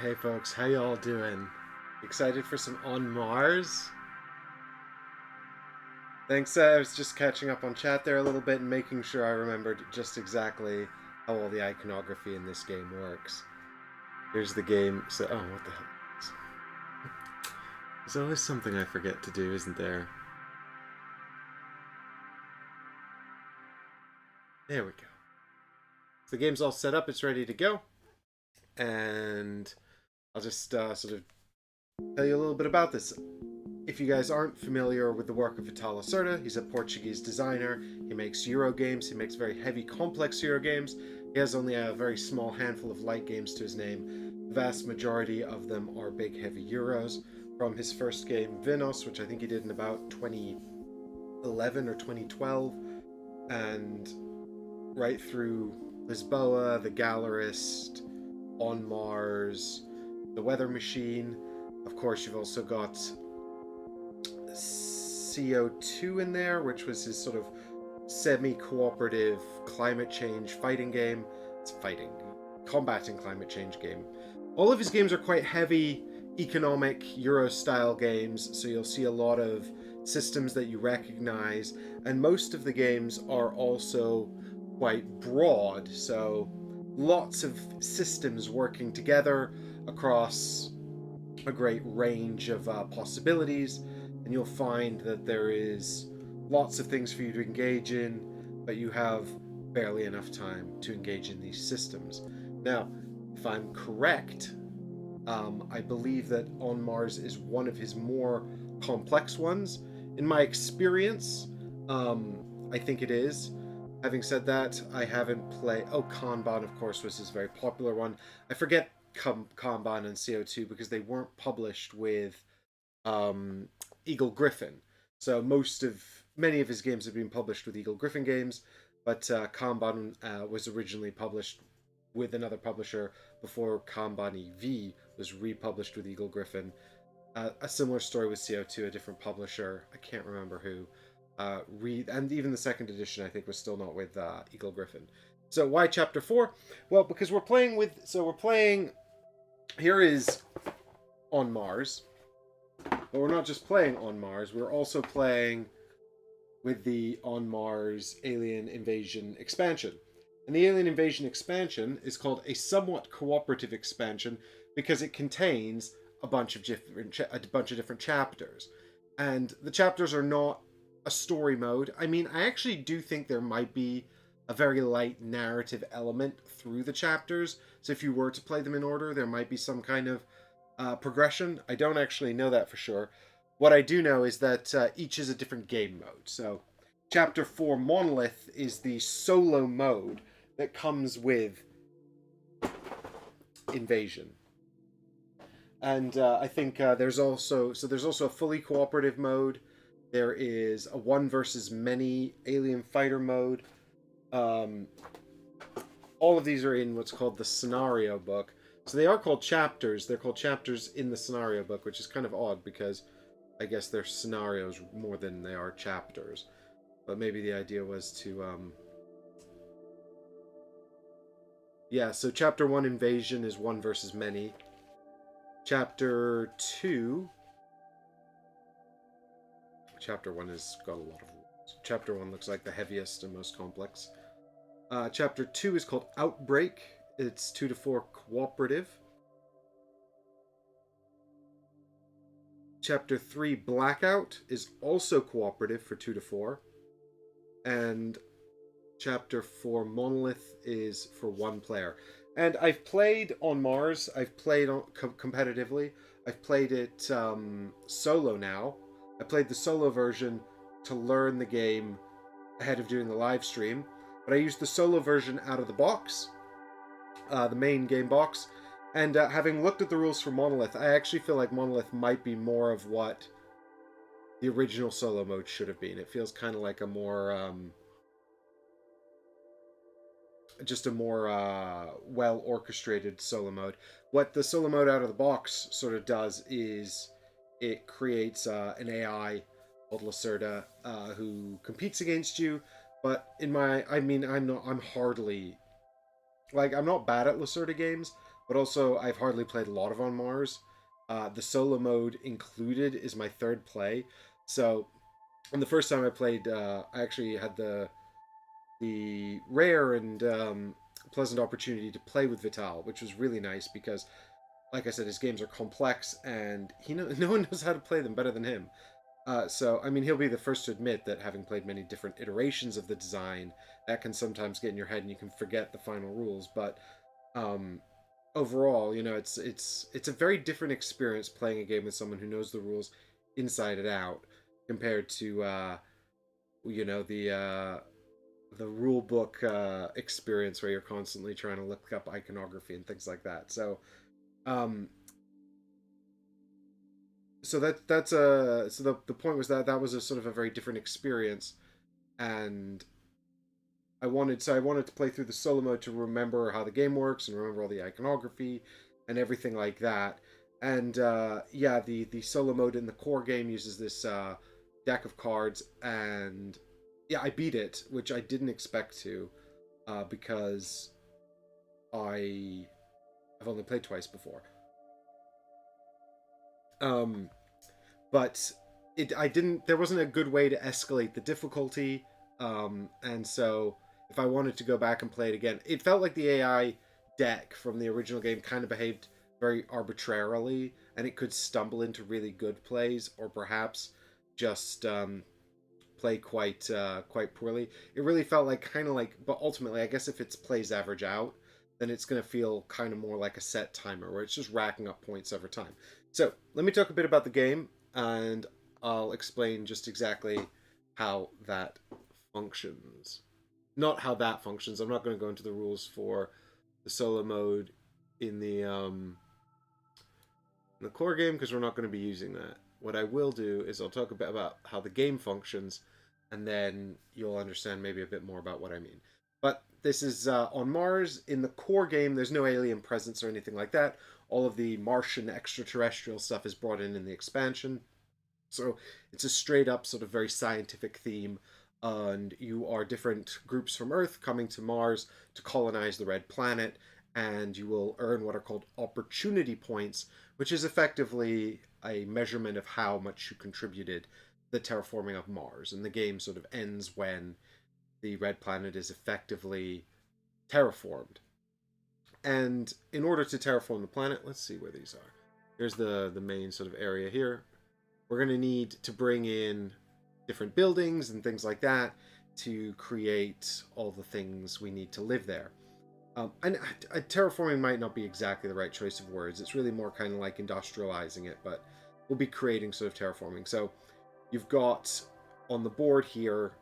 Hey folks, how y'all doing? Excited for some On Mars? Thanks, I was just catching up on chat there a little bit and making sure I remembered just exactly how all the iconography in this game works. Here's the game, so, oh, what the hell is this? There's always something I forget to do, isn't there? There we go. The game's all set up, it's ready to go. And I'll just sort of tell you a little bit about this. If you guys aren't familiar with the work of Vital Lacerda, he's a Portuguese designer. He makes Euro games. He makes very heavy, complex Euro games. He has only a very small handful of light games to his name. The vast majority of them are big, heavy Euros. From his first game, Vinos, which I think he did in about 2011 or 2012, and right through Lisboa, The Gallerist, On Mars, The Weather Machine. Of course, you've also got CO2 in there, which was his sort of semi-cooperative climate change fighting game. It's fighting, combating climate change game. All of his games are quite heavy, economic Euro-style games, so you'll see a lot of systems that you recognize, and most of the games are also quite broad, so lots of systems working together across a great range of possibilities, and you'll find that there is lots of things for you to engage in, but you have barely enough time to engage in these systems. Now, if I'm correct, I believe that On Mars is one of his more complex ones. In my experience, I think it is. Having said that, I haven't played... Oh, Kanban, of course, was his very popular one. I forget Kanban and CO2 because they weren't published with Eagle Gryphon. So many of his games have been published with Eagle Gryphon games, but Kanban was originally published with another publisher before Kanban EV was republished with Eagle Gryphon. A similar story with CO2, a different publisher. I can't remember who. And even the second edition, I think, was still not with Eagle Gryphon. So why Chapter 4? Well, because we're playing with... So we're playing... Here is On Mars. But we're not just playing On Mars, we're also playing with the On Mars Alien Invasion expansion. And the Alien Invasion expansion is called a somewhat cooperative expansion because it contains a bunch of different chapters. And the chapters are not a story mode. I mean, I actually do think there might be a very light narrative element through the chapters. So if you were to play them in order, there might be some kind of progression. I don't actually know that for sure. What I do know is that each is a different game mode. So Chapter 4 Monolith is the solo mode that comes with Invasion. And I think there's also a fully cooperative mode. There is a one versus many alien fighter mode. All of these are in what's called the scenario book. So they are called chapters. They're called chapters in the scenario book, which is kind of odd because I guess they're scenarios more than they are chapters. But maybe the idea was to... Yeah, so Chapter 1 Invasion is one versus many. Chapter 2... Chapter 1 has got a lot of rules. Chapter 1 looks like the heaviest and most complex. Chapter 2 is called Outbreak. It's 2 to 4 cooperative. Chapter 3 Blackout is also cooperative for 2 to 4. And Chapter 4 Monolith is for 1 player. And I've played On Mars. I've played competitively. I've played it solo now. I played the solo version to learn the game ahead of doing the live stream. But I used the solo version out of the box, the main game box. And having looked at the rules for Monolith, I actually feel like Monolith might be more of what the original solo mode should have been. It feels kind of like a more... just a more well-orchestrated solo mode. What the solo mode out of the box sort of does is it creates an AI called Lacerda who competes against you. But I'm not bad at Lacerda games, but also I've hardly played a lot of On Mars. The solo mode included is my third play, so and the first time I played, I actually had the rare and pleasant opportunity to play with Vital, which was really nice because, like I said, his games are complex and no one knows how to play them better than him. So, I mean, he'll be the first to admit that having played many different iterations of the design, that can sometimes get in your head and you can forget the final rules. But um, overall, it's a very different experience playing a game with someone who knows the rules inside and out compared to the rule book experience where you're constantly trying to look up iconography and things like that. Um, so the point was that that was a sort of a very different experience, and I wanted to play through the solo mode to remember how the game works and remember all the iconography and everything like that. And yeah, the solo mode in the core game uses this deck of cards, and yeah, I beat it, which I didn't expect to, because I've only played twice before. Um, but I didn't. There wasn't a good way to escalate the difficulty, and so if I wanted to go back and play it again, it felt like the AI deck from the original game kind of behaved very arbitrarily, and it could stumble into really good plays, or perhaps just play quite poorly. It really felt like kind of like, but ultimately, I guess if its plays average out, then it's going to feel kind of more like a set timer where it's just racking up points over time. So let me talk a bit about the game, and I'll explain just exactly how that functions. Not how that functions. I'm not going to go into the rules for the solo mode in the core game because we're not going to be using that. What I will do is I'll talk a bit about how the game functions, and then you'll understand maybe a bit more about what I mean. But this is on Mars. In the core game, there's no alien presence or anything like that. All of the Martian extraterrestrial stuff is brought in the expansion. So it's a straight up sort of very scientific theme, and you are different groups from Earth coming to Mars to colonize the red planet, and you will earn what are called opportunity points, which is effectively a measurement of how much you contributed to the terraforming of Mars. And the game sort of ends when the red planet is effectively terraformed. And in order to terraform the planet, let's see where these are. Here's the main sort of area here. We're going to need to bring in different buildings and things like that to create all the things we need to live there. And terraforming might not be exactly the right choice of words. It's really more kind of like industrializing it, but we'll be creating sort of terraforming. So you've got on the board here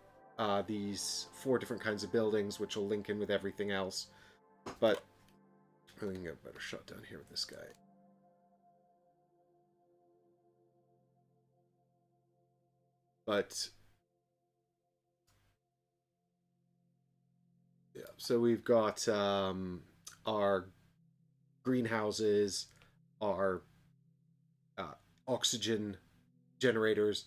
these 4 different kinds of buildings, which will link in with everything else. But I'm going to get a better shot down here with this guy. But yeah, so we've got our greenhouses, our oxygen generators,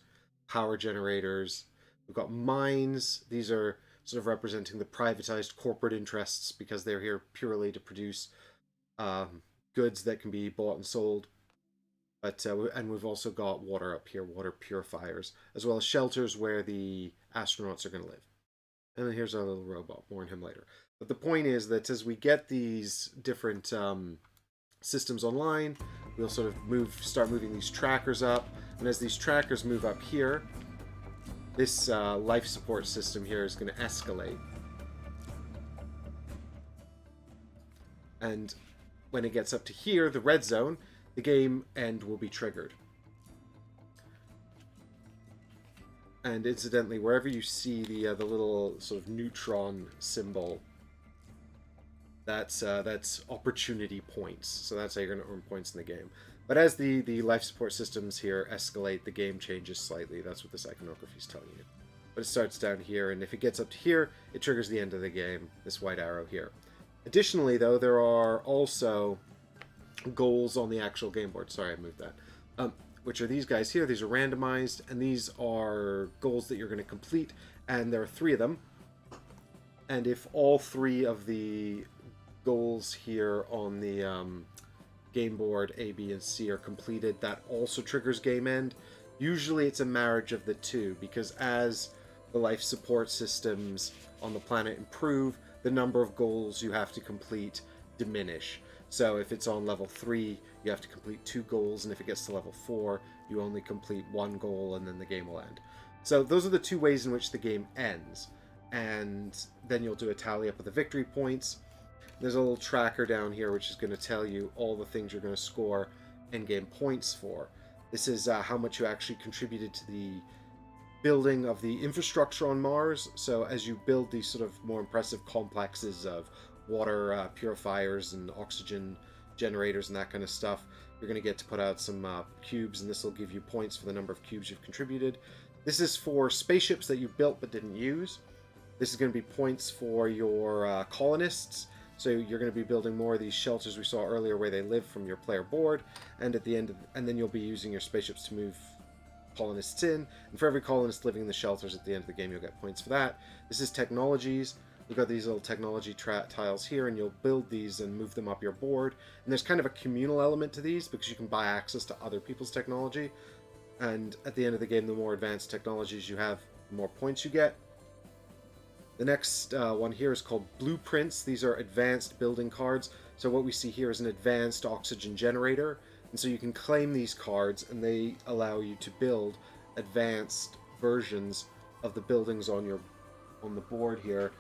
power generators. We've got mines. These are sort of representing the privatized corporate interests because they're here purely to produce goods that can be bought and sold. But and we've also got water up here, water purifiers, as well as shelters where the astronauts are going to live. And then here's our little robot. More on him later. But the point is that as we get these different systems online, we'll sort of start moving these trackers up. And as these trackers move up here, this life support system here is going to escalate. And when it gets up to here, the red zone, the game end will be triggered. And incidentally, wherever you see the little sort of neutron symbol, that's opportunity points. So that's how you're going to earn points in the game. But as the life support systems here escalate, the game changes slightly. That's what this iconography is telling you. But it starts down here, and if it gets up to here, it triggers the end of the game, this white arrow here. Additionally, though, there are also goals on the actual game board. Sorry, I moved that. Which are these guys here. These are randomized, and these are goals that you're going to complete, and there are 3 of them. And if all 3 of the goals here on the game board A, B, and C are completed, that also triggers game end. Usually it's a marriage of the two, because as the life support systems on the planet improve, the number of goals you have to complete diminish. So if it's on level 3, you have to complete 2 goals, and if it gets to level 4, you only complete 1 goal, and then the game will end. So those are the two ways in which the game ends. And then you'll do a tally up of the victory points. There's a little tracker down here which is going to tell you all the things you're going to score in-game points for. This is how much you actually contributed to the building of the infrastructure on Mars. So as you build these sort of more impressive complexes of water purifiers and oxygen generators and that kind of stuff, you're going to get to put out some cubes, and this will give you points for the number of cubes you've contributed. This is for spaceships that you built but didn't use. This is going to be points for your colonists. So you're going to be building more of these shelters we saw earlier where they live from your player board, and at the end and then you'll be using your spaceships to move colonists in, and for every colonist living in the shelters at the end of the game you'll get points for that. This is technologies. We've got these little technology tiles here, and you'll build these and move them up your board, and there's kind of a communal element to these because you can buy access to other people's technology, and at the end of the game the more advanced technologies you have, the more points you get. The next one here is called Blueprints. These are advanced building cards. So what we see here is an advanced oxygen generator. And so you can claim these cards, and they allow you to build advanced versions of the buildings on the board here.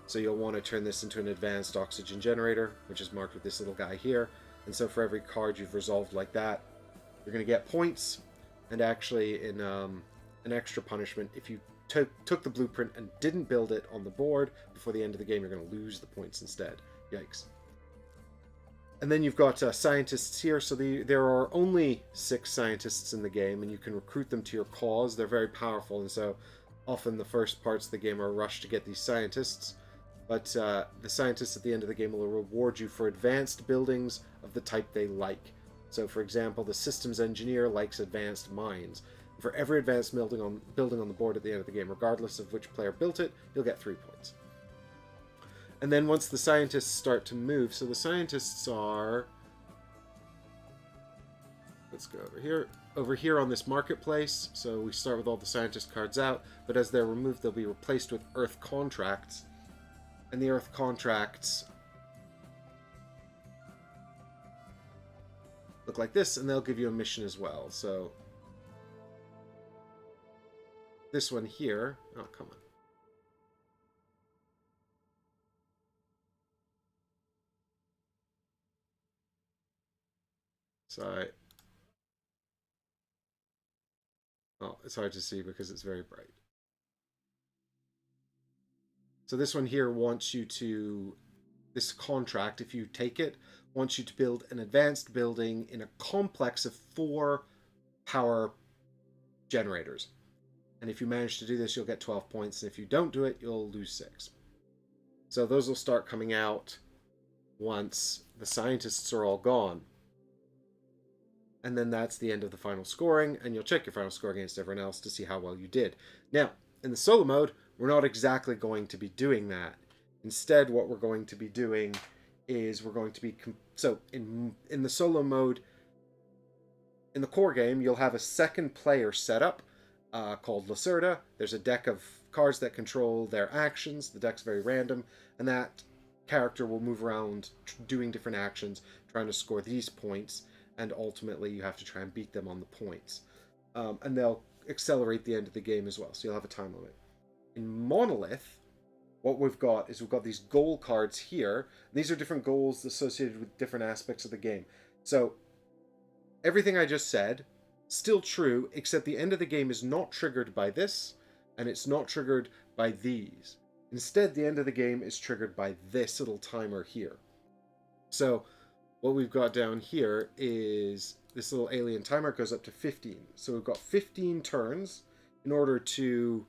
So you'll want to turn this into an advanced oxygen generator, which is marked with this little guy here. And so for every card you've resolved like that, you're going to get points. And actually, in an extra punishment, if you took the blueprint and didn't build it on the board before the end of the game, you're going to lose the points instead. Yikes. And then you've got scientists here. So there are only 6 scientists in the game, and you can recruit them to your cause. They're very powerful, and so often the first parts of the game are a rush to get these scientists. But the scientists at the end of the game will reward you for advanced buildings of the type they like. So for example, the systems engineer likes advanced mines. For every advanced building on the board at the end of the game, regardless of which player built it, you'll get 3 points. And then once the scientists start to move, so the scientists are... Let's go over here. Over here on this marketplace, so we start with all the scientist cards out, but as they're removed, they'll be replaced with Earth contracts. And the Earth contracts look like this, and they'll give you a mission as well. So this one here, oh, come on. Sorry. Oh, it's hard to see because it's very bright. So this one here wants you to, this contract, if you take it, wants you to build an advanced building in a complex of 4 power generators. And if you manage to do this, you'll get 12 points. And if you don't do it, you'll lose 6. So those will start coming out once the scientists are all gone. And then that's the end of the final scoring, and you'll check your final score against everyone else to see how well you did. Now, in the solo mode, we're not exactly going to be doing that. Instead, what we're going to be doing is we're going to be... So, in the solo mode, in the core game, you'll have a second player setup called Lacerda. There's a deck of cards that control their actions. The deck's very random, and that character will move around doing different actions, trying to score these points, and ultimately you have to try and beat them on the points. And they'll accelerate the end of the game as well, so you'll have a time limit. In Monolith, what we've got is we've got these goal cards here. These are different goals associated with different aspects of the game. So everything I just said, still true, except the end of the game is not triggered by this, and it's not triggered by these. Instead, the end of the game is triggered by this little timer here. So what we've got down here is this little alien timer goes up to 15. So we've got 15 turns in order to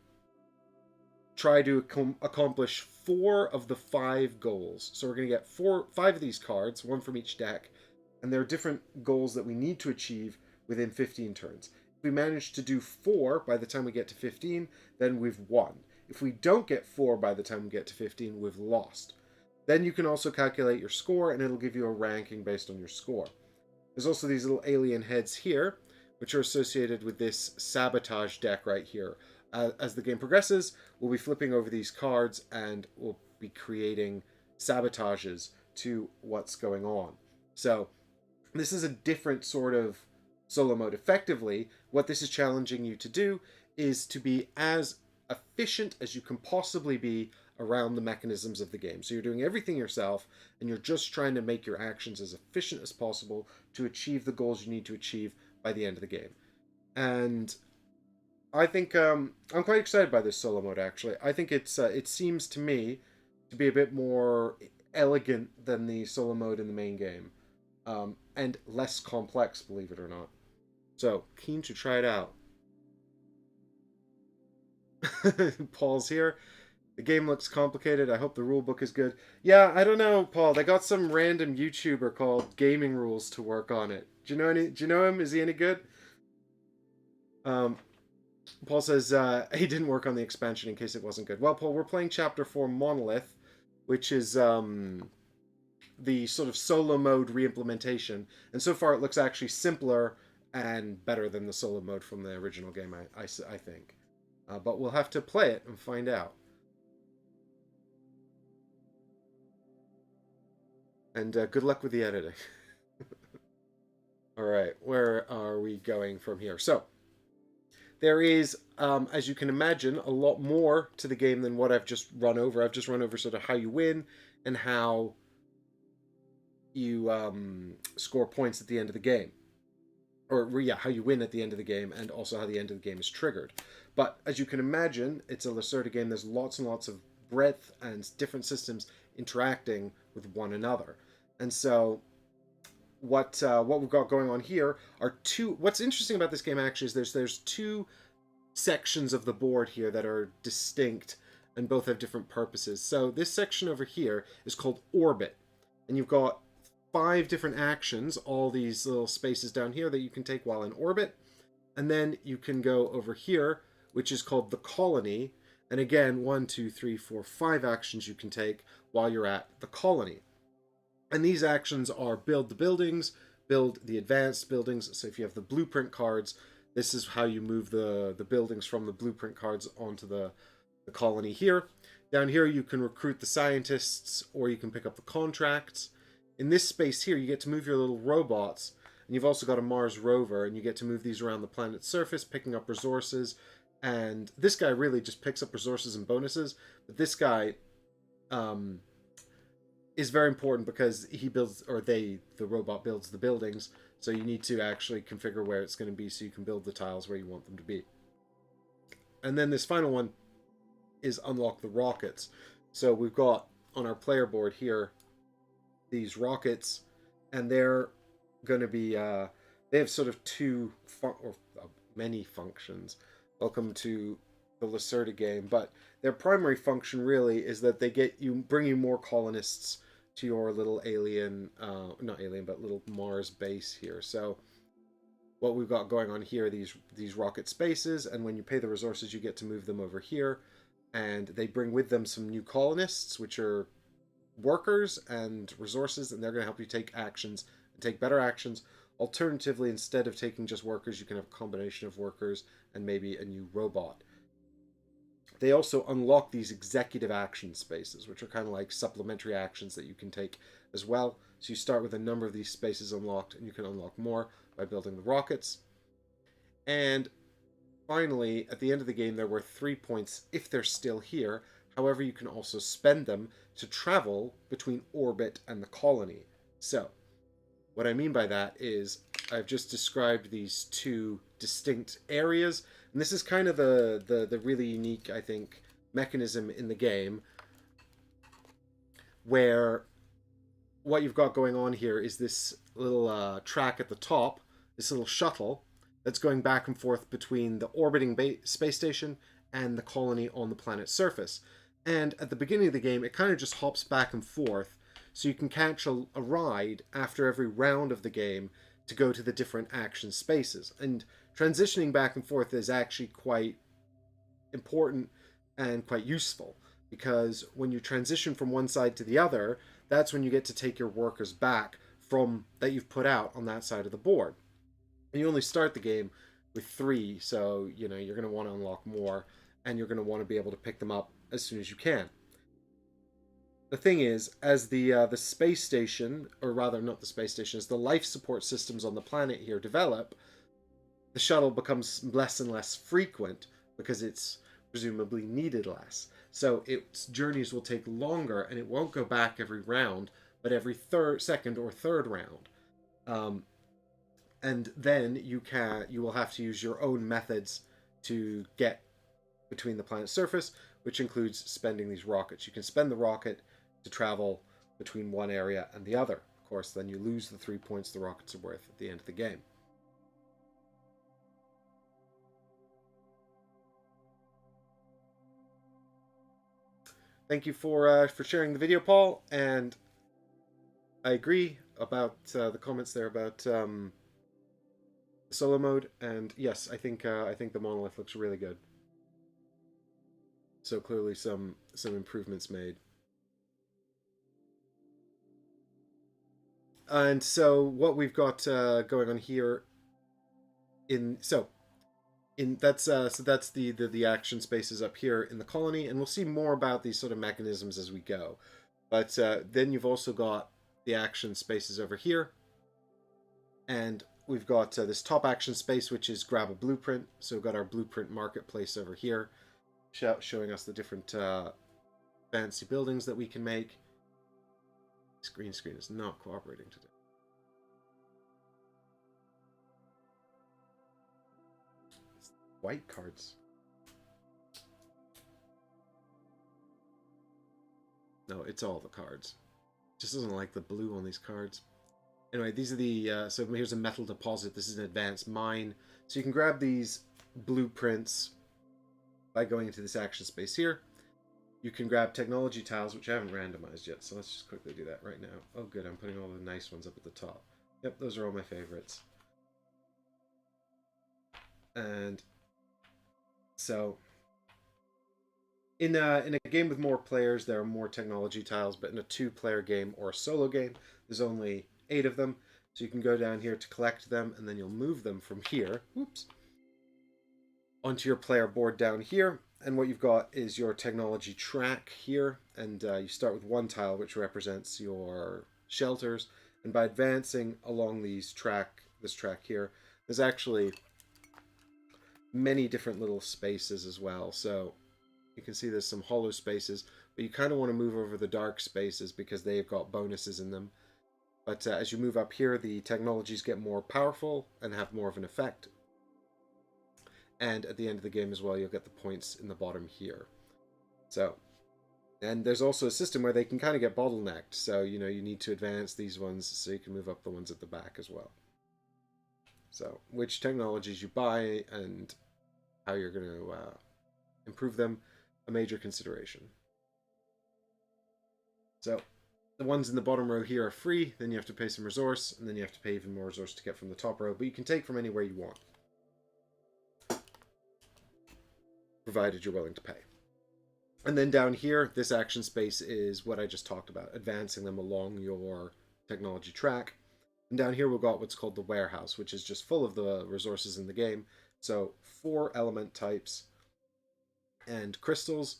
try to accomplish 4 of the 5 goals. So we're going to get 5 of these cards, 1 from each deck, and there are different goals that we need to achieve within 15 turns. If we manage to do 4 by the time we get to 15, then we've won. If we don't get 4 by the time we get to 15, we've lost. Then you can also calculate your score, and it'll give you a ranking based on your score. There's also these little alien heads here, which are associated with this sabotage deck right here. As the game progresses, we'll be flipping over these cards, and we'll be creating sabotages to what's going on. So this is a different sort of solo mode. Effectively, what this is challenging you to do is to be as efficient as you can possibly be around the mechanisms of the game. So you're doing everything yourself, and you're just trying to make your actions as efficient as possible to achieve the goals you need to achieve by the end of the game. And I think I'm quite excited by this solo mode, actually. I think it seems to me to be a bit more elegant than the solo mode in the main game. And less complex, believe it or not. So, keen to try it out. Paul's here. The game looks complicated. I hope the rulebook is good. Yeah, I don't know, Paul. They got some random YouTuber called Gaming Rules to work on it. Do you know him? Is he any good? Paul says he didn't work on the expansion in case it wasn't good. Well, Paul, we're playing Chapter 4 Monolith, which is the sort of solo mode re-implementation. And so far it looks actually simpler and better than the solo mode from the original game, I think. But we'll have to play it and find out. And good luck with the editing. All right, where are we going from here? So, there is, as you can imagine, a lot more to the game than what I've just run over. I've just run over sort of how you win and how you score points at the end of the game. Or, yeah, how you win at the end of the game, and also how the end of the game is triggered. But, as you can imagine, it's a Lacerda game. There's lots and lots of breadth and different systems interacting with one another. And so, what we've got going on here are two... What's interesting about this game, actually, is there's two sections of the board here that are distinct and both have different purposes. So, this section over here is called Orbit. And you've got 5 different actions, all these little spaces down here that you can take while in orbit. And then you can go over here, which is called the Colony. And again, 1, 2, 3, 4, 5 actions you can take while you're at the Colony. And these actions are build the buildings, build the advanced buildings. So if you have the blueprint cards, this is how you move the buildings from the blueprint cards onto the colony here. Down here you can recruit the scientists, or you can pick up the contracts. In this space here, you get to move your little robots, and you've also got a Mars rover, and you get to move these around the planet's surface, picking up resources. And this guy really just picks up resources and bonuses, but this guy is very important because he builds, or the robot builds the buildings, so you need to actually configure where it's going to be so you can build the tiles where you want them to be. And then this final one is unlock the rockets. So we've got on our player board here these rockets, and they're going to be they have sort of many functions. Welcome to the Lacerda game, but their primary function really is that they bring you more colonists to your little alien, not alien, but little Mars base here. So what we've got going on here, these rocket spaces, and when you pay the resources, you get to move them over here, and they bring with them some new colonists, which are workers and resources, and they're going to help you take actions and take better actions. Alternatively, instead of taking just workers, you can have a combination of workers and maybe a new robot. They also unlock these executive action spaces, which are kind of like supplementary actions that you can take as well. So you start with a number of these spaces unlocked, and you can unlock more by building the rockets. And finally, at the end of the game, there were 3 points if they're still here. However, you can also spend them to travel between orbit and the colony. So, what I mean by that is I've just described these two distinct areas, and this is kind of the really unique, I think, mechanism in the game, where what you've got going on here is this little track at the top, this little shuttle that's going back and forth between the orbiting space station and the colony on the planet's surface. And at the beginning of the game, it kind of just hops back and forth, so you can catch a ride after every round of the game to go to the different action spaces. And transitioning back and forth is actually quite important and quite useful, because when you transition from one side to the other, that's when you get to take your workers back from that you've put out on that side of the board. And you only start the game with 3, so you're going to want to unlock more, and you're going to want to be able to pick them up as soon as you can. The thing is, as the space station, or rather not the space station, as the life support systems on the planet here develop, the shuttle becomes less and less frequent because it's presumably needed less. So its journeys will take longer, and it won't go back every round, but every second or third round. And then you will have to use your own methods to get between the planet's surface, which includes spending these rockets. You can spend the rocket to travel between one area and the other. Of course, then you lose the 3 points the rockets are worth at the end of the game. Thank you for sharing the video, Paul, and I agree about the comments there about solo mode, and yes, I think the Monolith looks really good. So clearly some improvements made. And so what we've got going on here that's the action spaces up here in the colony, and we'll see more about these sort of mechanisms as we go. But then you've also got the action spaces over here, and we've got this top action space, which is grab a blueprint. So we've got our blueprint marketplace over here, showing us the different fancy buildings that we can make. This green screen is not cooperating today. White cards. No, it's all the cards. Just doesn't like the blue on these cards. Anyway, these are the so here's a metal deposit. This is an advanced mine. So you can grab these blueprints by going into this action space here. You can grab technology tiles, which I haven't randomized yet, so let's just quickly do that right now. Oh good, I'm putting all the nice ones up at the top. Yep, those are all my favorites. And so in a game with more players, there are more technology tiles, but in a 2-player game or a solo game, there's only 8 of them. So you can go down here to collect them, and then you'll move them from here, whoops, onto your player board down here. And what you've got is your technology track here, and you start with 1 tile, which represents your shelters. And by advancing along this track here, there's actually many different little spaces as well. So you can see there's some hollow spaces, but you kind of want to move over the dark spaces because they've got bonuses in them. But as you move up here, the technologies get more powerful and have more of an effect. And at the end of the game as well, you'll get the points in the bottom here. So, and there's also a system where they can kind of get bottlenecked. So, you need to advance these ones so you can move up the ones at the back as well. So, which technologies you buy and how you're going to improve them, a major consideration. So, the ones in the bottom row here are free, then you have to pay some resource, and then you have to pay even more resource to get from the top row, but you can take from anywhere you want, provided you're willing to pay. And then down here, this action space is what I just talked about, advancing them along your technology track. And down here we've got what's called the warehouse, which is just full of the resources in the game. So 4 element types and crystals,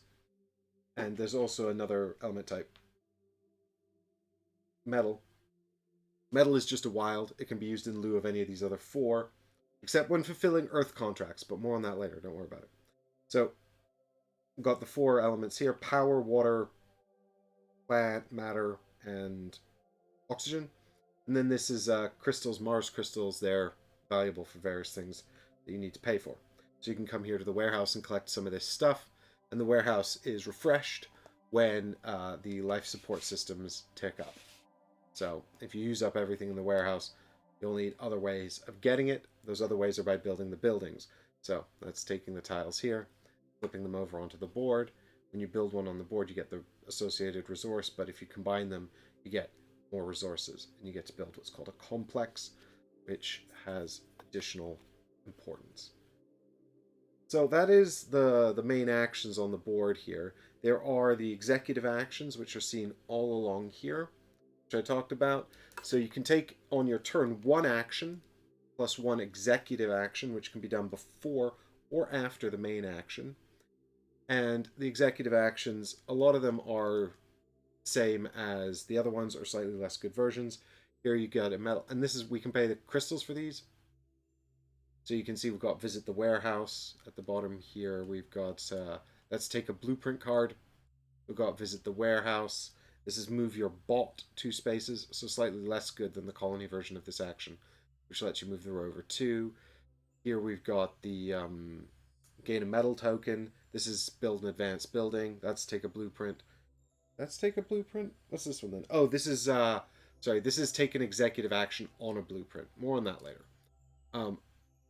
and there's also another element type, metal. Metal is just a wild. It can be used in lieu of any of these other 4, except when fulfilling earth contracts, but more on that later, don't worry about it. So we've got the 4 elements here: power, water, plant, matter, and oxygen. And then this is crystals, Mars crystals. They're valuable for various things that you need to pay for. So you can come here to the warehouse and collect some of this stuff. And the warehouse is refreshed when the life support systems tick up. So if you use up everything in the warehouse, you'll need other ways of getting it. Those other ways are by building the buildings. So that's taking the tiles here, flipping them over onto the board. When you build one on the board, you get the associated resource, but if you combine them, you get more resources, and you get to build what's called a complex, which has additional importance. So that is the main actions on the board here. There are the executive actions, which are seen all along here, which I talked about. So you can take on your turn one action plus one executive action, which can be done before or after the main action. And the executive actions, a lot of them are same as the other ones or slightly less good versions. Here you got a metal, and this is, we can pay the crystals for these. So you can see we've got visit the warehouse at the bottom here. We've got let's take a blueprint card. We've got visit the warehouse. This is move your bot 2 spaces, so slightly less good than the colony version of this action, which lets you move the rover 2. Here we've got the gain a metal token. This is build an advanced building. That's take a blueprint. Let's take a blueprint. What's this one then? Oh, this is sorry, this is take an executive action on a blueprint. More on that later.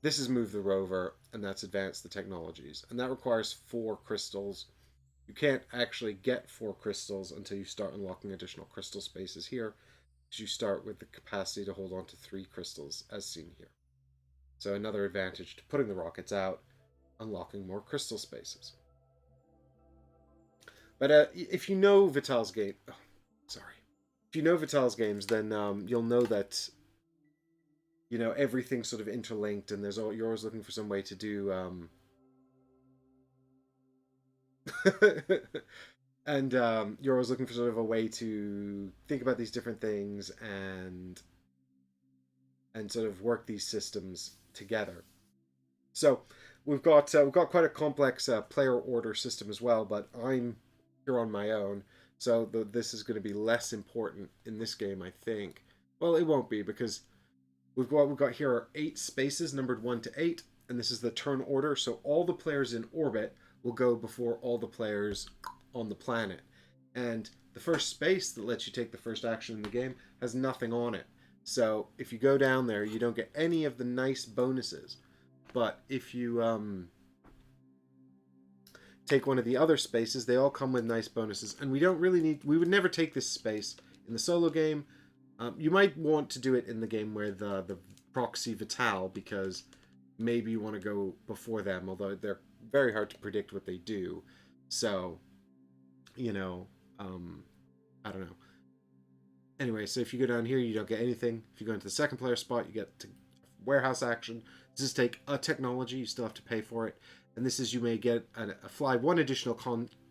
This is move the rover, and that's advance the technologies, and that requires 4 crystals. You can't actually get 4 crystals until you start unlocking additional crystal spaces here, because you start with the capacity to hold on to 3 crystals, as seen here. So another advantage to putting the rockets out, unlocking more crystal spaces. But if you know Vital's game, oh, sorry, if you know Vital's games, then you'll know that everything's sort of interlinked, and you're always looking for some way to do and you're always looking for sort of a way to think about these different things and sort of work these systems together. So we've got quite a complex player order system as well, but I'm here on my own, so this is going to be less important in this game, I think. Well, it won't be, because we've got here are 8 spaces numbered 1 to 8, and this is the turn order. So all the players in orbit will go before all the players on the planet, and the first space that lets you take the first action in the game has nothing on it. So if you go down there, you don't get any of the nice bonuses. But if you take one of the other spaces, they all come with nice bonuses, and we would never take this space in the solo game. You might want to do it in the game where the proxy Vital, because maybe you want to go before them, although they're very hard to predict what they do. So, I don't know. Anyway, so if you go down here, you don't get anything. If you go into the second player spot, you get warehouse action. This is take a technology. You still have to pay for it. And this is, you may get fly one additional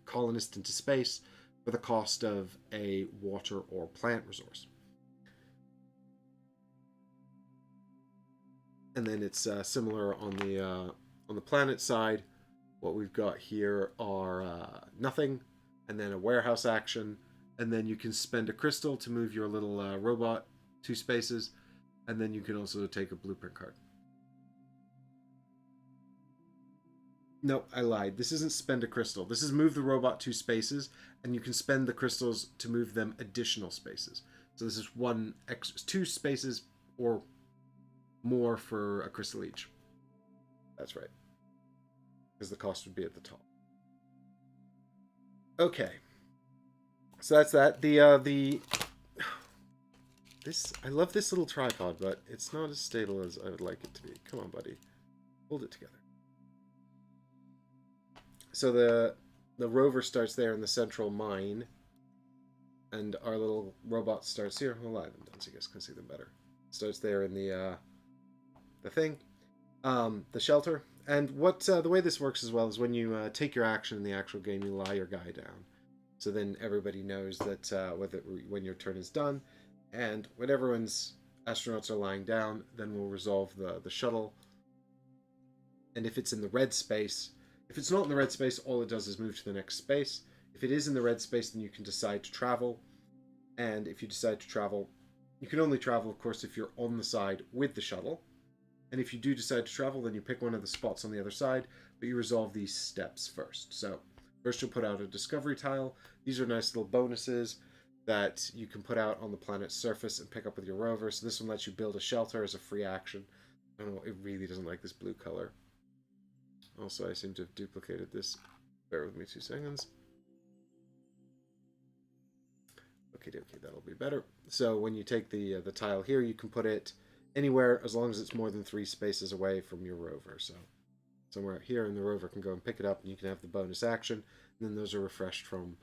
colonist into space for the cost of a water or plant resource. And then it's similar on the planet side. What we've got here are nothing, and then a warehouse action, and then you can spend a crystal to move your little robot 2 spaces, and then you can also take a blueprint card. No, I lied. This isn't spend a crystal. This is move the robot 2 spaces, and you can spend the crystals to move them additional spaces. So this is 2 spaces or more for a crystal each. That's right, because the cost would be at the top. Okay, so that's that. This, I love this little tripod, but it's not as stable as I would like it to be. Come on, buddy, hold it together. So the rover starts there in the central mine, and our little robot starts here. I'll lie them down so you guys can see them better. Starts there in the thing, the shelter. And what the way this works as well is when you take your action in the actual game, you lie your guy down. So then everybody knows that when your turn is done, and when everyone's astronauts are lying down, then we'll resolve the shuttle. And if it's in the red space, if it's not in the red space, all it does is move to the next space. If it is in the red space, then you can decide to travel. And if you decide to travel, you can only travel, of course, if you're on the side with the shuttle. And if you do decide to travel, then you pick one of the spots on the other side, but you resolve these steps first. So first you'll put out a discovery tile. These are nice little bonuses that you can put out on the planet's surface and pick up with your rover. So this one lets you build a shelter as a free action. I don't know, it really doesn't like this blue color. Also, I seem to have duplicated this. Bear with me 2 seconds. Okay, that'll be better. So when you take the tile here, you can put it anywhere as long as it's more than 3 spaces away from your rover. So somewhere out here, and the rover can go and pick it up, and you can have the bonus action. And then those are refreshed from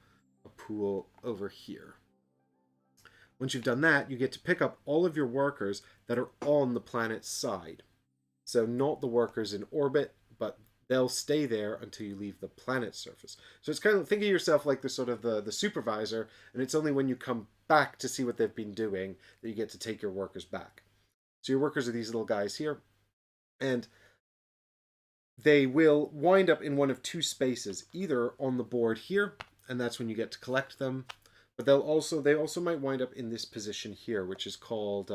a pool over here. Once you've done that, you get to pick up all of your workers that are on the planet's side. So not the workers in orbit, but they'll stay there until you leave the planet's surface. So it's kind of, think of yourself like the sort of the supervisor, and it's only when you come back to see what they've been doing that you get to take your workers back. So your workers are these little guys here, and they will wind up in one of two spaces, either on the board here, and that's when you get to collect them, but they also might wind up in this position here, which is called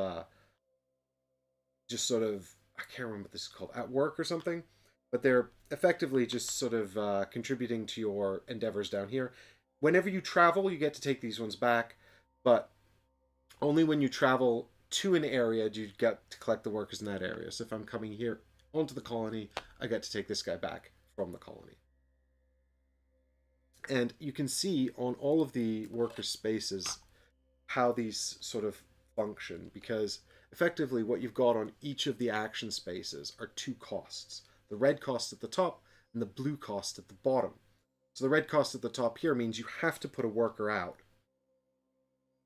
just sort of, I can't remember what this is called, at work or something, but they're effectively just sort of contributing to your endeavors down here. Whenever you travel, you get to take these ones back, but only when you travel to an area do you get to collect the workers in that area. So if I'm coming here onto the colony, I get to take this guy back from the colony. And you can see on all of the worker spaces how these sort of function, because effectively what you've got on each of the action spaces are two costs. The red cost at the top and the blue cost at the bottom. So the red cost at the top here means you have to put a worker out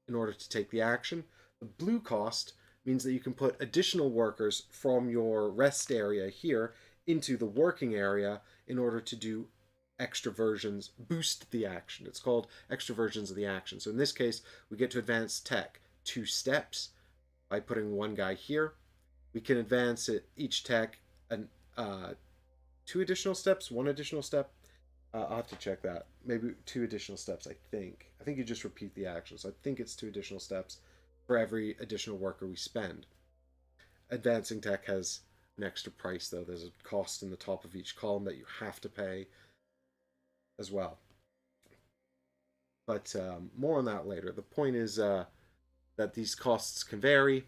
in order to take the action. The blue cost means that you can put additional workers from your rest area here into the working area in order to do extra versions, boost the action. It's called extra versions of the action. So in this case, we get to advance tech 2 steps by putting one guy here. We can advance it each tech 2 additional steps, 1 additional step. I'll have to check that. Maybe 2 additional steps, I think. I think you just repeat the action. So I think it's 2 additional steps for every additional worker we spend. Advancing tech has an extra price, though. There's a cost in the top of each column that you have to pay as well. But more on that later. The point is that these costs can vary,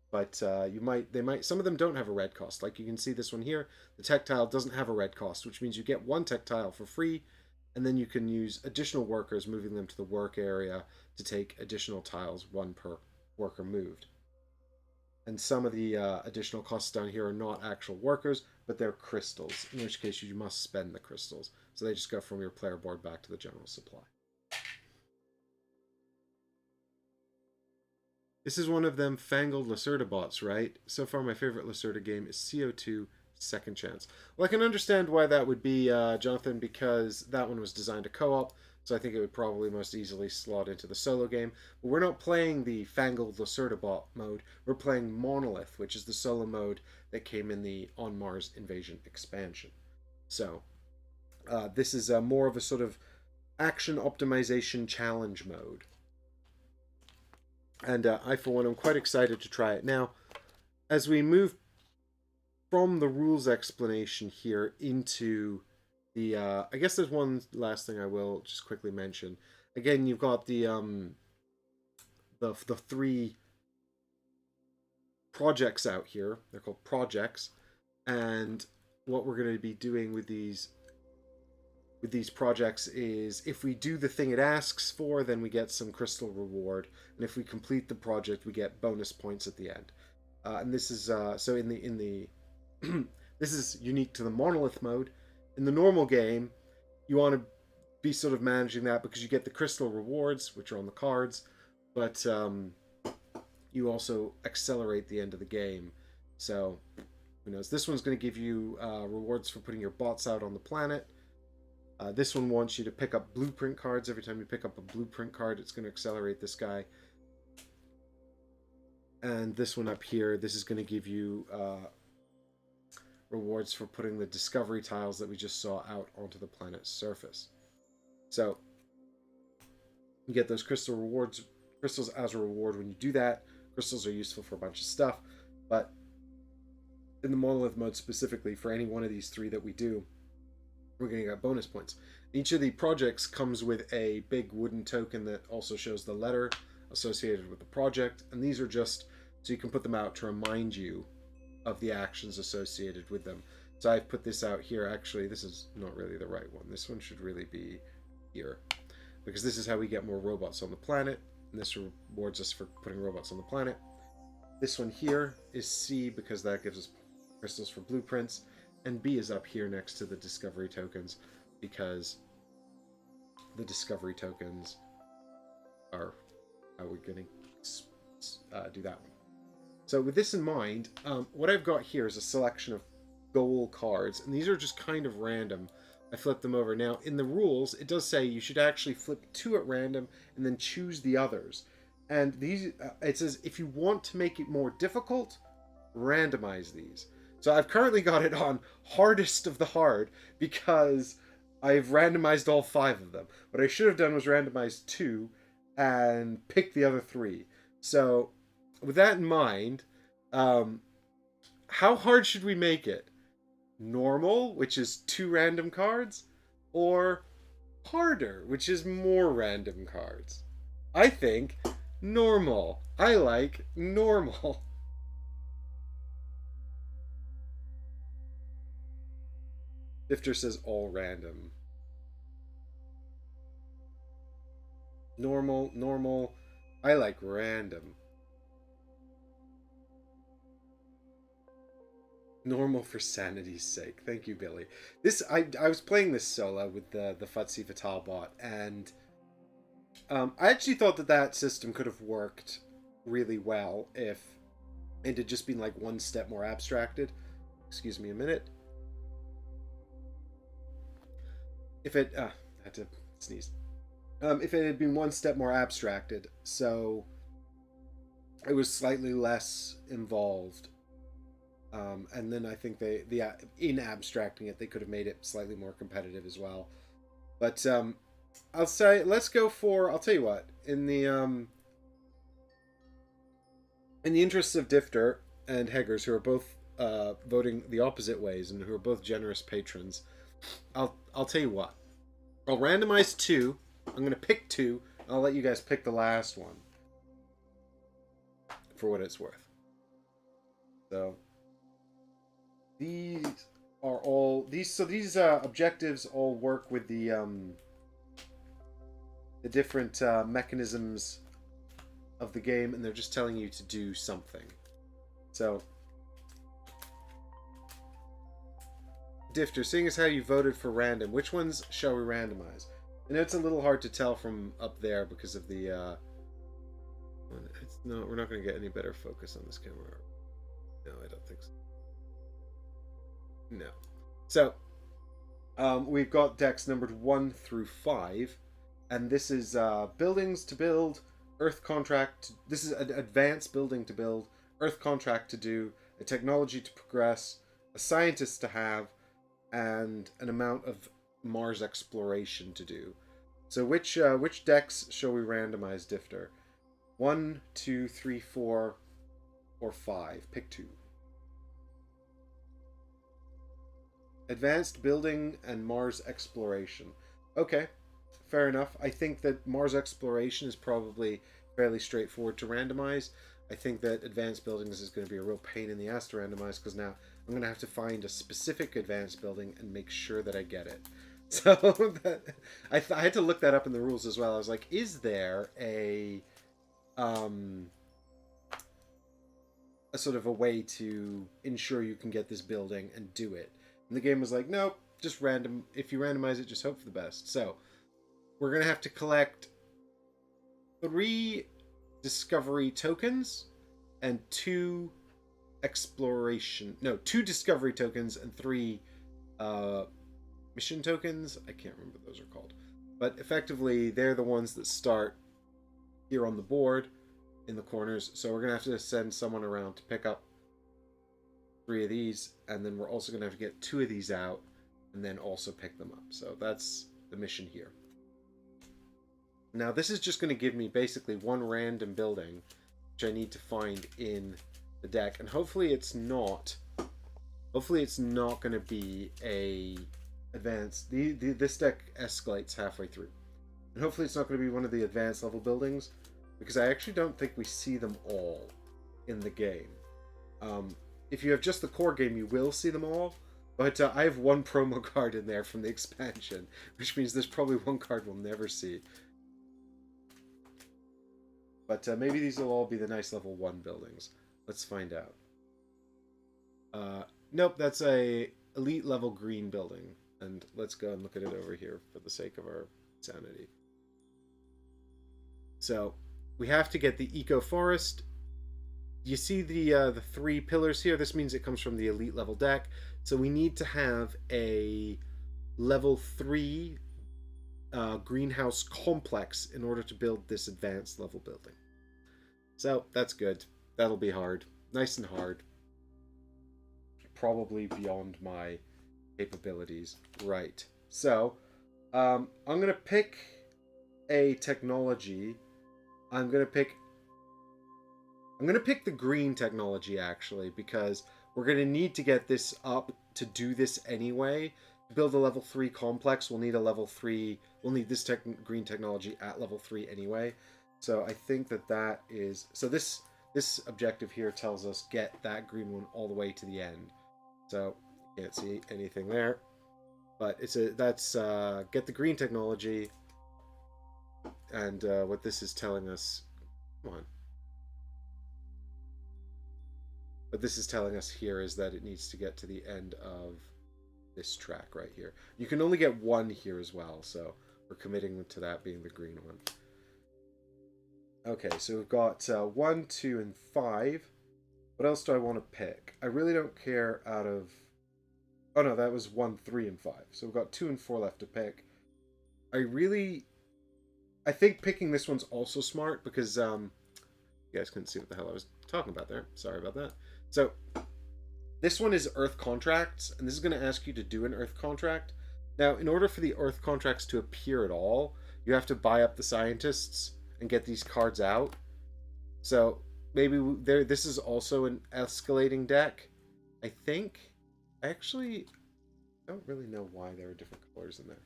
but some of them don't have a red cost. Like you can see this one here, the tech tile doesn't have a red cost, which means you get 1 tech tile for free, and then you can use additional workers, moving them to the work area to take additional tiles, 1 per worker moved. And some of the additional costs down here are not actual workers, but they're crystals, in which case you must spend the crystals. So they just go from your player board back to the general supply. This is one of them fangled Lacerda bots, right? So far my favorite Lacerda game is CO2 Second Chance. Well, I can understand why that would be, Jonathan, because that one was designed to co-op, so I think it would probably most easily slot into the solo game. But we're not playing the fangled Lacerda bot mode, we're playing Monolith, which is the solo mode that came in the On Mars Invasion expansion. So, this is more of a sort of action optimization challenge mode. And I, for one, am quite excited to try it. Now, as we move from the rules explanation here into the... I guess there's one last thing I will just quickly mention. Again, you've got the 3 projects out here. They're called projects. And what we're going to be doing with these projects is, if we do the thing it asks for, then we get some crystal reward, and if we complete the project, we get bonus points at the end. And this is so in the this is unique to the Monolith mode. In the normal game, you want to be sort of managing that because you get the crystal rewards, which are on the cards, but you also accelerate the end of the game. So who knows? This one's going to give you rewards for putting your bots out on the planet. This one wants you to pick up blueprint cards. Every time you pick up a blueprint card, it's going to accelerate this guy. And this one up here, this is going to give you rewards for putting the discovery tiles that we just saw out onto the planet's surface. So you get those crystals as a reward when you do that. Crystals are useful for a bunch of stuff, but in the Monolith mode specifically, for any one of these 3 that we do, we're going to get bonus points. Each of the projects comes with a big wooden token that also shows the letter associated with the project, and these are just so you can put them out to remind you of the actions associated with them. So I've put this out here. Actually, this is not really the right one. This one should really be here, because this is how we get more robots on the planet, and this rewards us for putting robots on the planet. This one here is C, because that gives us crystals for blueprints. and B is up here next to the discovery tokens, because the discovery tokens are how we're going to do that one. So with this in mind, what I've got here is a selection of goal cards, and these are just kind of random. I flip them over. Now, in the rules, it does say you should actually flip 2 at random and then choose the others. And these, it says if you want to make it more difficult, randomize these. So I've currently got it on hardest of the hard because I've randomized all 5 of them. What I should have done was randomize 2 and pick the other 3. So with that in mind, how hard should we make it? Normal, which is 2 random cards, or harder, which is more random cards? I think normal. I like normal. Difter says all random. Normal, normal. I like random. Normal for sanity's sake. Thank you, Billy. This I was playing this solo with the Futsi Vital bot, and I actually thought that system could have worked really well if it had just been like one step more abstracted. Excuse me a minute. If it I had to sneeze. If it had been one step more abstracted, so it was slightly less involved. And then I think in abstracting it, they could have made it slightly more competitive as well. But I'll say, let's go for, I'll tell you what, in the interests of Difter and Heggers, who are both voting the opposite ways and who are both generous patrons, I'll tell you what, I'll randomize 2. I'm going to pick 2. I'll let you guys pick the last one for what it's worth. So these are all these objectives all work with the different mechanisms of the game, and they're just telling you to do something. So Difter, seeing as how you voted for random, which ones shall we randomize? I know it's a little hard to tell from up there because of the we're not going to get any better focus on this camera. No, I don't think so. No. So, we've got decks numbered 1 through 5, and this is buildings to build, earth contract. This is an advanced building to build, earth contract to do, a technology to progress, a scientist to have, and an amount of Mars exploration to do. So, which decks shall we randomize, Difter? 1, 2, 3, 4, or 5? Pick 2. Advanced building and Mars exploration. Okay, fair enough. I think that Mars exploration is probably fairly straightforward to randomize. I think that advanced buildings is going to be a real pain in the ass to randomize, because now I'm going to have to find a specific advanced building and make sure that I get it. So I had to look that up in the rules as well. I was like, is there a sort of a way to ensure you can get this building and do it? And the game was like, nope, just random. If you randomize it, just hope for the best. So we're going to have to collect 3 discovery tokens and 2 discovery tokens and 3 mission tokens. I can't remember what those are called. But effectively, they're the ones that start here on the board in the corners. So we're going to have to send someone around to pick up 3 of these, and then we're also going to have to get 2 of these out and then also pick them up. So that's the mission here. Now this is just going to give me basically one random building which I need to find in the deck, and hopefully it's not going to be a advanced. This deck escalates halfway through, and hopefully it's not going to be one of the advanced level buildings, because I actually don't think we see them all in the game. If you have just the core game, you will see them all, but I have 1 promo card in there from the expansion, which means there's probably 1 card we'll never see. But maybe these will all be the nice level 1 buildings. Let's find out. Nope, that's a elite level green building. And let's go and look at it over here for the sake of our sanity. So we have to get the eco forest. You see the 3 pillars here? This means it comes from the elite level deck. So we need to have a level 3 greenhouse complex in order to build this advanced level building. So that's good. That'll be hard. Nice and hard. Probably beyond my capabilities. Right. So I'm going to pick a technology. I'm going to pick the green technology, actually, because we're going to need to get this up to do this anyway. To build a level 3 complex, we'll need a level 3... We'll need this green technology at level 3 anyway. So I think that is... So this objective here tells us get that green one all the way to the end. So you can't see anything there. But that's get the green technology. And what this is telling us... Come on. What this is telling us here is that it needs to get to the end of this track right here. You can only get one here as well, so we're committing to that being the green one. Okay, so we've got 1, 2, and 5. What else do I want to pick? I really don't care out of... Oh no, that was 1, 3, and 5. So we've got 2 and 4 left to pick. I think picking this one's also smart because you guys couldn't see what the hell I was talking about there. Sorry about that. So this one is Earth Contracts, and this is going to ask you to do an Earth Contract. Now, in order for the Earth Contracts to appear at all, you have to buy up the scientists and get these cards out. So maybe this is also an escalating deck, I think. I actually don't really know why there are different colors in there.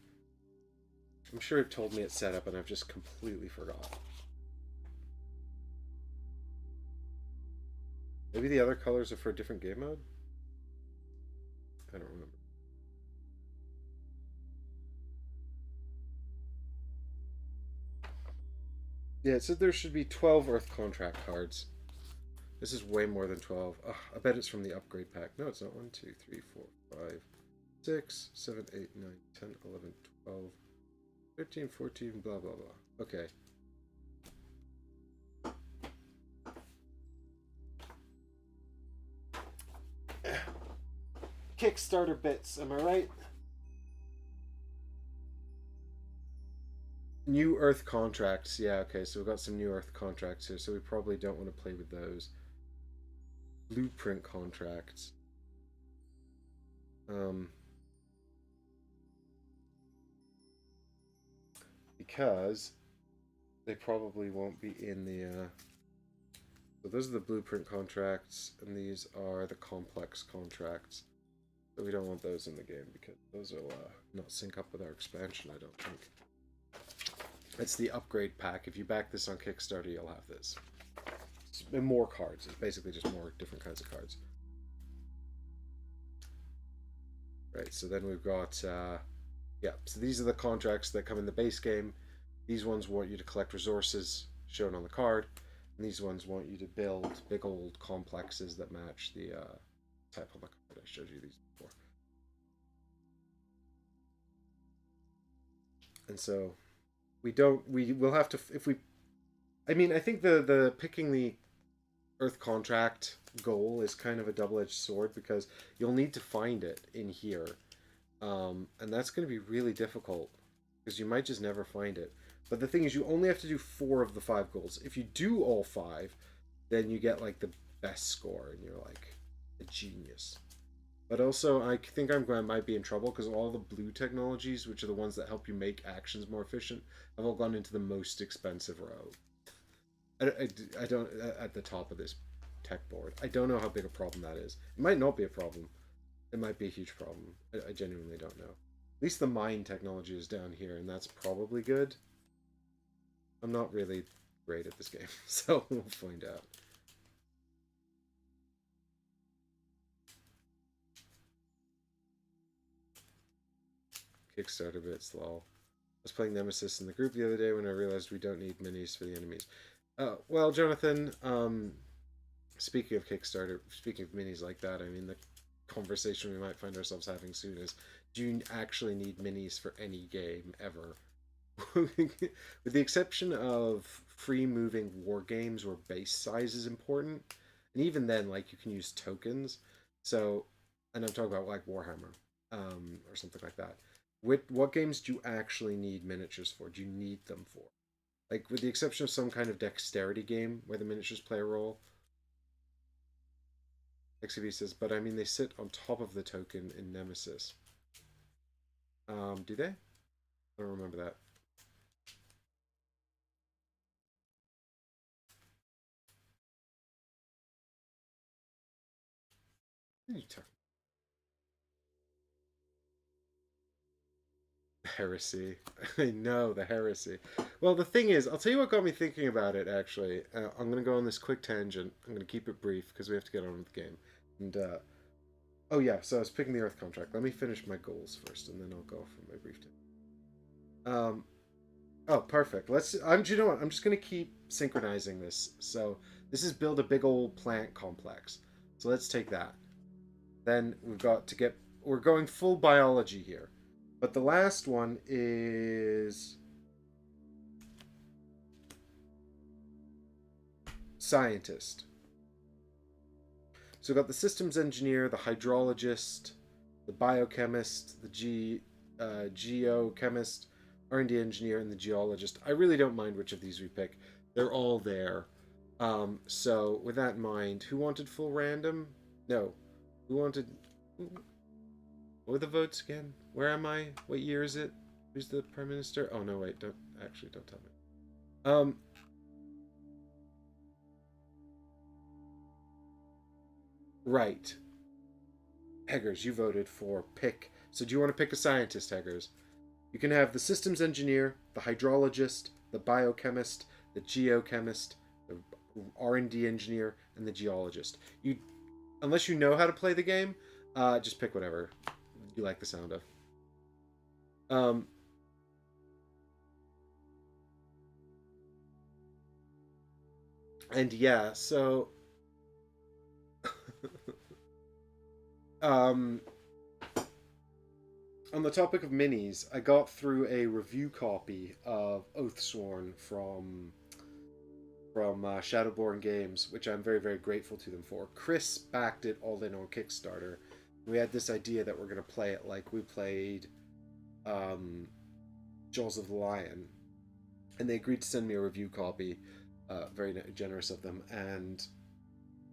I'm sure it told me at setup, and I've just completely forgot. Maybe the other colors are for a different game mode? I don't remember. Yeah, it said there should be 12 Earth Contract cards. This is way more than 12. Ugh, I bet it's from the upgrade pack. No, it's not. 1, 2, 3, 4, 5, 6, 7, 8, 9, 10, 11, 12, 13, 14, blah, blah, blah. Okay. Kickstarter bits, am I right? New Earth Contracts. Yeah, okay, so we've got some new Earth Contracts here, so we probably don't want to play with those. Blueprint Contracts. Because they probably won't be in the... So those are the Blueprint Contracts, and these are the Complex Contracts. So we don't want those in the game, because those will not sync up with our expansion, I don't think. It's the upgrade pack. If you back this on Kickstarter, you'll have this. It's more cards. It's basically just more different kinds of cards. Right, so then we've got... yeah, so these are the contracts that come in the base game. These ones want you to collect resources shown on the card. And these ones want you to build big old complexes that match the type on the card. I showed you these before. And so we will have to, if we, I mean, I think the picking the Earth Contract goal is kind of a double-edged sword because you'll need to find it in here. And that's going to be really difficult because you might just never find it. But the thing is, you only have to do 4 of the 5 goals. If you do all 5, then you get like the best score and you're like a genius. But also, I think I might be in trouble because all the blue technologies, which are the ones that help you make actions more efficient, have all gone into the most expensive row. I don't, at the top of this tech board. I don't know how big a problem that is. It might not be a problem. It might be a huge problem. I genuinely don't know. At least the mine technology is down here, and that's probably good. I'm not really great at this game, so we'll find out. Kickstarter bits, lol. I was playing Nemesis in the group the other day when I realized we don't need minis for the enemies. Well, Jonathan, speaking of Kickstarter, speaking of minis like that, I mean, the conversation we might find ourselves having soon is, do you actually need minis for any game ever? With the exception of free moving war games where base size is important, and even then, like, you can use tokens. So, and I'm talking about like Warhammer, or something like that. What games do you actually need miniatures for? Do you need them for? Like, with the exception of some kind of dexterity game where the miniatures play a role. XCB says, but I mean, they sit on top of the token in Nemesis. Do they? I don't remember that. What are you talking? Heresy. I know, the heresy. Well, the thing is, I'll tell you what got me thinking about it, actually. I'm going to go on this quick tangent. I'm going to keep it brief because we have to get on with the game. And, oh yeah, so I was picking the Earth contract. Let me finish my goals first, and then I'll go for my brief tangent. Oh, perfect. Do you know what? I'm just going to keep synchronizing this. So, this is build a big old plant complex. So let's take that. Then we've got to get... We're going full biology here. But the last one is scientist. So we've got the systems engineer, the hydrologist, the biochemist, the geochemist, R&D engineer, and the geologist. I really don't mind which of these we pick. They're all there. So with that in mind, who wanted full random? No. Who wanted... What were the votes again? Where am I? What year is it? Who's the Prime Minister? Oh, no, wait. Don't tell me. Right. Heggers, you voted for pick. So do you want to pick a scientist, Heggers? You can have the systems engineer, the hydrologist, the biochemist, the geochemist, the R&D engineer, and the geologist. Unless you know how to play the game, just pick whatever you like the sound of. And yeah, so on the topic of minis, I got through a review copy of Oathsworn from Shadowborn Games, which I'm very, very grateful to them for. Chris backed it all in on Kickstarter. We had this idea that we're going to play it like we played Jaws of the Lion, and they agreed to send me a review copy. Very generous of them, and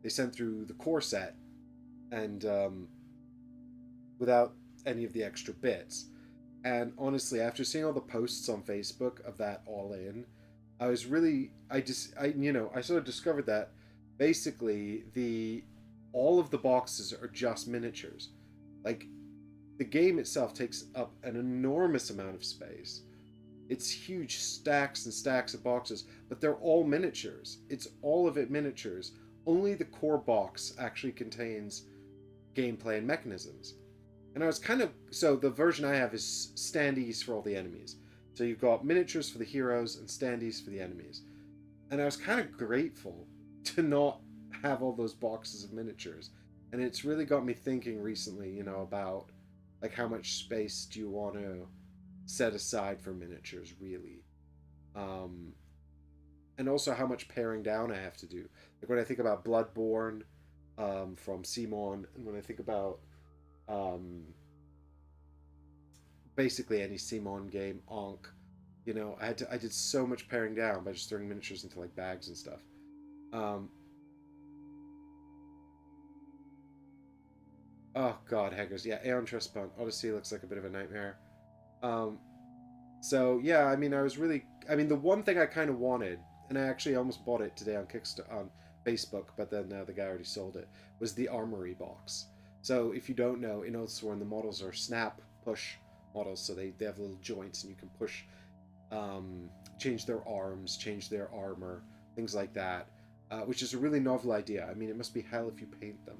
they sent through the core set, and without any of the extra bits. And honestly, after seeing all the posts on Facebook of that all in, I sort of discovered that basically all of the boxes are just miniatures. Like, the game itself takes up an enormous amount of space. It's huge stacks and stacks of boxes, but they're all miniatures. It's all of it miniatures. Only the core box actually contains gameplay and mechanisms. And I was so the version I have is standees for all the enemies. So you've got miniatures for the heroes and standees for the enemies. And I was kind of grateful to not have all those boxes of miniatures. And it's really got me thinking recently, about like how much space do you want to set aside for miniatures, really? And also how much paring down I have to do. Like when I think about Bloodborne from Simon, and when I think about basically any Simon game, Ankh, I did so much paring down by just throwing miniatures into like bags and stuff. Oh god, Haggers. Yeah, Aeon Trustpunk. Odyssey looks like a bit of a nightmare. So yeah, the one thing I kind of wanted, and I actually almost bought it today on Kickstarter, on Facebook, but then the guy already sold it, was the Armory box. So if you don't know, in Oathsworn the models are snap push models, so they have little joints and you can push, change their arms, change their armor, things like that, which is a really novel idea. I mean, it must be hell if you paint them,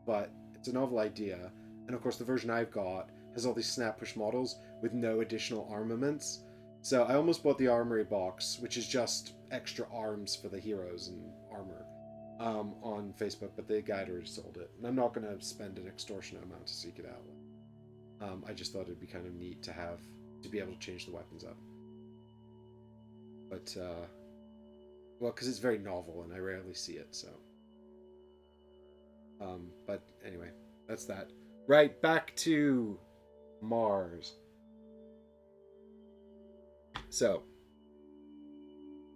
but it's a novel idea. And of course the version I've got has all these snap push models with no additional armaments. So I almost bought the Armory box, which is just extra arms for the heroes and armor. on Facebook, but the guide already sold it. And I'm not going to spend an extortionate amount to seek it out. I just thought it'd be kind of neat to be able to change the weapons up. But, well, because it's very novel and I rarely see it, so. But anyway, that's that. Right, back to Mars. So,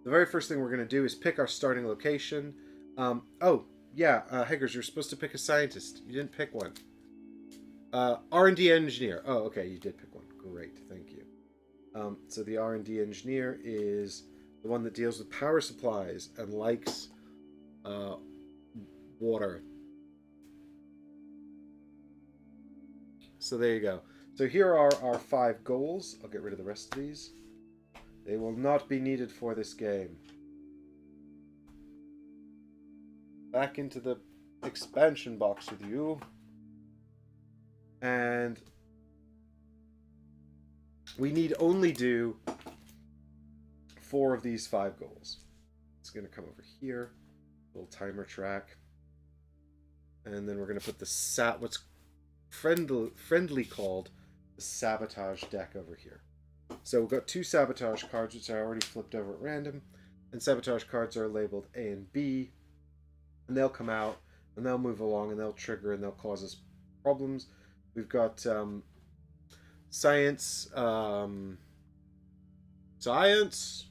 the very first thing we're going to do is pick our starting location. Oh, yeah, Heggers, you're supposed to pick a scientist. You didn't pick one. R&D engineer. Oh, okay, you did pick one. Great, thank you. So the R&D engineer is the one that deals with power supplies and likes water. So there you go. So here are our 5 goals. I'll get rid of the rest of these. They will not be needed for this game. Back into the expansion box with you. And we need only do 4 of these 5 goals. It's going to come over here. Little timer track. And then we're going to put the what's friendly called the sabotage deck over here. So we've got 2 sabotage cards, which I already flipped over at random. And sabotage cards are labeled A and B. And they'll come out, and they'll move along, and they'll trigger, and they'll cause us problems. We've got science. Science.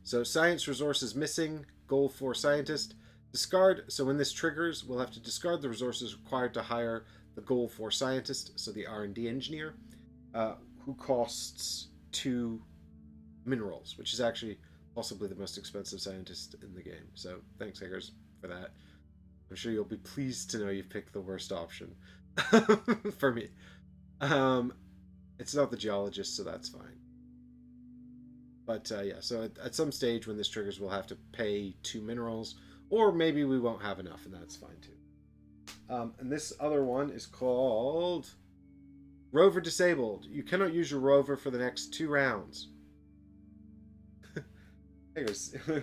So science resources missing. Goal for scientist. Discard. So when this triggers, we'll have to discard the resources required to hire the goal for scientist. So the R&D engineer, who costs 2 minerals, which is actually possibly the most expensive scientist in the game. So thanks, Hackers, for that. I'm sure you'll be pleased to know you've picked the worst option for me. It's not the geologist, so that's fine. But yeah, so at some stage when this triggers, we'll have to pay 2 minerals, or maybe we won't have enough, and that's fine too. And this other one is called Rover Disabled. You cannot use your rover for the next 2 rounds.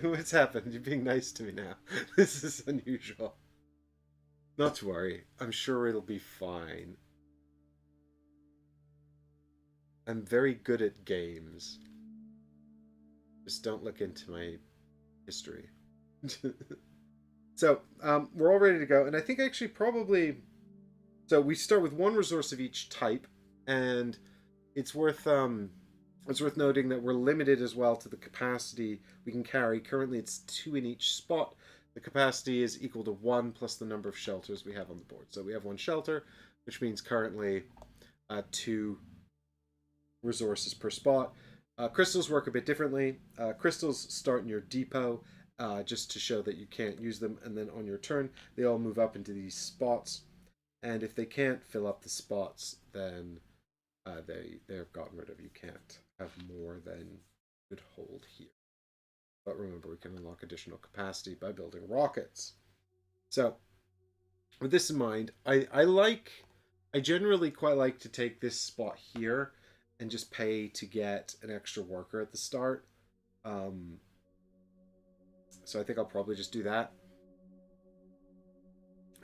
What's happened? You're being nice to me now. This is unusual. Not to worry. I'm sure it'll be fine. I'm very good at games. Just don't look into my history. So, we're all ready to go. And I think actually probably... So we start with 1 resource of each type. And it's worth noting that we're limited as well to the capacity we can carry. Currently it's 2 in each spot. The capacity is equal to 1 plus the number of shelters we have on the board. So we have 1 shelter, which means currently 2 resources per spot. Crystals work a bit differently. Crystals start in your depot just to show that you can't use them, and then on your turn they all move up into these spots, and if they can't fill up the spots, then they're gotten rid of. You can't have more than you could hold here. But remember, we can unlock additional capacity by building rockets. So with this in mind, I generally quite like to take this spot here and just pay to get an extra worker at the start. So I think I'll probably just do that.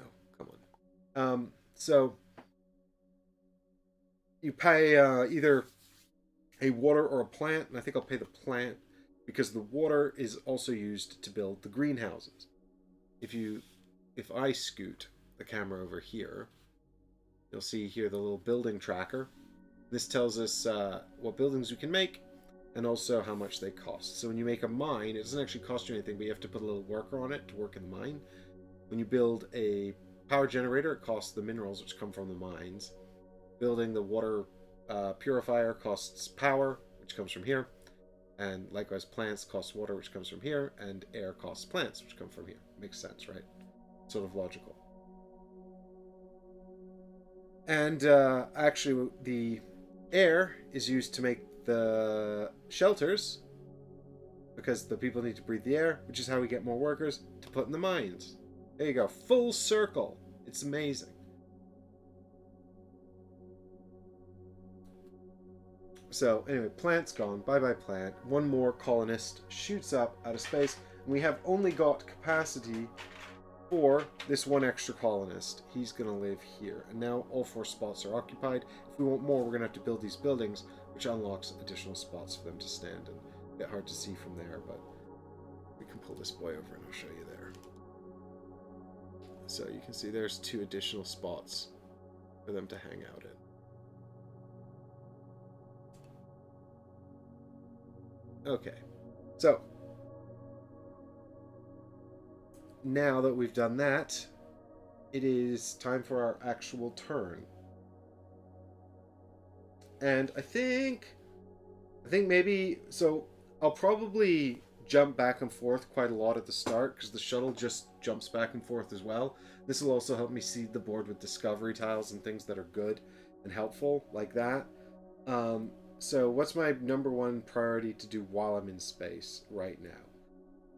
Oh, come on. So you pay either a water or a plant, and I think I'll pay the plant because the water is also used to build the greenhouses. If I scoot the camera over here, you'll see here the little building tracker. This tells us what buildings we can make and also how much they cost. So when you make a mine, it doesn't actually cost you anything, but you have to put a little worker on it to work in the mine. When you build a power generator, it costs the minerals which come from the mines. Building the water purifier costs power, which comes from here. And likewise, plants cost water, which comes from here. And air costs plants, which come from here. Makes sense, right? Sort of logical. And actually, the air is used to make the shelters, because the people need to breathe the air, which is how we get more workers to put in the mines. There you go. Full circle. It's amazing. So anyway, plant's gone. Bye-bye plant. 1 more colonist shoots up out of space, And we have only got capacity for this one extra colonist. He's going to live here. And now all 4 spots are occupied. If we want more, we're going to have to build these buildings, which unlocks additional spots for them to stand in. A bit hard to see from there, but we can pull this boy over and I'll show you there. So you can see there's 2 additional spots for them to hang out in. Okay, so now that we've done that, it is time for our actual turn. And I think maybe, so I'll probably jump back and forth quite a lot at the start because the shuttle just jumps back and forth as well. This will also help me seed the board with discovery tiles and things that are good and helpful like that. So what's my number 1 priority to do while I'm in space right now?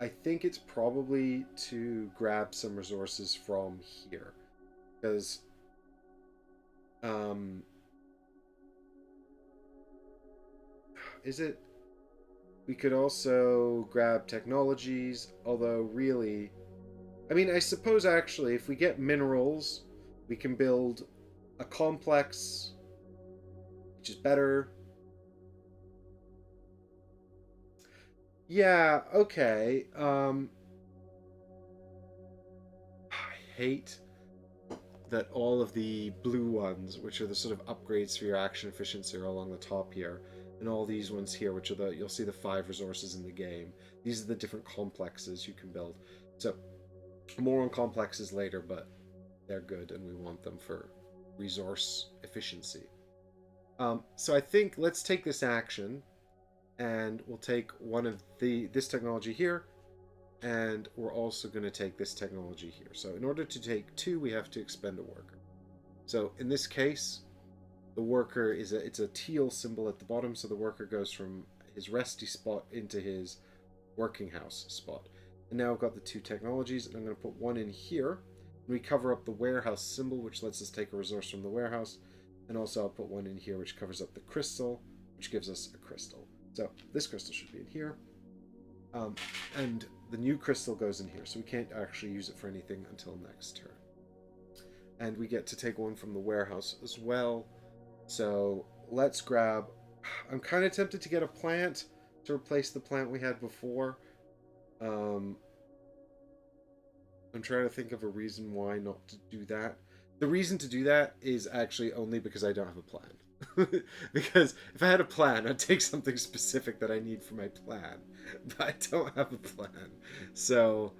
I think it's probably to grab some resources from here. Because is it? We could also grab technologies, although really, I mean, I suppose actually if we get minerals, we can build a complex, which is better. Yeah, okay. I hate that all of the blue ones, which are the sort of upgrades for your action efficiency, are along the top here. And all these ones here, which are you'll see the 5 resources in the game. These are the different complexes you can build. So, more on complexes later, but they're good and we want them for resource efficiency. So I think let's take this action and we'll take one of this technology here, and we're also going to take this technology here. So in order to take 2, we have to expend a worker. So in this case, the worker it's a teal symbol at the bottom, so the worker goes from his resty spot into his working house spot. And now I've got the 2 technologies, and I'm going to put 1 in here. And we cover up the warehouse symbol, which lets us take a resource from the warehouse. And also I'll put 1 in here, which covers up the crystal, which gives us a crystal. So this crystal should be in here. And the new crystal goes in here, so we can't actually use it for anything until next turn. And we get to take 1 from the warehouse as well. So let's grab... I'm kind of tempted to get a plant to replace the plant we had before. I'm trying to think of a reason why not to do that. The reason to do that is actually only because I don't have a plan. Because if I had a plan, I'd take something specific that I need for my plan. But I don't have a plan. So,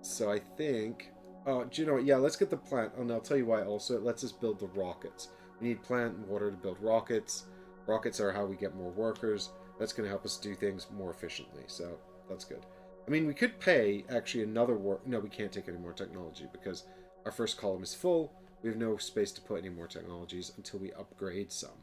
so I think... Oh, do you know what? Yeah, let's get the plant. Oh, and I'll tell you why also. It lets us build the rockets. We need plant and water to build rockets. Rockets are how we get more workers. That's going to help us do things more efficiently. So, that's good. I mean, we could pay actually another work. No, we can't take any more technology because our first column is full. We have no space to put any more technologies until we upgrade some.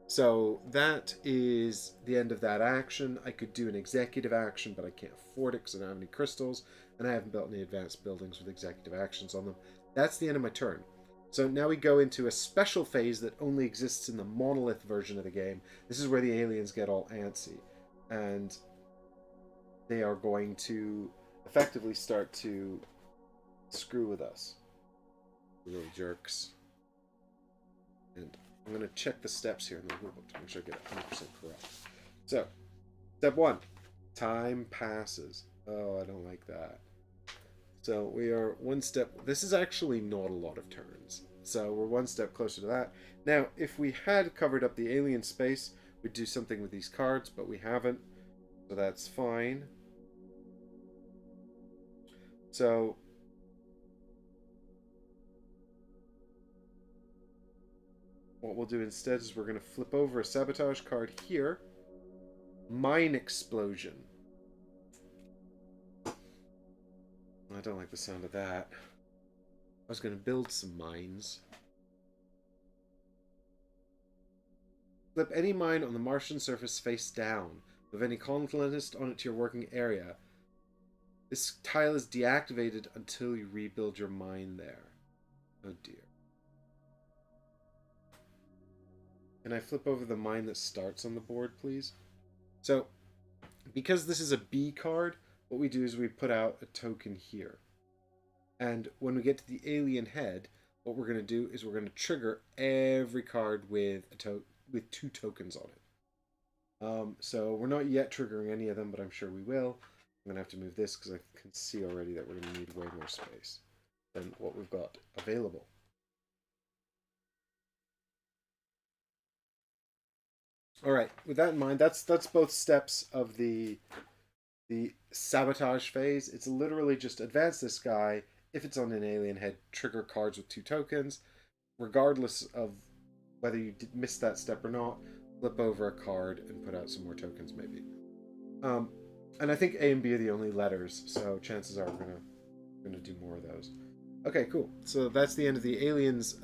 So that is the end of that action. I could do an executive action, but I can't afford it because I don't have any crystals, and I haven't built any advanced buildings with executive actions on them. That's the end of my turn. So now we go into a special phase that only exists in the Monolith version of the game. This is where the aliens get all antsy, and they are going to effectively start to screw with us. Little jerks. And I'm going to check the steps here in the rulebook to make sure I get it 100% correct. So, step 1. Time passes. Oh, I don't like that. So, we are 1 step... This is actually not a lot of turns. So, we're 1 step closer to that. Now, if we had covered up the alien space, we'd do something with these cards, but we haven't. So, that's fine. So... what we'll do instead is we're going to flip over a sabotage card here. Mine explosion. I don't like the sound of that. I was going to build some mines. Flip any mine on the Martian surface face down. Move any colonist on it to your working area. This tile is deactivated until you rebuild your mine there. Oh dear. Can I flip over the mine that starts on the board, please? So, because this is a B card, what we do is we put out a token here. And when we get to the alien head, what we're going to do is we're going to trigger every card with with 2 tokens on it. So we're not yet triggering any of them, but I'm sure we will. I'm going to have to move this because I can see already that we're going to need way more space than what we've got available. All right, with that in mind, that's both steps of the sabotage phase. It's literally just advance this guy. If it's on an alien head, trigger cards with 2 tokens. Regardless of whether you missed that step or not, flip over a card and put out some more tokens maybe. And I think A and B are the only letters, so chances are we're gonna do more of those. Okay, cool. So that's the end of the aliens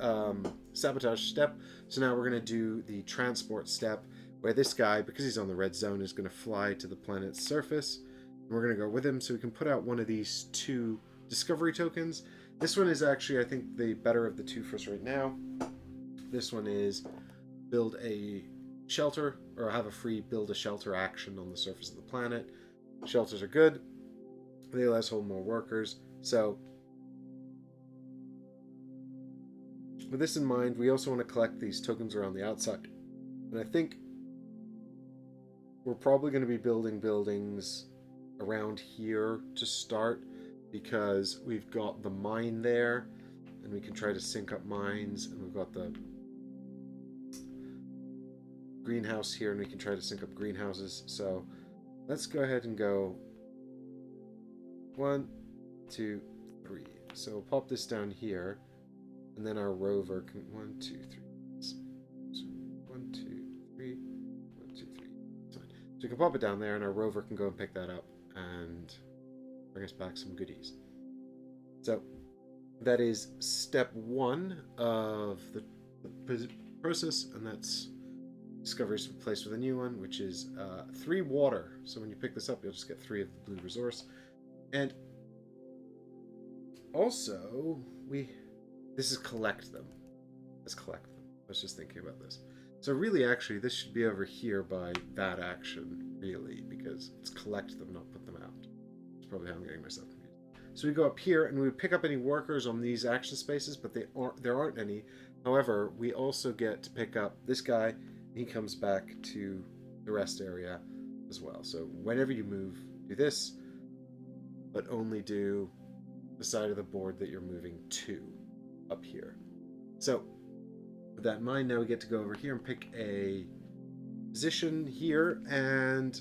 sabotage step. So now we're gonna do the transport step, where this guy, because he's on the red zone, is gonna fly to the planet's surface. And we're gonna go with him, so we can put out one of these 2 discovery tokens. This one is actually, I think, the better of the 2 for us right now. This one is build a shelter, or have a free build a shelter action on the surface of the planet. Shelters are good. They let us hold more workers. So with this in mind, we also want to collect these tokens around the outside. And I think we're probably going to be building buildings around here to start, because we've got the mine there, and we can try to sync up mines, and we've got the greenhouse here, and we can try to sync up greenhouses. So let's go ahead and go 1, 2, 3. So we'll pop this down here, and then our rover can 1, 2, 3. So 1, 2, 3, 1, 2, 3. So we can pop it down there, and our rover can go and pick that up and bring us back some goodies. So that is step 1 of the process, and that's discoveries replaced with a new one, which is 3 water. So when you pick this up, you'll just get 3 of the blue resource. And also, this is collect them. Let's collect them. I was just thinking about this. So really, actually, this should be over here by that action, really, because it's collect them, not put them out. That's probably how I'm getting myself confused. So we go up here, and we pick up any workers on these action spaces, but there aren't any. However, we also get to pick up this guy. He comes back to the rest area as well. So whenever you move, do this, but only do the side of the board that you're moving to up here. So with that in mind, now we get to go over here and pick a position here. And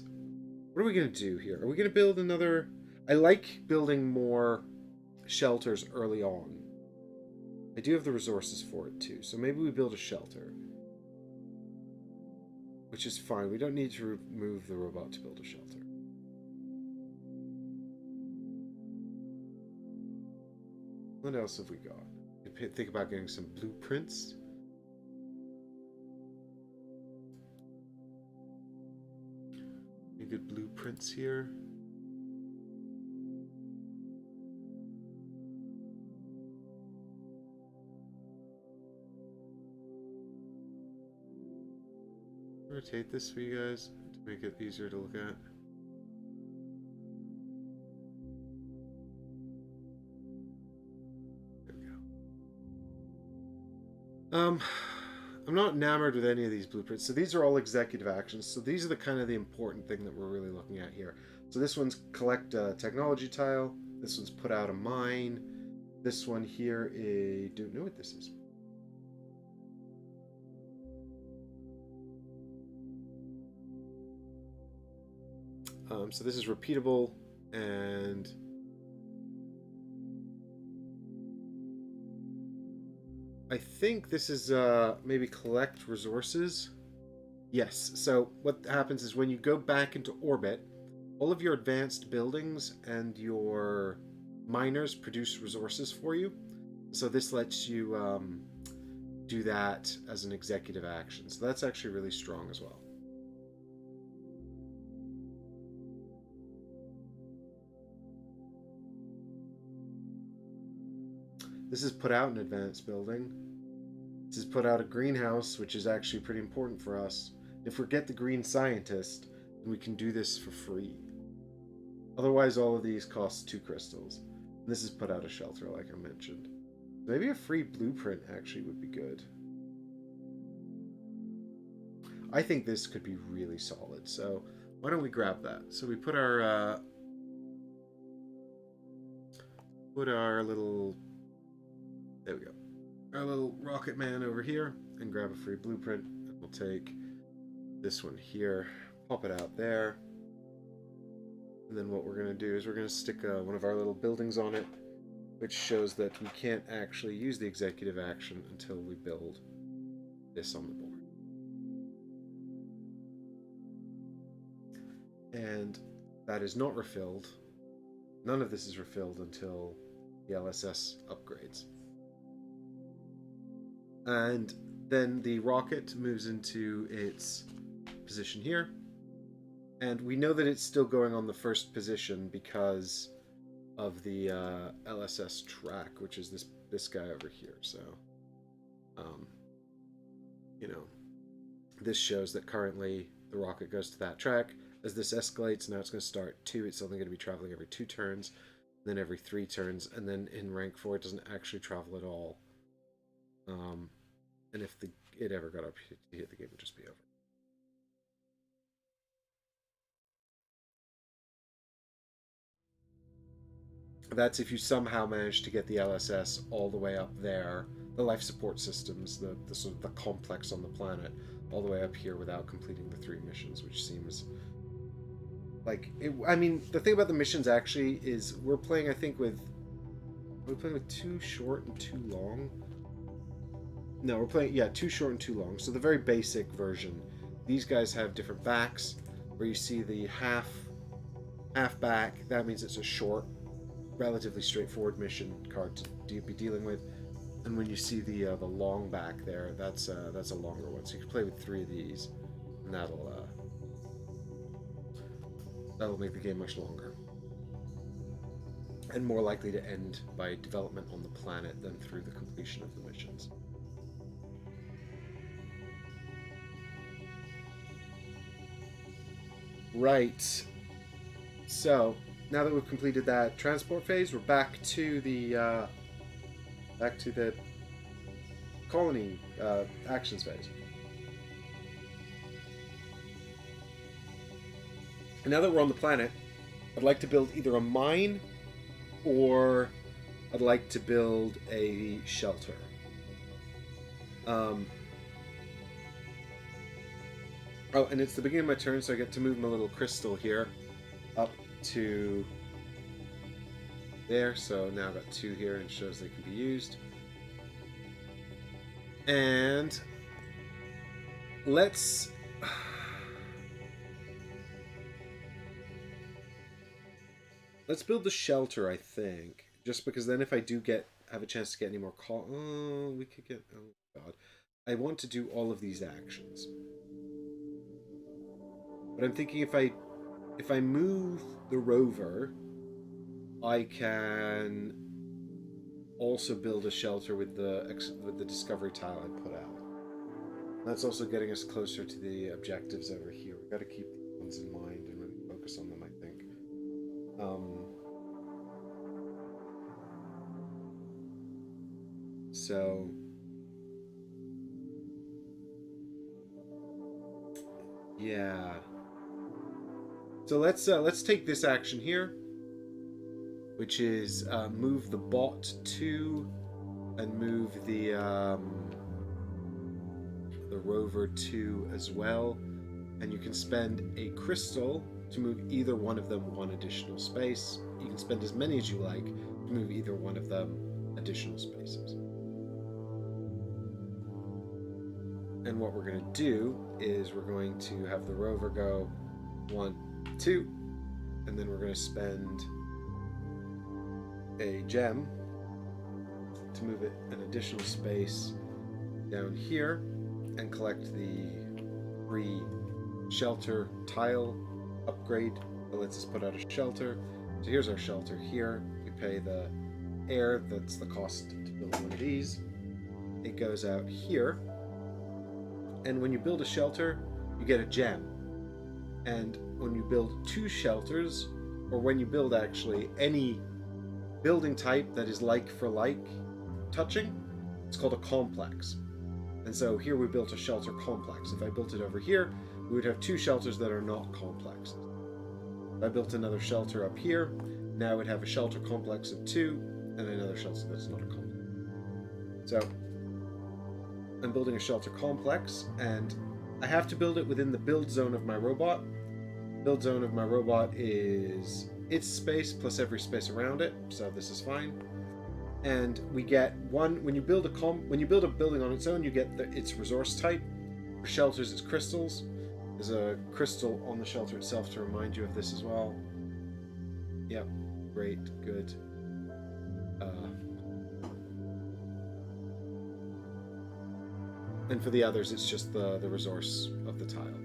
what are we going to do here? Are we going to build another? I like building more shelters early on. I do have the resources for it too. So maybe we build a shelter, which is fine. We don't need to remove the robot to build a shelter. What else have we got? Think about getting some blueprints. Any good blueprints here? Rotate this for you guys to make it easier to look at. There we go. I'm not enamored with any of these blueprints. So these are all executive actions. So these are the kind of the important thing that we're really looking at here. So this one's collect a technology tile. This one's put out a mine. This one here is, don't know what this is. So this is repeatable, and I think this is maybe collect resources. Yes, so what happens is when you go back into orbit, all of your advanced buildings and your miners produce resources for you. So this lets you do that as an executive action. So that's actually really strong as well. This is put out an advanced building. This has put out a greenhouse, which is actually pretty important for us. If we get the green scientist, then we can do this for free. Otherwise, all of these cost 2 crystals. And this has put out a shelter, like I mentioned. Maybe a free blueprint actually would be good. I think this could be really solid, so why don't we grab that? So we put our little, there we go, our little rocket man over here, and grab a free blueprint, and we'll take this one here, pop it out there, and then what we're going to do is we're going to stick one of our little buildings on it, which shows that we can't actually use the executive action until we build this on the board. And that is not refilled. None of this is refilled until the LSS upgrades. And then the rocket moves into its position here. And we know that it's still going on the first position because of the LSS track, which is this guy over here. So, you know, this shows that currently the rocket goes to that track. As this escalates, now it's going to start 2. It's only going to be traveling every 2 turns, then every 3 turns, and then in rank 4 it doesn't actually travel at all. And if it ever got up here, the game would just be over. That's if you somehow manage to get the LSS all the way up there, the life support systems, the sort of the complex on the planet, all the way up here without completing the 3 missions, which seems like it. I mean, the thing about the missions actually is we're playing, I think, we're playing with too short and too long. No, we're playing, yeah, too short and too long. So the very basic version, these guys have different backs, where you see the half back. That means it's a short, relatively straightforward mission card to be dealing with. And when you see the long back there, that's a longer one. So you can play with 3 of these, and that'll make the game much longer and more likely to end by development on the planet than through the completion of the missions. Right. So now that we've completed that transport phase, we're back to the colony actions phase. And now that we're on the planet, I'd like to build either a mine or I'd like to build a shelter. Oh, and it's the beginning of my turn, so I get to move my little crystal here up to there. So now I've got 2 here and it shows they can be used. And let's build the shelter, I think, just because then if I do have a chance to get any more we could get, oh god, I want to do all of these actions, but I'm thinking if I move the rover, I can also build a shelter with the discovery tile I put out. That's also getting us closer to the objectives over here. We've got to keep these ones in mind and really focus on them, I think. So yeah. So let's take this action here, which is move the bot 2 and move the rover 2 as well, and you can spend a crystal to move either one of them 1 additional space. You can spend as many as you like to move either one of them additional spaces. And what we're going to do is we're going to have the rover go 1, 2, and then we're going to spend a gem to move it an additional space down here and collect the free shelter tile upgrade that lets us put out a shelter. So here's our shelter here. We pay the air, that's the cost to build one of these. it goes out here. And when you build a shelter, you get a gem. And when you build 2 shelters, or when you build actually any building type that is like for like touching, it's called a complex. And so here we built a shelter complex. If I built it over here, we would have 2 shelters that are not complexes. If I built another shelter up here, now we'd have a shelter complex of 2 and another shelter that's not a complex. So I'm building a shelter complex, and I have to build it within the build zone of my robot. Build zone of my robot is its space plus every space around it, so this is fine. And we get one when you build a building on its own, you get its resource type. For shelters, it's crystals. There's a crystal on the shelter itself to remind you of this as well. Yep, great, good. And for the others, it's just the resource of the tile.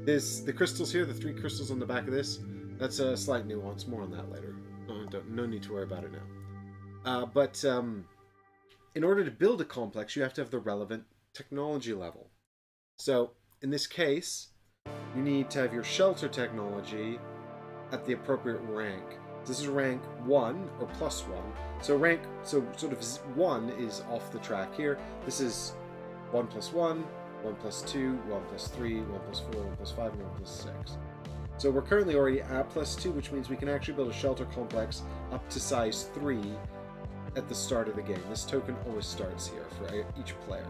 The crystals here, the 3 crystals on the back of this, that's a slight nuance. More on that later. No need to worry about it now. But in order to build a complex, you have to have the relevant technology level. So in this case, you need to have your shelter technology at the appropriate rank. This is rank 1 or plus 1. So sort of 1 is off the track here. This is 1 plus 1, 1 plus 2, 1 plus 3, 1 plus 4, 1 plus 5, and 1 plus 6. So we're currently already at plus 2, which means we can actually build a shelter complex up to size 3 at the start of the game. This token always starts here for each player.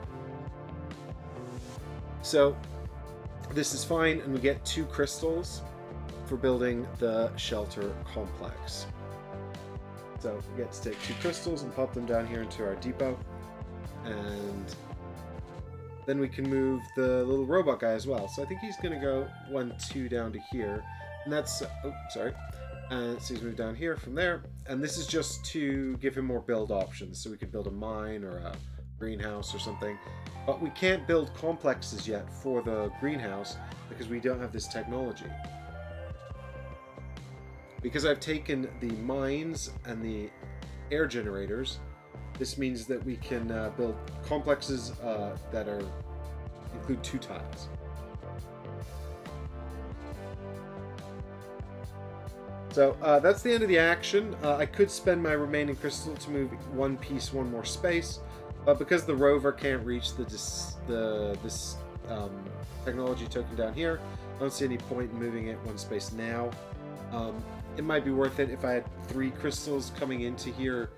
So this is fine, and we get 2 crystals for building the shelter complex. So we get to take 2 crystals and pop them down here into our depot, and then we can move the little robot guy as well. So I think he's going to go 1, 2 down to here, and that's so he's moved down here from there, and this is just to give him more build options, so we could build a mine or a greenhouse or something. But we can't build complexes yet for the greenhouse because we don't have this technology. Because I've taken the mines and the air generators, this means that we can build complexes that include 2 tiles. So that's the end of the action. I could spend my remaining crystal to move one piece, one more space, but because the rover can't reach this technology token down here, I don't see any point in moving it one space now. It might be worth it if I had 3 crystals coming into here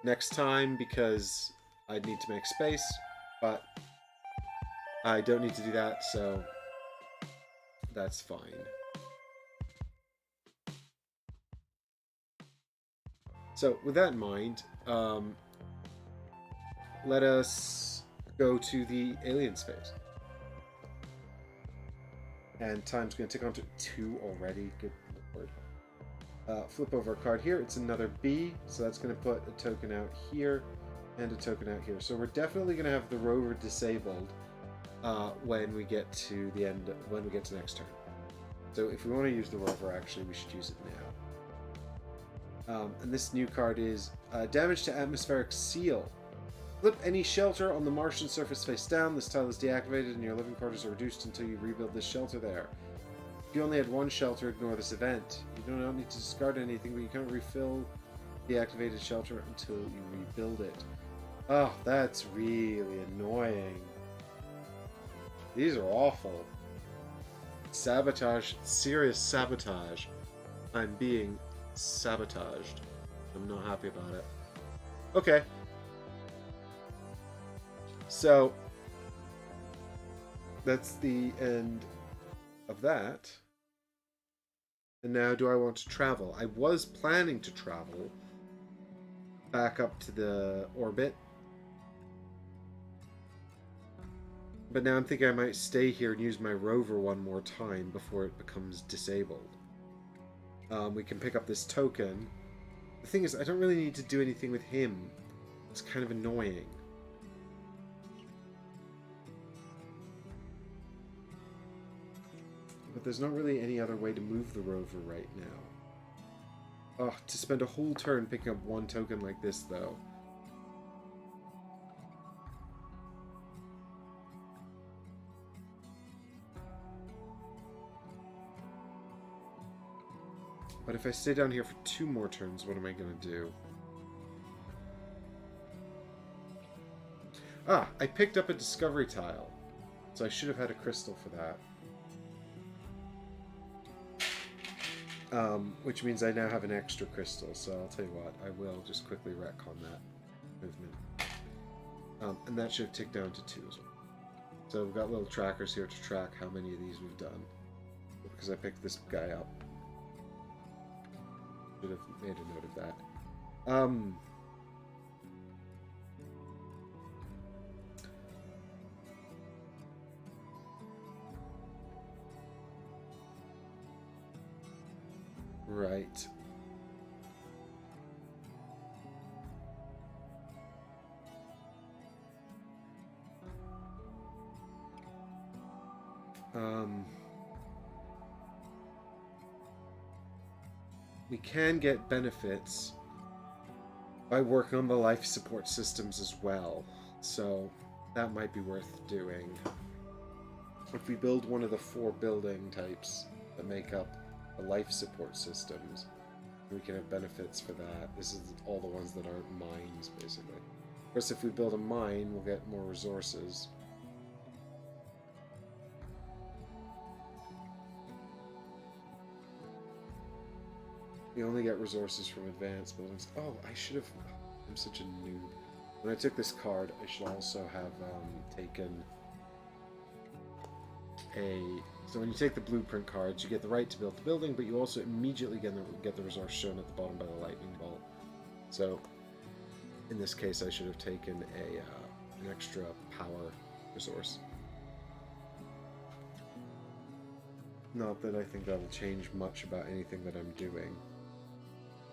next time, because I'd need to make space, but I don't need to do that, so that's fine. So with that in mind, let us go to the alien space. And time's going to tick on to 2 already. Good lord. Flip over a card here. It's another B, so that's going to put a token out here and a token out here. So we're definitely going to have the rover disabled when we get to the end, when we get to next turn. So if we want to use the rover, actually, we should use it now. And this new card is damage to atmospheric seal. Flip any shelter on the Martian surface face down. This tile is deactivated and your living quarters are reduced until you rebuild this shelter there. If you only had 1 shelter, ignore this event. You do not need to discard anything, but you can't refill the activated shelter until you rebuild it. Oh, that's really annoying. These are awful. Sabotage, serious sabotage. I'm being sabotaged. I'm not happy about it. Okay. So, that's the end of that. And now, do I want to travel? I was planning to travel back up to the orbit. But now I'm thinking I might stay here and use my rover one more time before it becomes disabled. We can pick up this token. The thing is, I don't really need to do anything with him. It's kind of annoying. But there's not really any other way to move the rover right now. Oh, to spend a whole turn picking up 1 token like this, though. But if I stay down here for 2 more turns, what am I going to do? Ah, I picked up a discovery tile. So I should have had a crystal for that. Which means I now have an extra crystal, so I'll tell you what, I will just quickly retcon that movement. And that should have ticked down to 2 as well. So we've got little trackers here to track how many of these we've done. Because I picked this guy up. Should have made a note of that. Right. We can get benefits by working on the life support systems as well, so that might be worth doing. If we build one of the 4 building types that make up the life support systems, we can have benefits for that. This is all the ones that aren't mines, basically. Of course, if we build a mine, we'll get more resources. You only get resources from advanced buildings. Oh, I should have... I'm such a noob. When I took this card, I should also have taken a... So when you take the blueprint cards, you get the right to build the building, but you also immediately get the resource shown at the bottom by the lightning bolt. So, in this case, I should have taken an extra power resource. Not that I think that will change much about anything that I'm doing.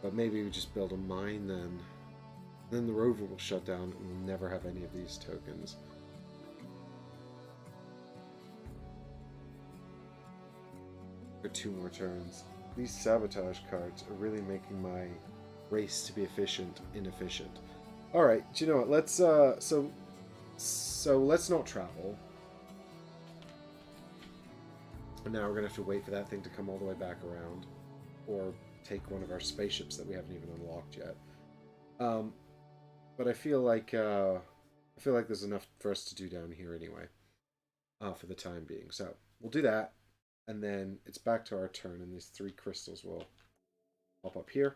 But maybe we just build a mine then. Then the rover will shut down and we'll never have any of these tokens. For 2 more turns. These sabotage cards are really making my race to be efficient inefficient. Alright, do you know what? Let's so let's not travel. And now we're gonna have to wait for that thing to come all the way back around. Or take one of our spaceships that we haven't even unlocked yet. But I feel like there's enough for us to do down here anyway. For the time being. So we'll do that. And then it's back to our turn, and these 3 crystals will pop up here.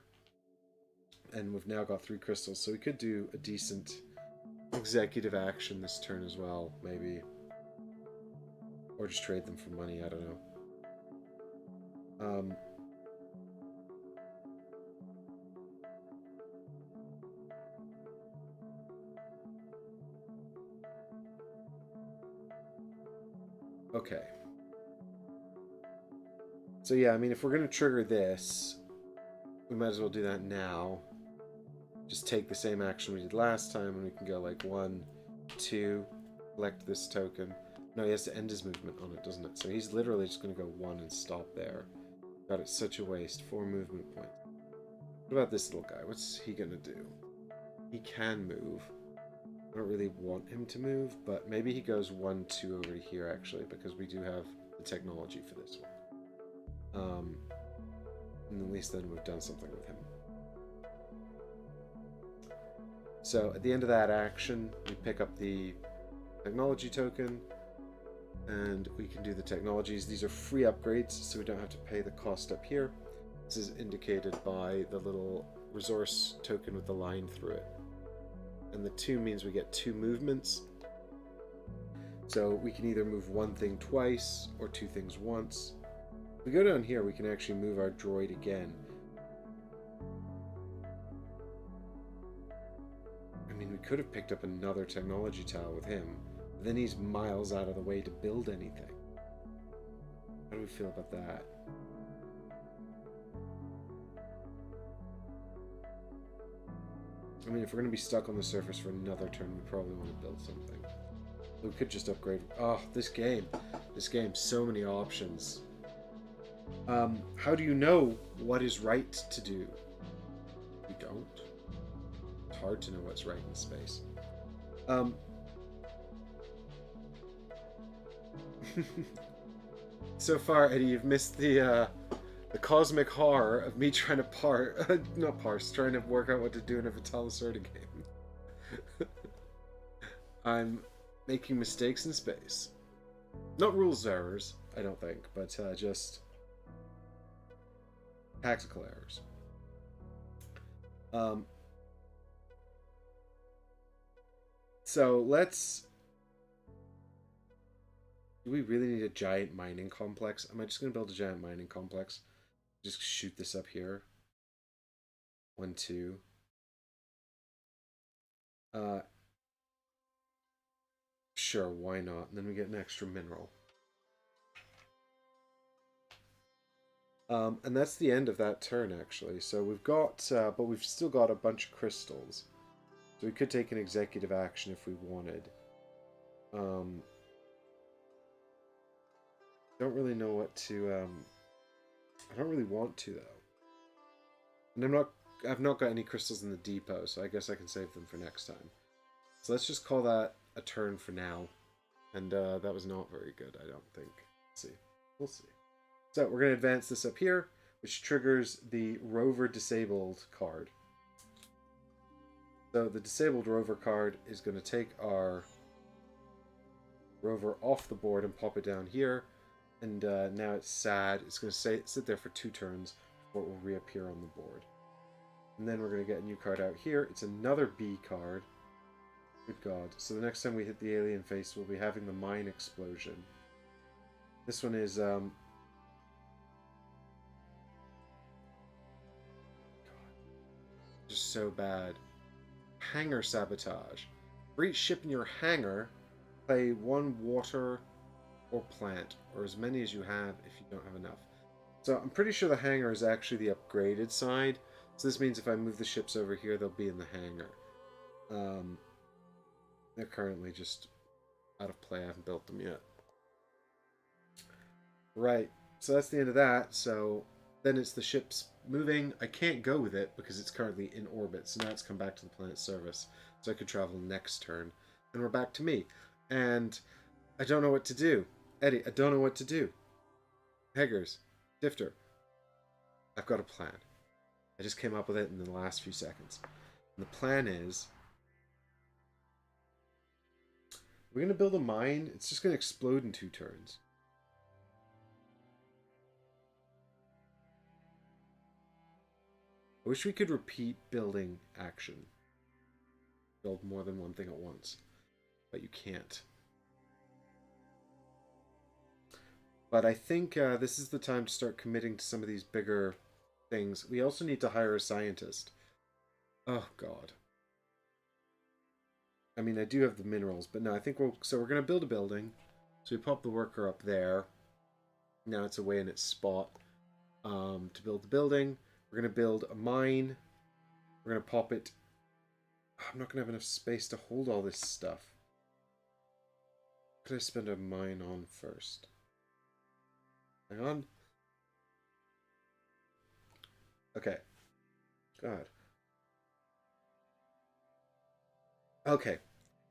And we've now got 3 crystals, so we could do a decent executive action this turn as well, maybe. Or just trade them for money, I don't know. Okay. So yeah, I mean, if we're going to trigger this, we might as well do that now. Just take the same action we did last time, and we can go like 1, 2, collect this token. No, he has to end his movement on it, doesn't it? So he's literally just going to go 1 and stop there. God, it's such a waste. 4 movement points. What about this little guy? What's he going to do? He can move. I don't really want him to move, but maybe he goes 1, 2 over to here, actually, because we do have the technology for this one. And at least then we've done something with him. So at the end of that action, we pick up the technology token, and we can do the technologies. These are free upgrades, so we don't have to pay the cost up here. This is indicated by the little resource token with the line through it. And the 2 means we get 2 movements. So we can either move 1 thing twice or 2 things once. If we go down here, we can actually move our droid again. I mean, we could have picked up another technology tile with him, but then he's miles out of the way to build anything. How do we feel about that? I mean, if we're going to be stuck on the surface for another turn, we probably want to build something. We could just upgrade. Oh, this game, so many options. How do you know what is right to do? We don't. It's hard to know what's right in space. So far, Eddie, you've missed the The cosmic horror of me trying to not parse, trying to work out what to do in a Vitalicerta game. I'm making mistakes in space. Not rules errors, I don't think, but just tactical errors. So let's... Do we really need a giant mining complex? Am I just going to build a giant mining complex? Just shoot this up here. 1, 2. Sure, why not? And then we get an extra mineral. And that's the end of that turn, actually. So we've got, but we've still got a bunch of crystals. So we could take an executive action if we wanted. Don't really know what to, I don't really want to, though. And I've not got any crystals in the depot, so I guess I can save them for next time. So let's just call that a turn for now. And that was not very good, I don't think. Let's see. We'll see. So we're going to advance this up here, which triggers the Rover Disabled card. So the Disabled Rover card is going to take our Rover off the board and pop it down here. And now it's sad. It's going to sit there for 2 turns before it will reappear on the board. And then we're going to get a new card out here. It's another B card. Good God. So the next time we hit the alien face, we'll be having the mine explosion. This one is... God. Just so bad. Hangar sabotage. For each ship in your hangar, play 1 water or plant, or as many as you have if you don't have enough. So I'm pretty sure the hangar is actually the upgraded side. So this means if I move the ships over here, they'll be in the hangar. They're currently just out of play. I haven't built them yet. Right. So that's the end of that. So then it's the ships moving. I can't go with it because it's currently in orbit. So now it's come back to the planet's surface. So I could travel next turn. And we're back to me. And I don't know what to do. Eddie, I don't know what to do. Heggers, Difter, I've got a plan. I just came up with it in the last few seconds. And the plan is... We're going to build a mine. It's just going to explode in 2 turns. I wish we could repeat building action. Build more than one thing at once. But you can't. But I think this is the time to start committing to some of these bigger things. We also need to hire a scientist. Oh, God. I mean, I do have the minerals, but no, I think so we're going to build a building. So we pop the worker up there. Now it's away in its spot. To build the building, we're going to build a mine. We're going to pop it. I'm not going to have enough space to hold all this stuff. What could I spend a mine on first? Hang on. Okay. God. Okay.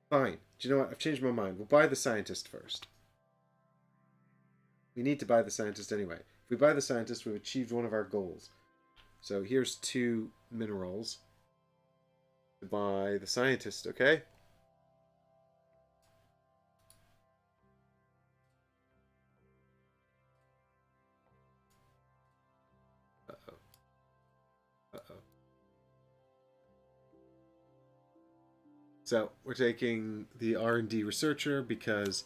Fine. Do you know what? I've changed my mind. We'll buy the scientist first. We need to buy the scientist anyway. If we buy the scientist, we've achieved one of our goals. So here's 2 minerals to buy the scientist, okay? Uh-oh. Uh-oh. So we're taking the R&D researcher because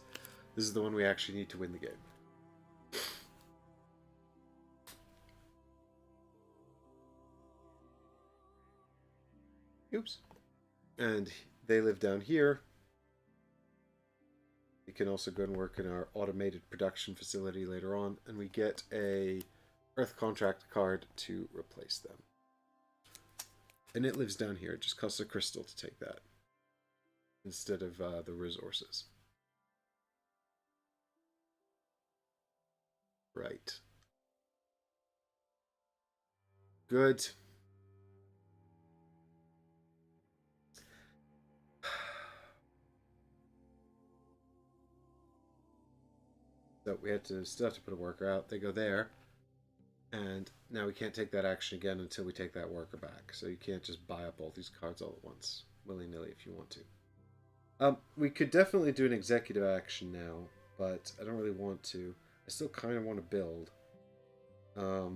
this is the one we actually need to win the game. Oops. And they live down here. We can also go and work in our automated production facility later on, and we get a Earth contract card to replace them. And it lives down here. It just costs a crystal to take that instead of the resources. Right. Good. So we had to still have to put a worker out. They go there. And now we can't take that action again until we take that worker back. So you can't just buy up all these cards all at once, willy-nilly if you want to. We could definitely do an executive action now, but I don't really want to. I still kind of want to build. So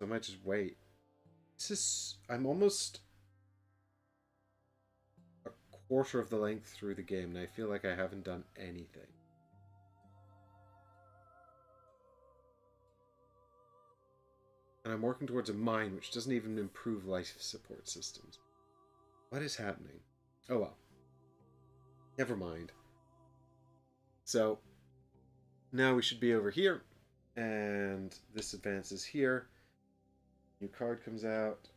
I might just wait. I'm almost a quarter of the length through the game, and I feel like I haven't done anything. And I'm working towards a mine, which doesn't even improve life support systems. What is happening? Oh well. Never mind. So, now we should be over here. And this advances here. New card comes out.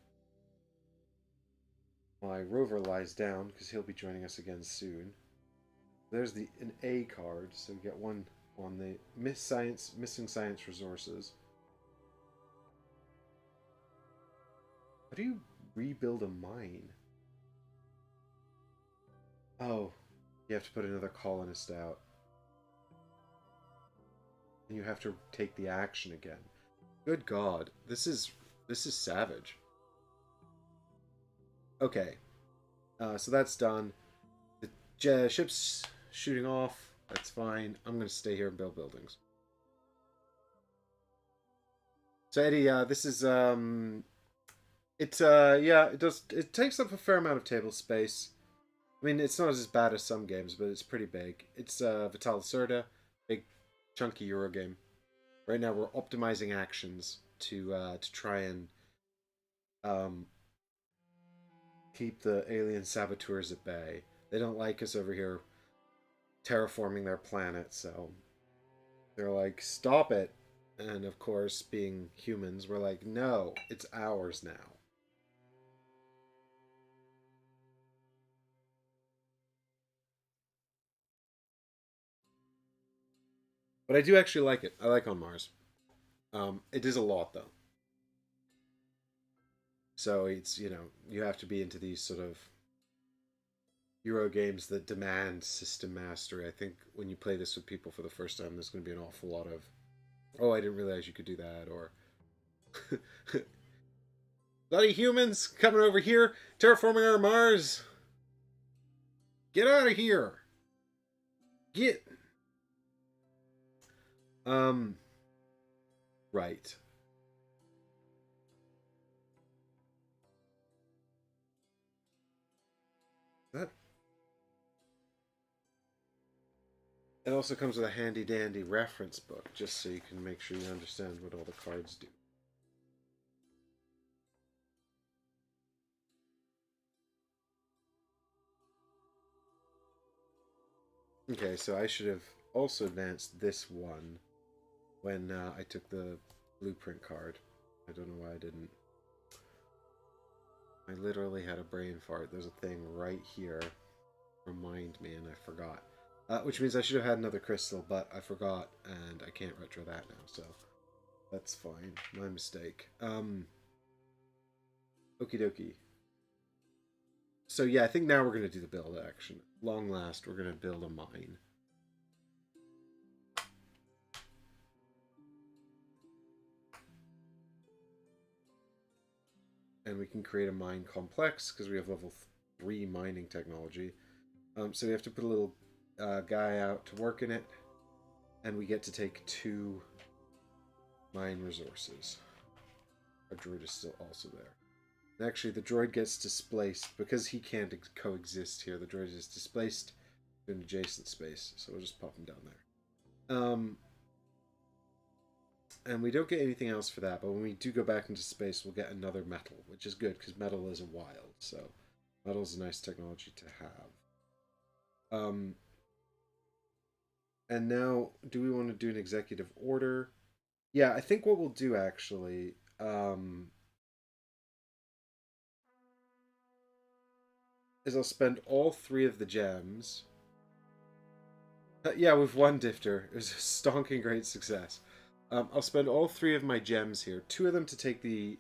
My rover lies down, because he'll be joining us again soon. There's an A card, so we get one on the missing science resources. How do you rebuild a mine? Oh, you have to put another colonist out. And you have to take the action again. Good God, this is savage. Okay, so that's done. The ship's shooting off. That's fine. I'm going to stay here and build buildings. So Eddie, this is it takes up a fair amount of table space. I mean, it's not as bad as some games, but it's pretty big. It's Vital Lacerda, big chunky Euro game. Right now we're optimizing actions to try and keep the alien saboteurs at bay. They don't like us over here terraforming their planet, so they're like, stop it. And of course, being humans, we're like, no, it's ours now. But I do actually like it. I like On Mars. It is a lot, though. So it's, you have to be into these sort of Euro games that demand system mastery. I think when you play this with people for the first time, there's going to be an awful lot of, oh, I didn't realize you could do that, or bloody humans coming over here, terraforming our Mars. Get out of here. Get. Right. That it also comes with a handy dandy reference book, just so you can make sure you understand what all the cards do. Okay, so I should have also advanced this one when I took the blueprint card. I don't know why I didn't. I literally had a brain fart. There's a thing right here. Remind me, and I forgot. Which means I should have had another crystal, but I forgot, and I can't retro that now, so that's fine. My mistake. Okie dokie. So yeah, I think now we're going to do the build action. Long last, we're going to build a mine. And we can create a mine complex because we have level 3 mining technology. So we have to put a little guy out to work in it. And we get to take 2 mine resources. Our droid is still also there. And actually, the droid gets displaced because he can't coexist here. The droid is displaced to an adjacent space. So we'll just pop him down there. And we don't get anything else for that, but when we do go back into space, we'll get another metal, which is good because metal is a wild, so metal is a nice technology to have. And now, do we want to do an executive order? Yeah, I think what we'll do actually, is I'll spend all 3 of the gems. Yeah, we've won Difter. It was a stonking great success. I'll spend all 3 of my gems here. 2 of them to take the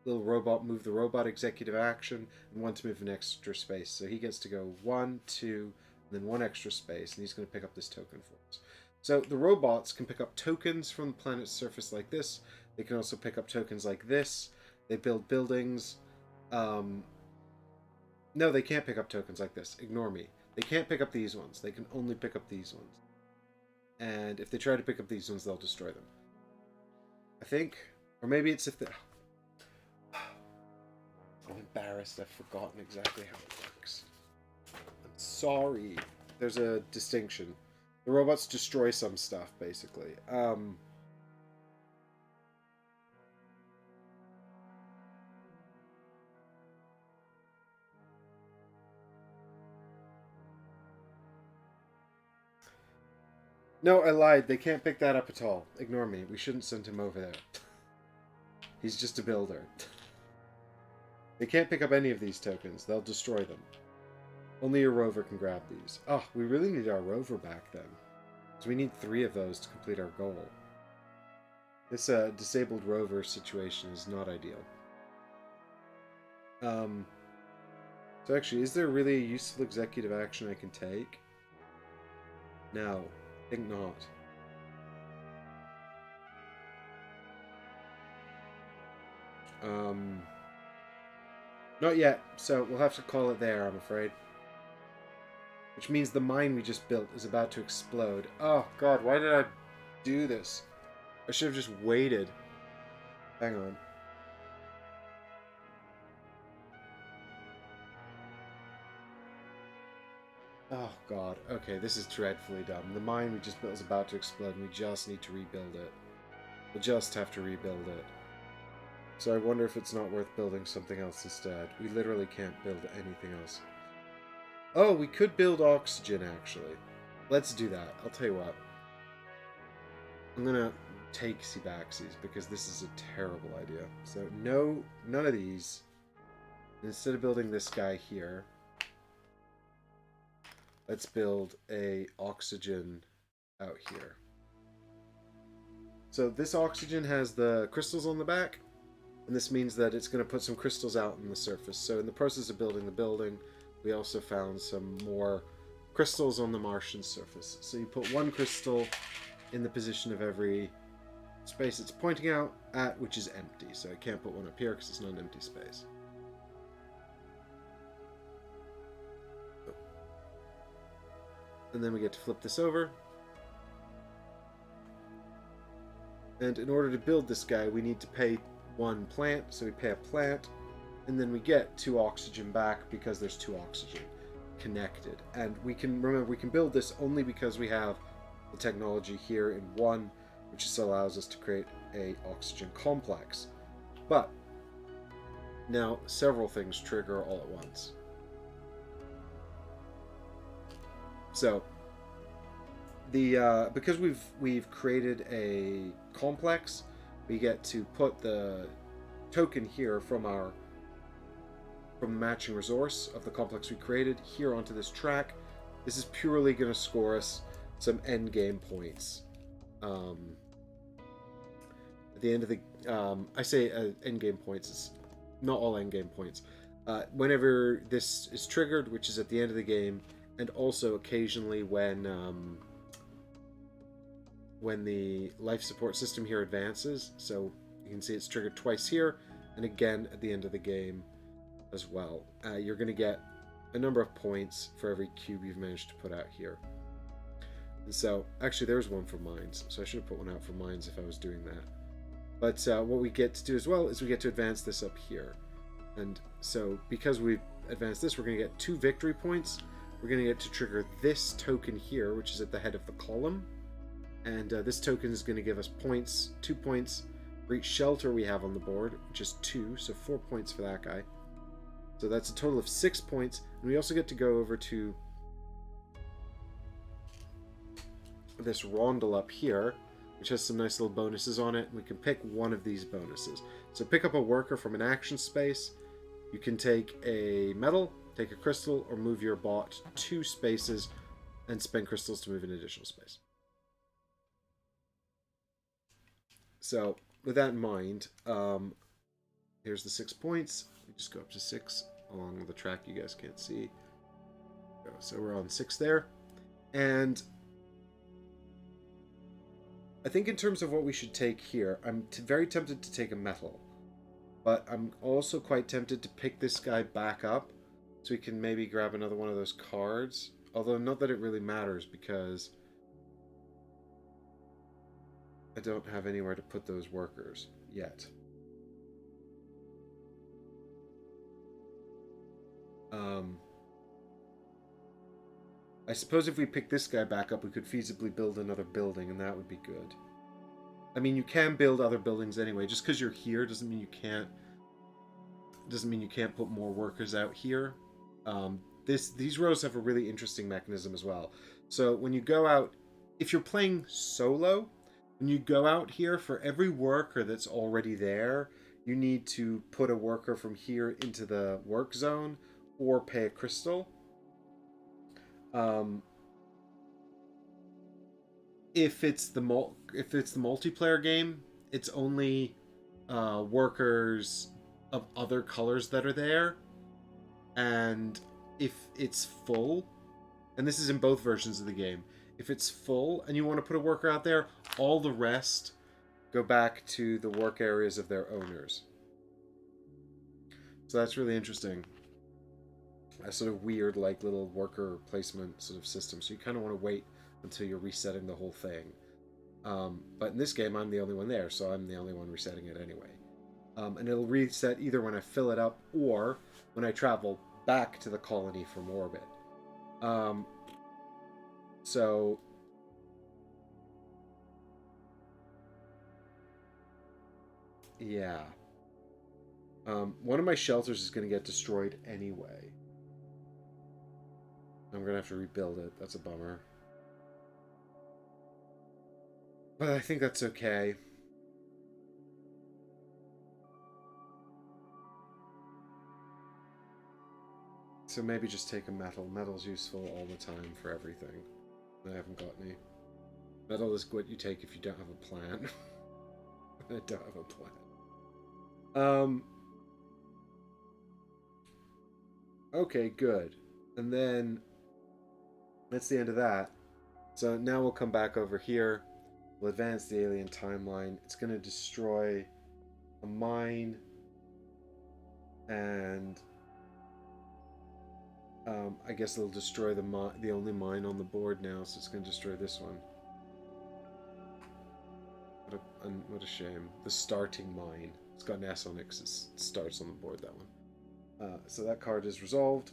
little robot, move the robot executive action, and 1 to move an extra space. So he gets to go 1, 2, and then 1 extra space, and he's going to pick up this token for us. So the robots can pick up tokens from the planet's surface like this. They can also pick up tokens like this. They build buildings. No, they can't pick up tokens like this. Ignore me. They can't pick up these ones. They can only pick up these ones. And if they try to pick up these ones, they'll destroy them. I think. Or maybe it's if they... I'm embarrassed. I've forgotten exactly how it works. I'm sorry. There's a distinction. The robots destroy some stuff, basically. No, I lied. They can't pick that up at all. Ignore me. We shouldn't send him over there. He's just a builder. They can't pick up any of these tokens. They'll destroy them. Only a rover can grab these. Oh, we really need our rover back then. Because we need 3 of those to complete our goal. This disabled rover situation is not ideal. So actually, is there really a useful executive action I can take? No, I think not. Not yet, so we'll have to call it there, I'm afraid. Which means the mine we just built is about to explode. Oh god, why did I do this? I should have just waited. Hang on. Oh god, okay, this is dreadfully dumb. The mine we just built is about to explode and we just need to rebuild it. We'll just have to rebuild it. So I wonder if it's not worth building something else instead. We literally can't build anything else. Oh, we could build oxygen, actually. Let's do that. I'll tell you what. I'm gonna take Sebaxes because this is a terrible idea. So no, none of these. Instead of building this guy here, let's build a oxygen out here. So this oxygen has the crystals on the back. And this means that it's going to put some crystals out on the surface. So in the process of building the building, we also found some more crystals on the Martian surface. So you put 1 crystal in the position of every space it's pointing out at, which is empty. So I can't put one up here because it's not an empty space. And then we get to flip this over. And in order to build this guy, we need to pay 1 plant, so we pay a plant, and then we get 2 oxygen back because there's 2 oxygen connected. And we can, remember, we can build this only because we have the technology here in 1, which just allows us to create a oxygen complex. But now several things trigger all at once. So the because we've created a complex, we get to put the token here from the matching resource of the complex we created here onto this track. This is purely going to score us some end game points. At the end of the I say end game points. It's not all end game points. Whenever this is triggered, which is at the end of the game, and also occasionally when the life support system here advances. So you can see it's triggered twice here, and again at the end of the game as well. You're going to get a number of points for every cube you've managed to put out here. And so, actually there's one for mines, so I should have put one out for mines if I was doing that. But what we get to do as well is we get to advance this up here. And so because we've advanced this, we're going to get 2 victory points. We're going to get to trigger this token here, which is at the head of the column. And this token is going to give us points, 2 points for each shelter we have on the board, which is 2, so 4 points for that guy. So that's a total of 6 points, and we also get to go over to this rondel up here, which has some nice little bonuses on it, and we can pick one of these bonuses. So pick up a worker from an action space, you can take a medal, take a crystal, or move your bot 2 spaces and spend crystals to move an additional space. So, with that in mind, here's the 6 points. We just go up to 6 along the track you guys can't see. So we're on 6 there. And I think in terms of what we should take here, I'm very tempted to take a metal. But I'm also quite tempted to pick this guy back up so we can maybe grab another one of those cards. Although not that it really matters because I don't have anywhere to put those workers yet. I suppose if we pick this guy back up, we could feasibly build another building, and that would be good. I mean, you can build other buildings anyway. Just because you're here doesn't mean you can't. Doesn't mean you can't put more workers out here. These rows have a really interesting mechanism as well. So when you go out, if you're playing solo, when you go out here, for every worker that's already there, you need to put a worker from here into the work zone or pay a crystal. If it's the multiplayer game, it's only workers of other colors that are there, and if it's full, and this is in both versions of the game, if it's full and you want to put a worker out there, all the rest go back to the work areas of their owners. So that's really interesting. A sort of weird, like, little worker placement sort of system. So you kind of want to wait until you're resetting the whole thing. But in this game, I'm the only one there, so I'm the only one resetting it anyway. And it'll reset either when I fill it up or when I travel back to the colony from orbit. So yeah. One of my shelters is going to get destroyed anyway. I'm going to have to rebuild it. That's a bummer. But I think that's okay. So maybe just take a metal. Metal's useful all the time for everything. I haven't got any. Metal is what you take if you don't have a plan. I don't have a plan. Okay, good. And then that's the end of that. So now we'll come back over here. We'll advance the alien timeline. It's going to destroy a mine. And I guess it'll destroy the only mine on the board now. So it's going to destroy this one. What a shame. The starting mine. It's got an S on it because it starts on the board, that one. So that card is resolved.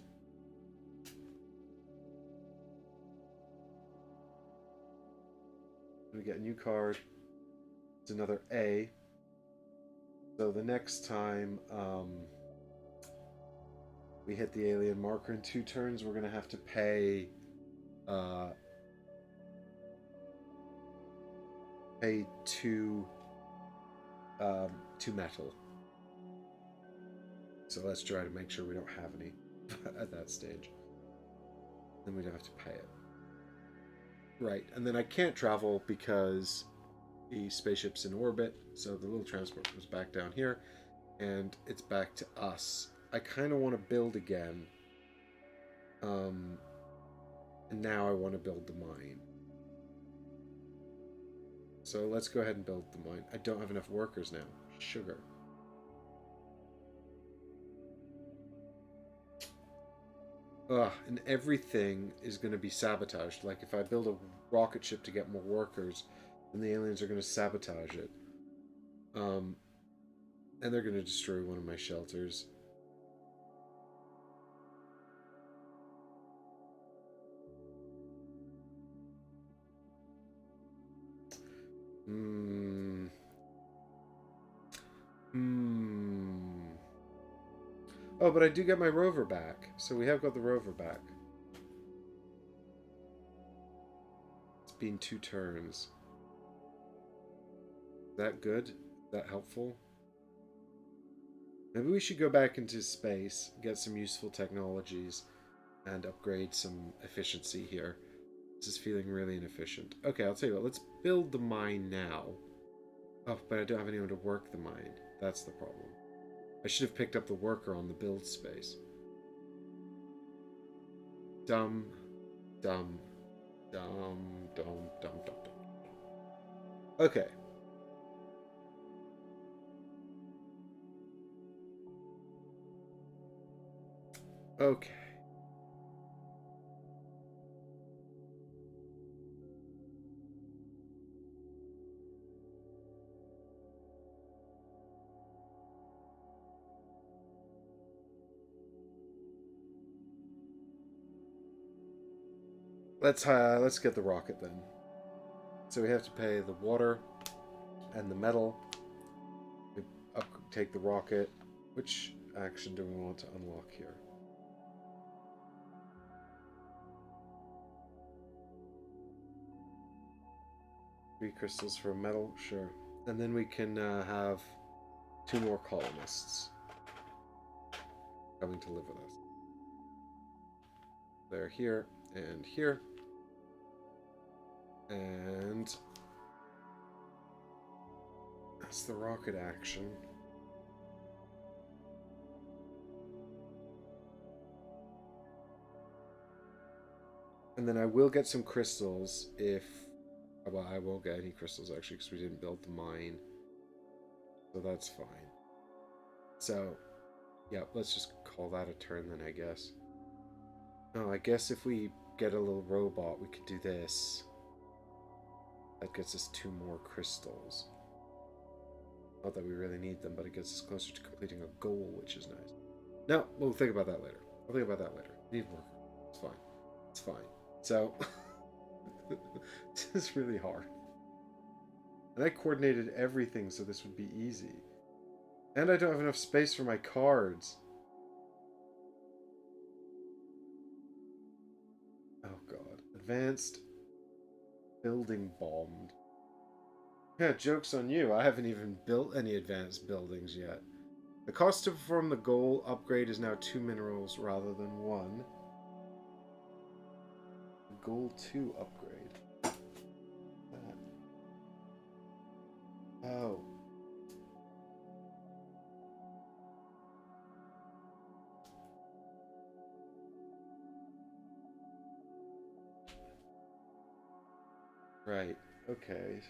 We get a new card. It's another A. So the next time we hit the alien marker in 2 turns, we're going to have to pay 2 metal. So let's try to make sure we don't have any at that stage. Then we don't have to pay it. Right, and then I can't travel because the spaceship's in orbit, so the little transport goes back down here, and it's back to us. I kind of want to build again. And now I want to build the mine. So let's go ahead and build the mine. I don't have enough workers now. Sugar. Ugh, and everything is going to be sabotaged. Like, if I build a rocket ship to get more workers, then the aliens are going to sabotage it. And they're going to destroy one of my shelters. Oh, but I do get my rover back. So we have got the rover back. It's been 2 turns. Is that good? Is that helpful? Maybe we should go back into space, get some useful technologies, and upgrade some efficiency here. This is feeling really inefficient. Okay, I'll tell you what. Let's build the mine now. Oh, but I don't have anyone to work the mine. That's the problem. I should have picked up the worker on the build space. Dumb. Okay. Okay. Let's get the rocket then. So we have to pay the water and the metal. We take the rocket. Which action do we want to unlock here? Three crystals for metal, sure. And then we can have 2 more colonists coming to live with us. They're here and here. And that's the rocket action. And then I will get some crystals if... Well, I won't get any crystals actually because we didn't build the mine. So that's fine. So, yeah, let's just call that a turn then, I guess. Oh, I guess if we get a little robot, we could do this. That gets us 2 more crystals. Not that we really need them, but it gets us closer to completing a goal, which is nice. No, we'll think about that later. We'll think about that later. We need work. It's fine. It's fine. So, this is really hard. And I coordinated everything so this would be easy. And I don't have enough space for my cards. Oh god. Advanced building bombed. Yeah, joke's on you. I haven't even built any advanced buildings yet. The cost to perform the goal upgrade is now 2 minerals rather than 1. Goal 2 upgrade. Oh. Right. Okay.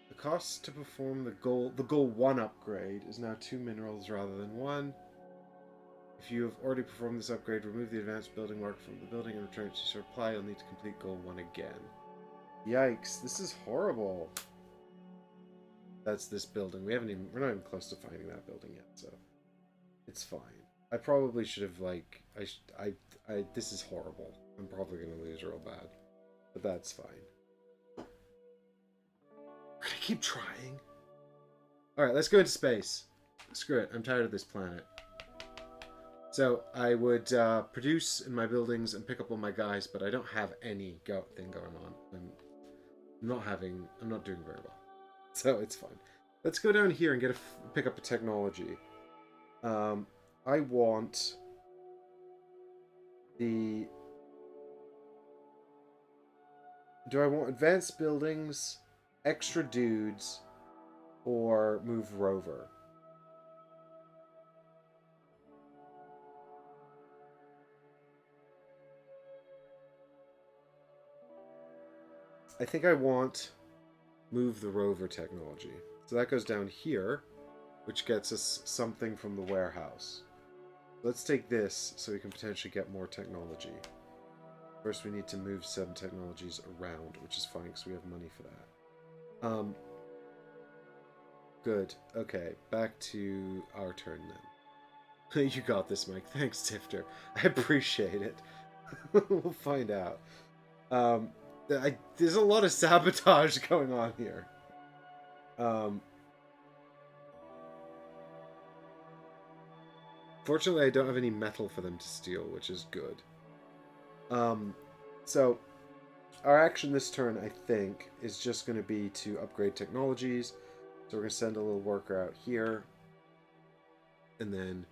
The cost to perform the goal 1 upgrade is now 2 minerals rather than 1. If you have already performed this upgrade, remove the advanced building mark from the building and return it to supply. You'll need to complete goal 1 again. Yikes, this is horrible. That's this building. We're not even close to finding that building yet, so it's fine. I probably should have this is horrible. I'm probably gonna lose real bad. But that's fine. We're gonna keep trying. Alright, let's go into space. Screw it, I'm tired of this planet. So I would produce in my buildings and pick up on my guys, but I don't have any thing going on. I'm not doing very well. So it's fine. Let's go down here and pick up a technology. I want the... Do I want advanced buildings, extra dudes, or move rover? I think I want move the rover technology. So that goes down here, which gets us something from the warehouse. Let's take this so we can potentially get more technology. First we need to move some technologies around, which is fine because we have money for that. Good. Okay, back to our turn then. You got this, Mike. Thanks, Tifter. I appreciate it. We'll find out. There's a lot of sabotage going on here. Fortunately, I don't have any metal for them to steal, which is good. So our action this turn, I think, is just going to be to upgrade technologies. So we're going to send a little worker out here. And then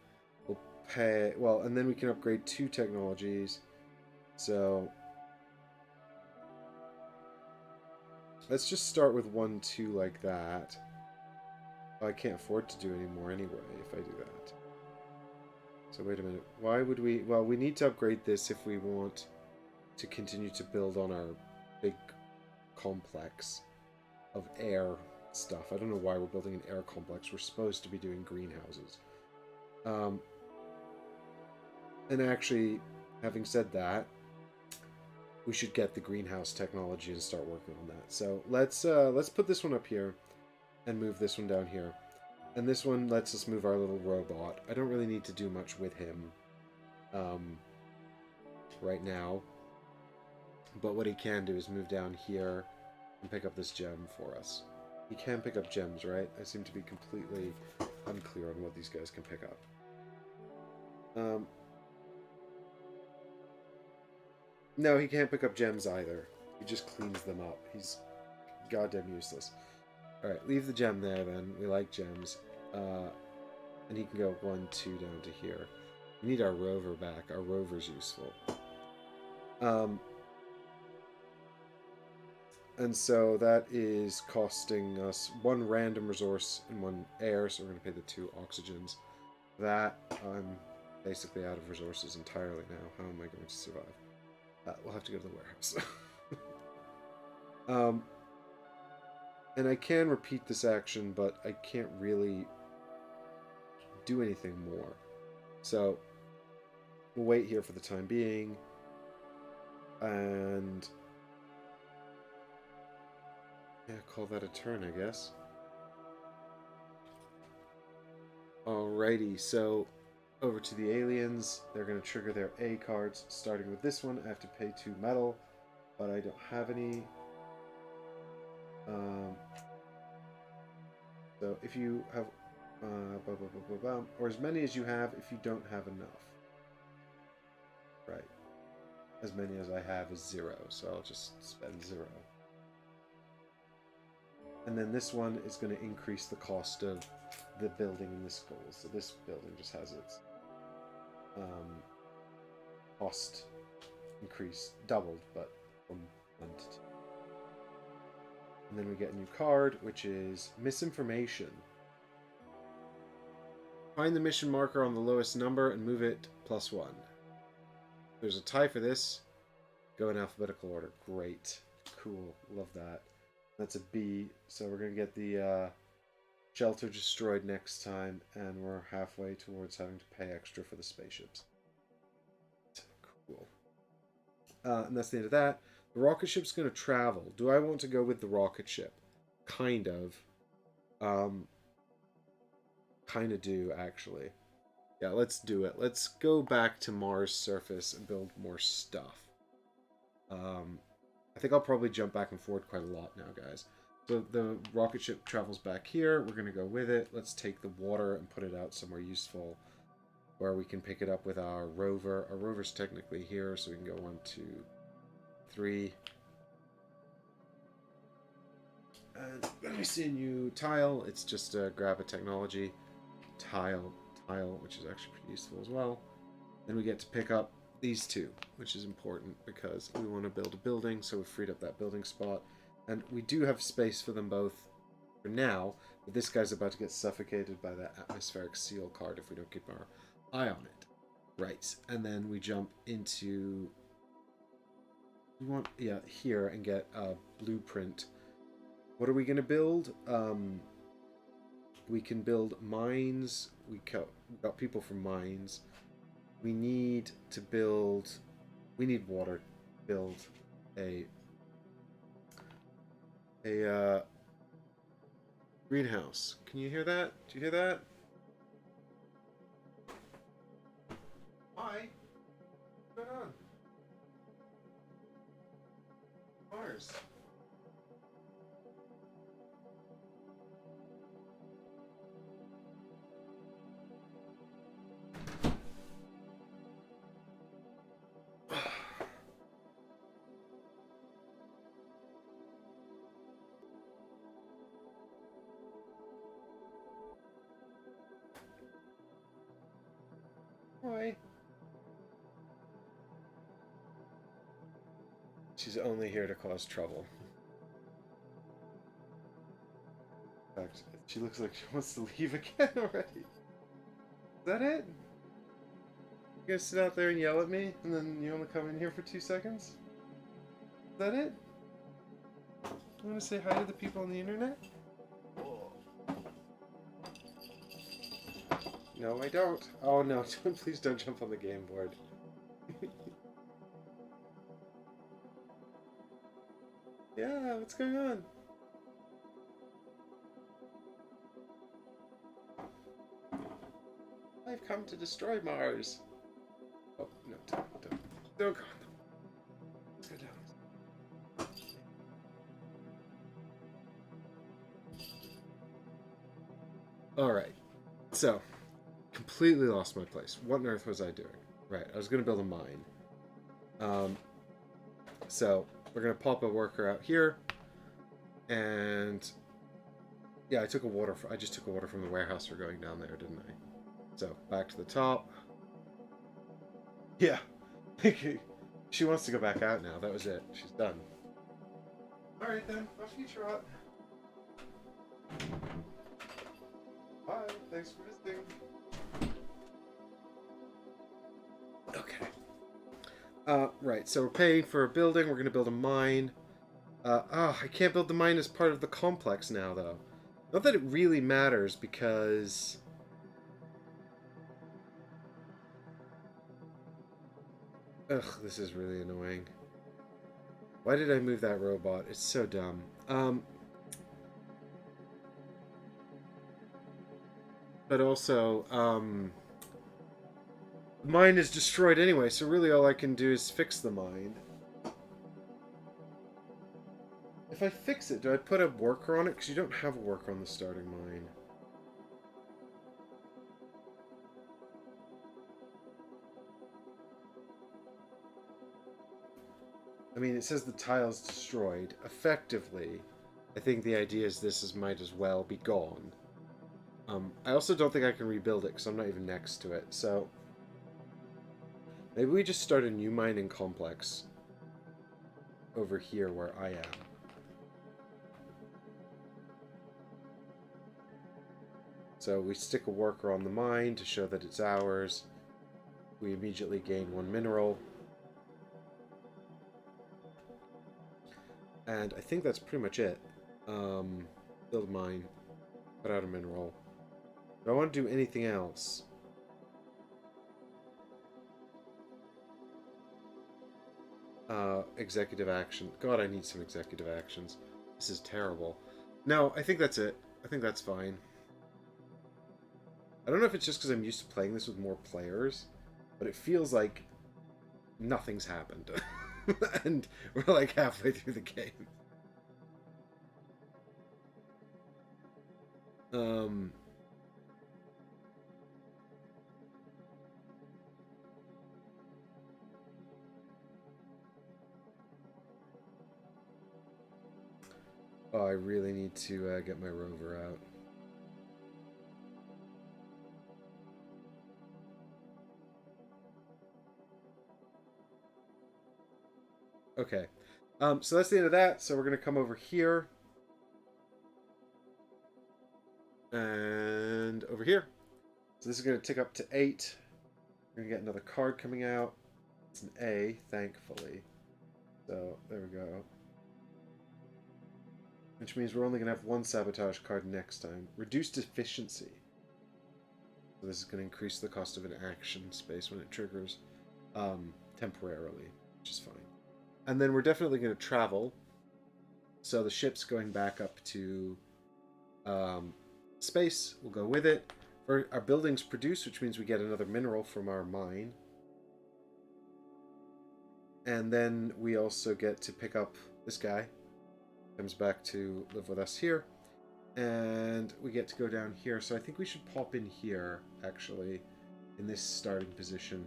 we'll pay... Well, and then we can upgrade 2 technologies. So let's just start with 1, 2 like that. I can't afford to do any more anyway if I do that. So wait a minute. Why would we... Well, we need to upgrade this if we want to continue to build on our big complex. of air stuff. I don't know why we're building an air complex. We're supposed to be doing greenhouses. And actually, having said that, we should get the greenhouse technology and start working on that. So let's put this one up here and move this one down here. And this one lets us move our little robot. I don't really need to do much with him right now. But what he can do is move down here and pick up this gem for us. He can pick up gems, right? I seem to be completely unclear on what these guys can pick up. No, he can't pick up gems either. He just cleans them up. He's goddamn useless. Alright, leave the gem there then. We like gems. And he can go 1, 2 down to here. We need our rover back. Our rover's useful. And so that is costing us 1 random resource and 1 air, so we're going to pay the 2 oxygens. That, I'm basically out of resources entirely now. How am I going to survive? We'll have to go to the warehouse. And I can repeat this action, but I can't really do anything more. So, we'll wait here for the time being. And yeah, call that a turn, I guess. Alrighty, so over to the aliens. They're going to trigger their A cards. Starting with this one, I have to pay 2 metal, but I don't have any. So if you have, or as many as you have if you don't have enough. Right. As many as I have is 0, so I'll just spend 0. And then this one is going to increase the cost of the building in this goal. So this building just has its cost increase doubled, but from 1 to 2. And then we get a new card, which is misinformation. Find the mission marker on the lowest number and move it +1. There's a tie for this. Go in alphabetical order. Great. Cool. Love that. That's a B. So we're going to get the shelter destroyed next time, and we're halfway towards having to pay extra for the spaceships. Cool. And that's the end of that. The rocket ship's going to travel. Do I want to go with the rocket ship? Kind of. Kind of do, actually. Yeah, let's do it. Let's go back to Mars' surface and build more stuff. I think I'll probably jump back and forth quite a lot now, guys. So the rocket ship travels back here. We're going to go with it. Let's take the water and put it out somewhere useful where we can pick it up with our rover. Our rover's technically here, so we can go 1, 2, 3. And let me see a new tile. It's just grab a technology tile, which is actually pretty useful as well. Then we get to pick up these 2, which is important because we want to build a building, so we've freed up that building spot. And we do have space for them both for now, but this guy's about to get suffocated by that atmospheric seal card if we don't keep our eye on it. Right, and then we jump into... We want, yeah, here and get a blueprint. What are we going to build? We can build mines. We got people from mines. We need to build... We need water to build a greenhouse. Can you hear that? Do you hear that? Hi. What's going on? Mars. Why? She's only here to cause trouble. In fact, she looks like she wants to leave again already. Is that it? You guys sit out there and yell at me, and then you only come in here for 2 seconds? Is that it? You want to say hi to the people on the internet? No, I don't. Oh no, please don't jump on the game board. Yeah, what's going on? I've come to destroy Mars. Oh, no, don't go. Let's go down. Alright, so, completely lost my place. What on earth was I doing? Right, I was going to build a mine. So, we're going to pop a worker out here, and yeah, I just took a water from the warehouse for going down there, didn't I? So, back to the top. Yeah. She wants to go back out now. That was it. She's done. Alright then. Off you trot. Bye. Thanks for visiting. Okay. Right. So we're paying for a building. We're going to build a mine. I can't build the mine as part of the complex now, though. Not that it really matters, because... Ugh, this is really annoying. Why did I move that robot? It's so dumb. But also, the mine is destroyed anyway, so really all I can do is fix the mine. If I fix it, do I put a worker on it? Because you don't have a worker on the starting mine. I mean, it says the tile's destroyed. Effectively, I think the idea is might as well be gone. I also don't think I can rebuild it because I'm not even next to it, so... Maybe we just start a new mining complex over here where I am. So we stick a worker on the mine to show that it's ours. We immediately gain 1 mineral. And I think that's pretty much it. Build a mine. Put out a mineral. Do I want to do anything else? Executive action. God, I need some executive actions. This is terrible. No, I think that's it. I think that's fine. I don't know if it's just because I'm used to playing this with more players, but it feels like nothing's happened. And we're like halfway through the game. Oh, I really need to get my rover out. Okay. So that's the end of that. So we're going to come over here. And over here. So this is going to tick up to 8. We're going to get another card coming out. It's an A, thankfully. So, there we go. Which means we're only going to have 1 sabotage card next time. Reduced efficiency. So this is going to increase the cost of an action space when it triggers temporarily, which is fine. And then we're definitely going to travel. So the ship's going back up to space. We'll go with it. Our buildings produce, which means we get another mineral from our mine. And then we also get to pick up this guy. Comes back to live with us here. And we get to go down here. So I think we should pop in here, actually, in this starting position,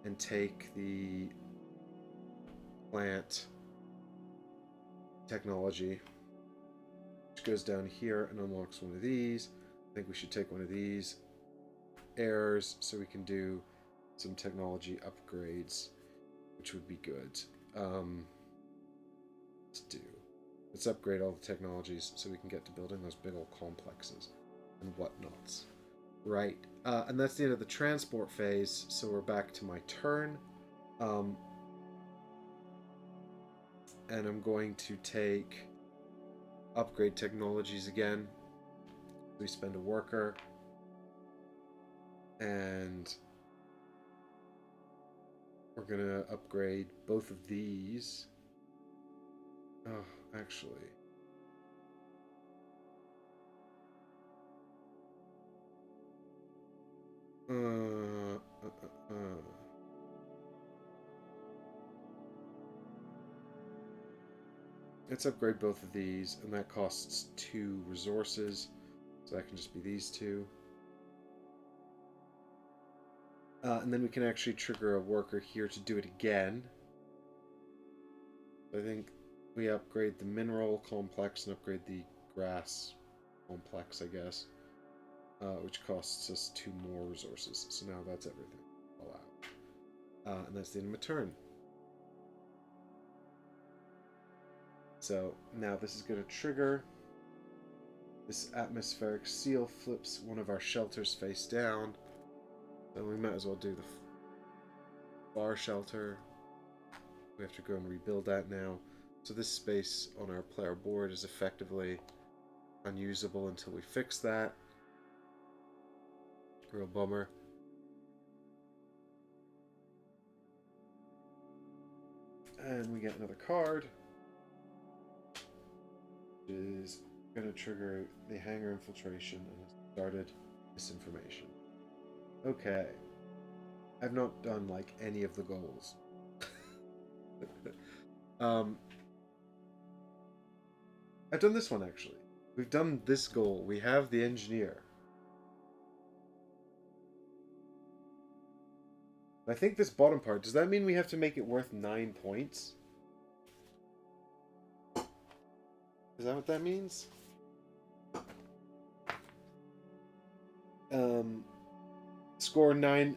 and take the plant technology, which goes down here and unlocks one of these. I think we should take one of these errors so we can do some technology upgrades, which would be good. Let's upgrade all the technologies so we can get to building those big old complexes and whatnots. Right, and that's the end of the transport phase, so we're back to my turn. And I'm going to take upgrade technologies again. We spend a worker. And we're going to upgrade both of these. Oh, actually. Let's upgrade both of these, and that costs 2 resources. So that can just be these 2. And then we can actually trigger a worker here to do it again. I think we upgrade the mineral complex and upgrade the grass complex, I guess. Which costs us 2 more resources. So now that's everything. All out. And that's the end of my turn. So now this is going to trigger. This atmospheric seal flips one of our shelters face down. So we might as well do the bar shelter. We have to go and rebuild that now. So this space on our player board is effectively unusable until we fix that. Real bummer. And we get another card. Which is going to trigger the hangar infiltration and started misinformation. Okay. I've not done like any of the goals. I've done this one actually. We've done this goal. We have the engineer. I think this bottom part, does that mean we have to make it worth 9 points? Is that what that means? Score 9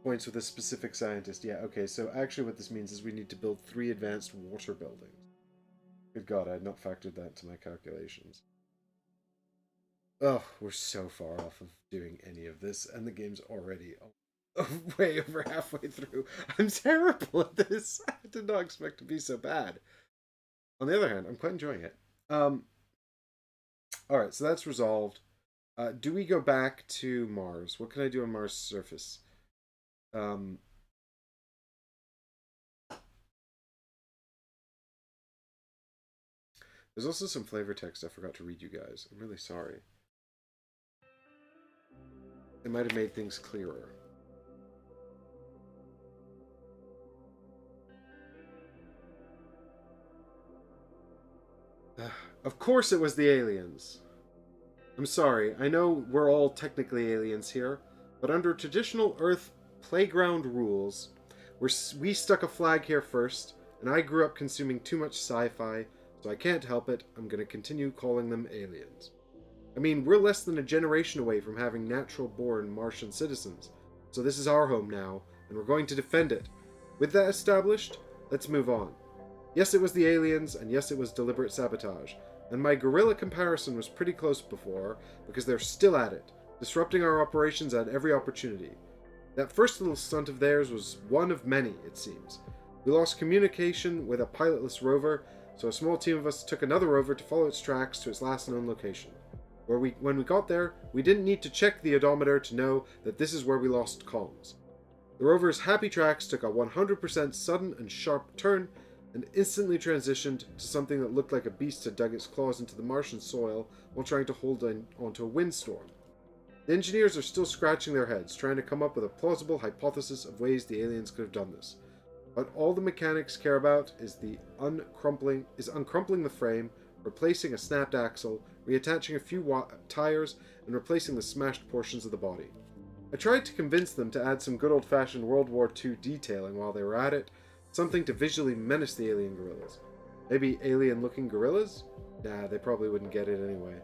points with a specific scientist. Yeah, okay, so actually what this means is we need to build 3 advanced water buildings. Good God, I had not factored that into my calculations. Oh, we're so far off of doing any of this, and the game's already way over halfway through. I'm terrible at this. I did not expect to be so bad. On the other hand, I'm quite enjoying it. Alright, so that's resolved. Do we go back to Mars? What can I do on Mars' surface? There's also some flavor text I forgot to read you guys. I'm really sorry. It might have made things clearer. Of course it was the aliens. I'm sorry, I know we're all technically aliens here, but under traditional Earth playground rules, we stuck a flag here first, and I grew up consuming too much sci-fi, so I can't help it. I'm going to continue calling them aliens. I mean, we're less than a generation away from having natural-born Martian citizens, so this is our home now, and we're going to defend it. With that established, let's move on. Yes, it was the aliens, and yes, it was deliberate sabotage. And my guerrilla comparison was pretty close before, because they're still at it, disrupting our operations at every opportunity. That first little stunt of theirs was one of many, it seems. We lost communication with a pilotless rover, so a small team of us took another rover to follow its tracks to its last known location. When we got there, we didn't need to check the odometer to know that this is where we lost comms. The rover's happy tracks took a 100% sudden and sharp turn, and instantly transitioned to something that looked like a beast had dug its claws into the Martian soil while trying to hold onto a windstorm. The engineers are still scratching their heads, trying to come up with a plausible hypothesis of ways the aliens could have done this. But all the mechanics care about is uncrumpling the frame, replacing a snapped axle, reattaching a few tires, and replacing the smashed portions of the body. I tried to convince them to add some good old-fashioned World War II detailing while they were at it, something to visually menace the alien gorillas. Maybe alien-looking gorillas? Nah, they probably wouldn't get it anyway.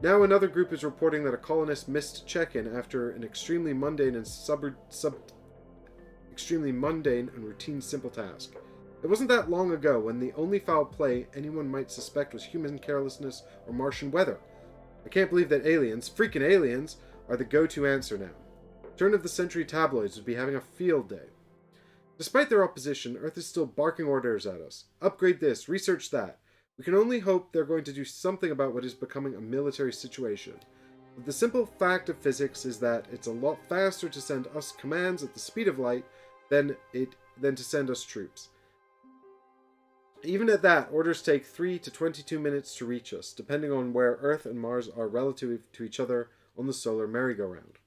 Now another group is reporting that a colonist missed check-in after an extremely mundane and routine simple task. It wasn't that long ago when the only foul play anyone might suspect was human carelessness or Martian weather. I can't believe that aliens, freaking aliens, are the go-to answer now. Turn-of-the-century tabloids would be having a field day. Despite their opposition, Earth is still barking orders at us. Upgrade this, research that. We can only hope they're going to do something about what is becoming a military situation. But the simple fact of physics is that it's a lot faster to send us commands at the speed of light than to send us troops. Even at that, orders take 3 to 22 minutes to reach us, depending on where Earth and Mars are relative to each other on the solar merry-go-round.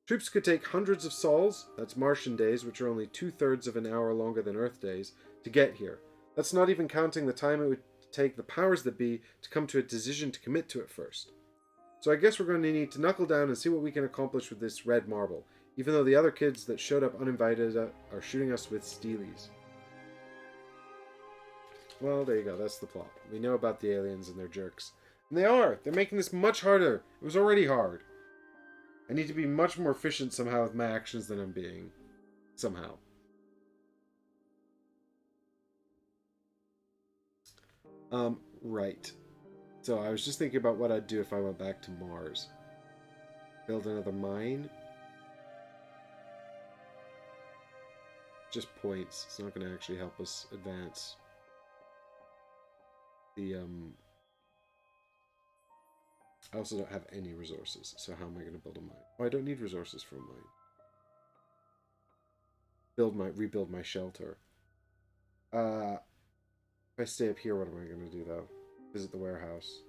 Troops could take hundreds of sols, that's Martian days, which are only 2/3 of an hour longer than Earth days, to get here. That's not even counting the time it would take the powers that be to come to a decision to commit to it first. So I guess we're going to need to knuckle down and see what we can accomplish with this red marble, even though the other kids that showed up uninvited are shooting us with steelies. Well, there you go, that's the plot. We know about the aliens and their jerks. And they are! They're making this much harder! It was already hard. I need to be much more efficient somehow with my actions than I'm being. Somehow. Right. So I was just thinking about what I'd do if I went back to Mars. Build another mine. Just points. It's not going to actually help us advance. I also don't have any resources, so how am I going to build a mine? Oh, I don't need resources for a mine. Rebuild my shelter. If I stay up here, what am I going to do, though? Visit the warehouse.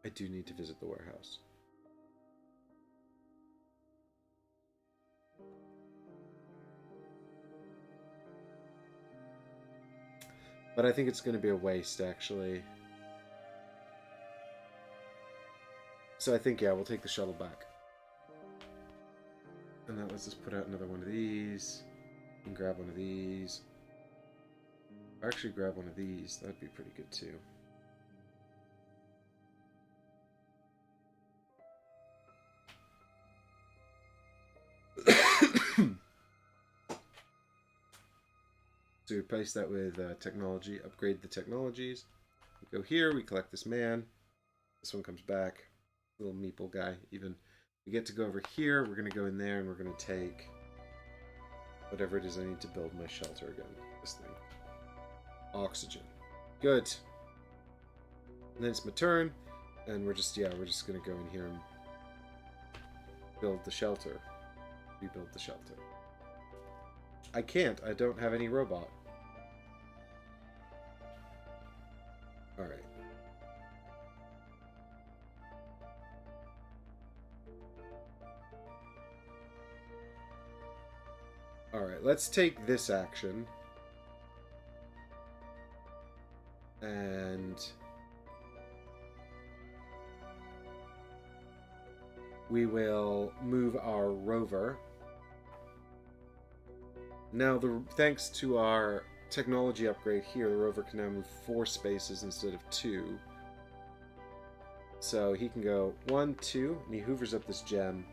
I do need to visit the warehouse. But I think it's going to be a waste, actually. So I think, yeah, we'll take the shuttle back. And that lets us put out another one of these. And grab one of these. Actually grab one of these. That'd be pretty good, too. So we replace that with technology. Upgrade the technologies. We go here. We collect this man. This one comes back. Little meeple guy. Even we get to go over here. We're going to go in there and we're going to take whatever it is I need to build my shelter again. This thing. Oxygen. Good. And then it's my turn. And we're just going to go in here and build the shelter. Rebuild the shelter. I can't. I don't have any robot. Alright. Alright, let's take this action. And we will move our rover. Now, thanks to our technology upgrade here, the rover can now move 4 spaces instead of 2. So he can go 1, 2, and he hoovers up this gem.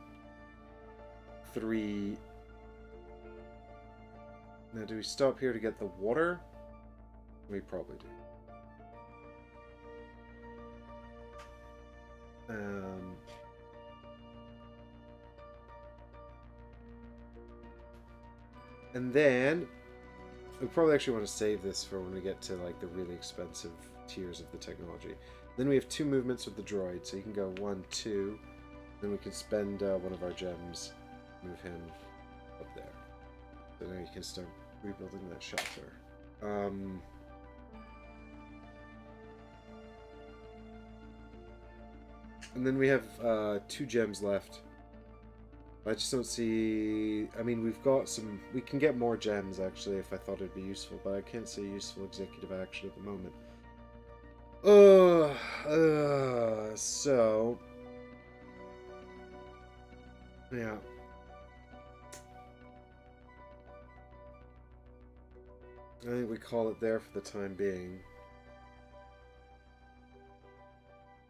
3. Now, do we stop here to get the water? We probably do. And then we probably actually want to save this for when we get to like the really expensive tiers of the technology. Then we have 2 movements with the droid, so you can go 1, 2. Then we can spend one of our gems, move him up there. So now you can start rebuilding that shelter. And then we have 2 gems left. I just don't see... I mean, we've got some... We can get more gems, actually, if I thought it'd be useful, but I can't see useful executive action at the moment. So... Yeah. I think we call it there for the time being.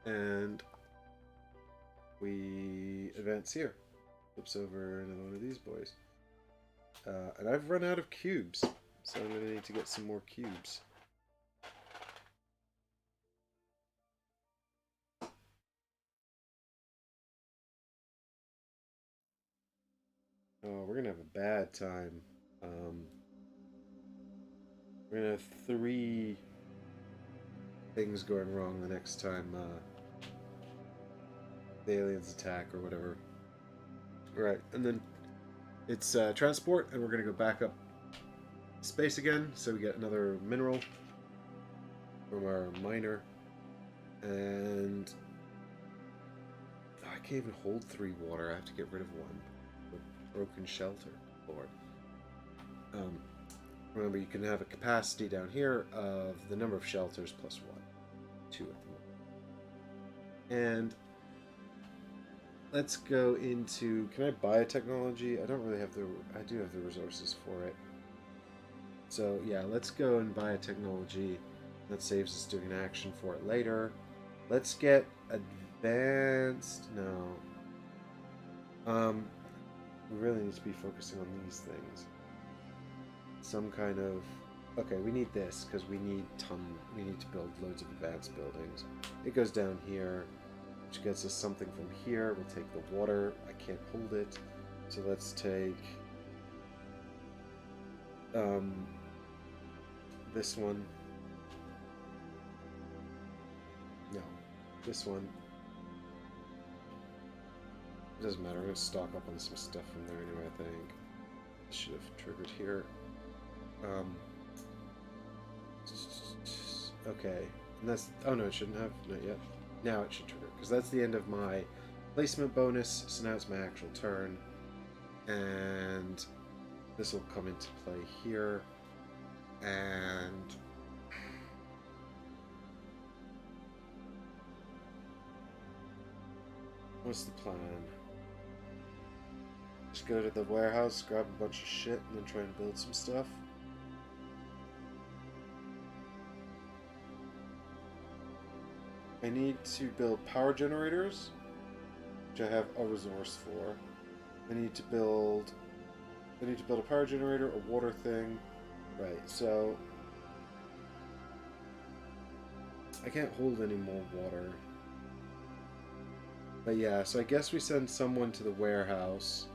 And we advance here. Flips over another one of these boys. And I've run out of cubes, so I'm going to need to get some more cubes. Oh, we're going to have a bad time. We're gonna have 3 things going wrong the next time the aliens attack or whatever. Right, and then it's transport, and we're gonna go back up space again, so we get another mineral from our miner, and I can't even hold 3 water. I have to get rid of 1. The broken shelter, Lord. Remember, you can have a capacity down here of the number of shelters plus 1, 2 at the moment. And let's go into. Can I buy a technology? I don't really have the. I do have the resources for it. So yeah, let's go and buy a technology. That saves us doing an action for it later. Let's get advanced. No. We really need to be focusing on these things. Some kind of. Okay, we need this because we need to build loads of advanced buildings. It goes down here, which gets us something from here. We'll take the water. I can't hold it, so let's take this one. No, this one. It doesn't matter. I'm gonna stock up on some stuff from there anyway. I think should have triggered here. Okay, and that's. Oh no, it shouldn't have. Not yet. Now it should trigger because that's the end of my placement bonus. So now it's my actual turn, and this will come into play here. And what's the plan? Just go to the warehouse, grab a bunch of shit, and then try and build some stuff. I need to build power generators, which I have a resource for. I need to build a power generator, a water thing. Right, so I can't hold any more water. But yeah, so I guess we send someone to the warehouse.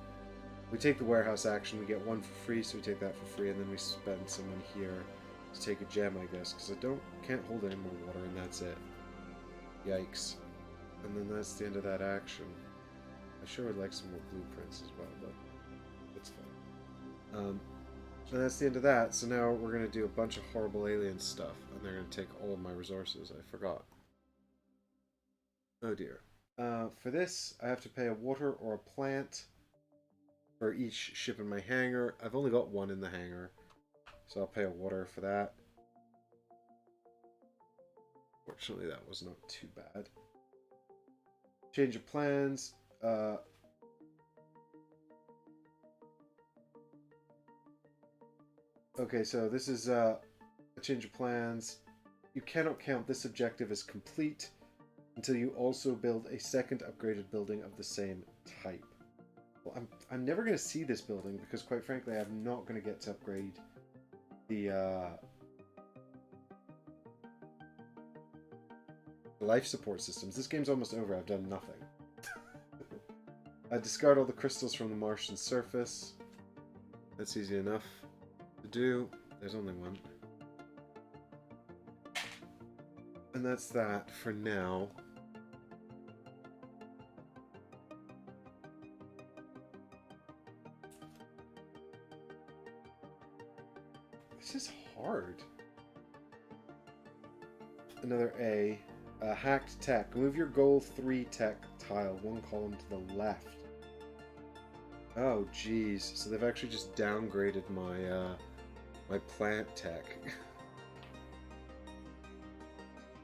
We take the warehouse action, we get 1 for free, so we take that for free, and then we spend someone here to take a gem, I guess, because I can't hold any more water, and that's it. Yikes. And then that's the end of that action. I sure would like some more blueprints as well, but it's fine. And that's the end of that, so now we're going to do a bunch of horrible alien stuff, and they're going to take all of my resources. I forgot. Oh dear. For this, I have to pay a water or a plant for each ship in my hangar. I've only got 1 in the hangar, so I'll pay a water for that. Fortunately, that was not too bad. Change of plans. Okay, so this is a change of plans. You cannot count this objective as complete until you also build a second upgraded building of the same type. Well, I'm never going to see this building because, quite frankly, I'm not going to get to upgrade the life support systems. This game's almost over. I've done nothing. I discard all the crystals from the Martian surface. That's easy enough to do. There's only 1. And that's that for now. This is hard. Another A. Hacked tech. Move your goal 3 tech tile 1 column to the left. Oh, geez. So they've actually just downgraded my my plant tech.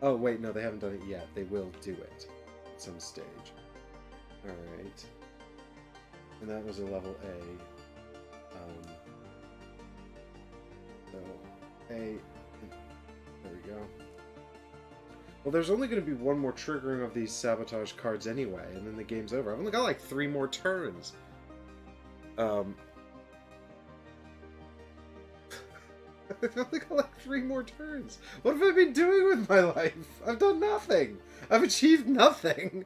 Oh, wait, no, they haven't done it yet. They will do it at some stage. Alright. And that was a level A. So, A. There we go. Well, there's only going to be 1 more triggering of these sabotage cards anyway, and then the game's over. I've only got like 3 more turns. I've only got like 3 more turns. What have I been doing with my life? I've done nothing. I've achieved nothing.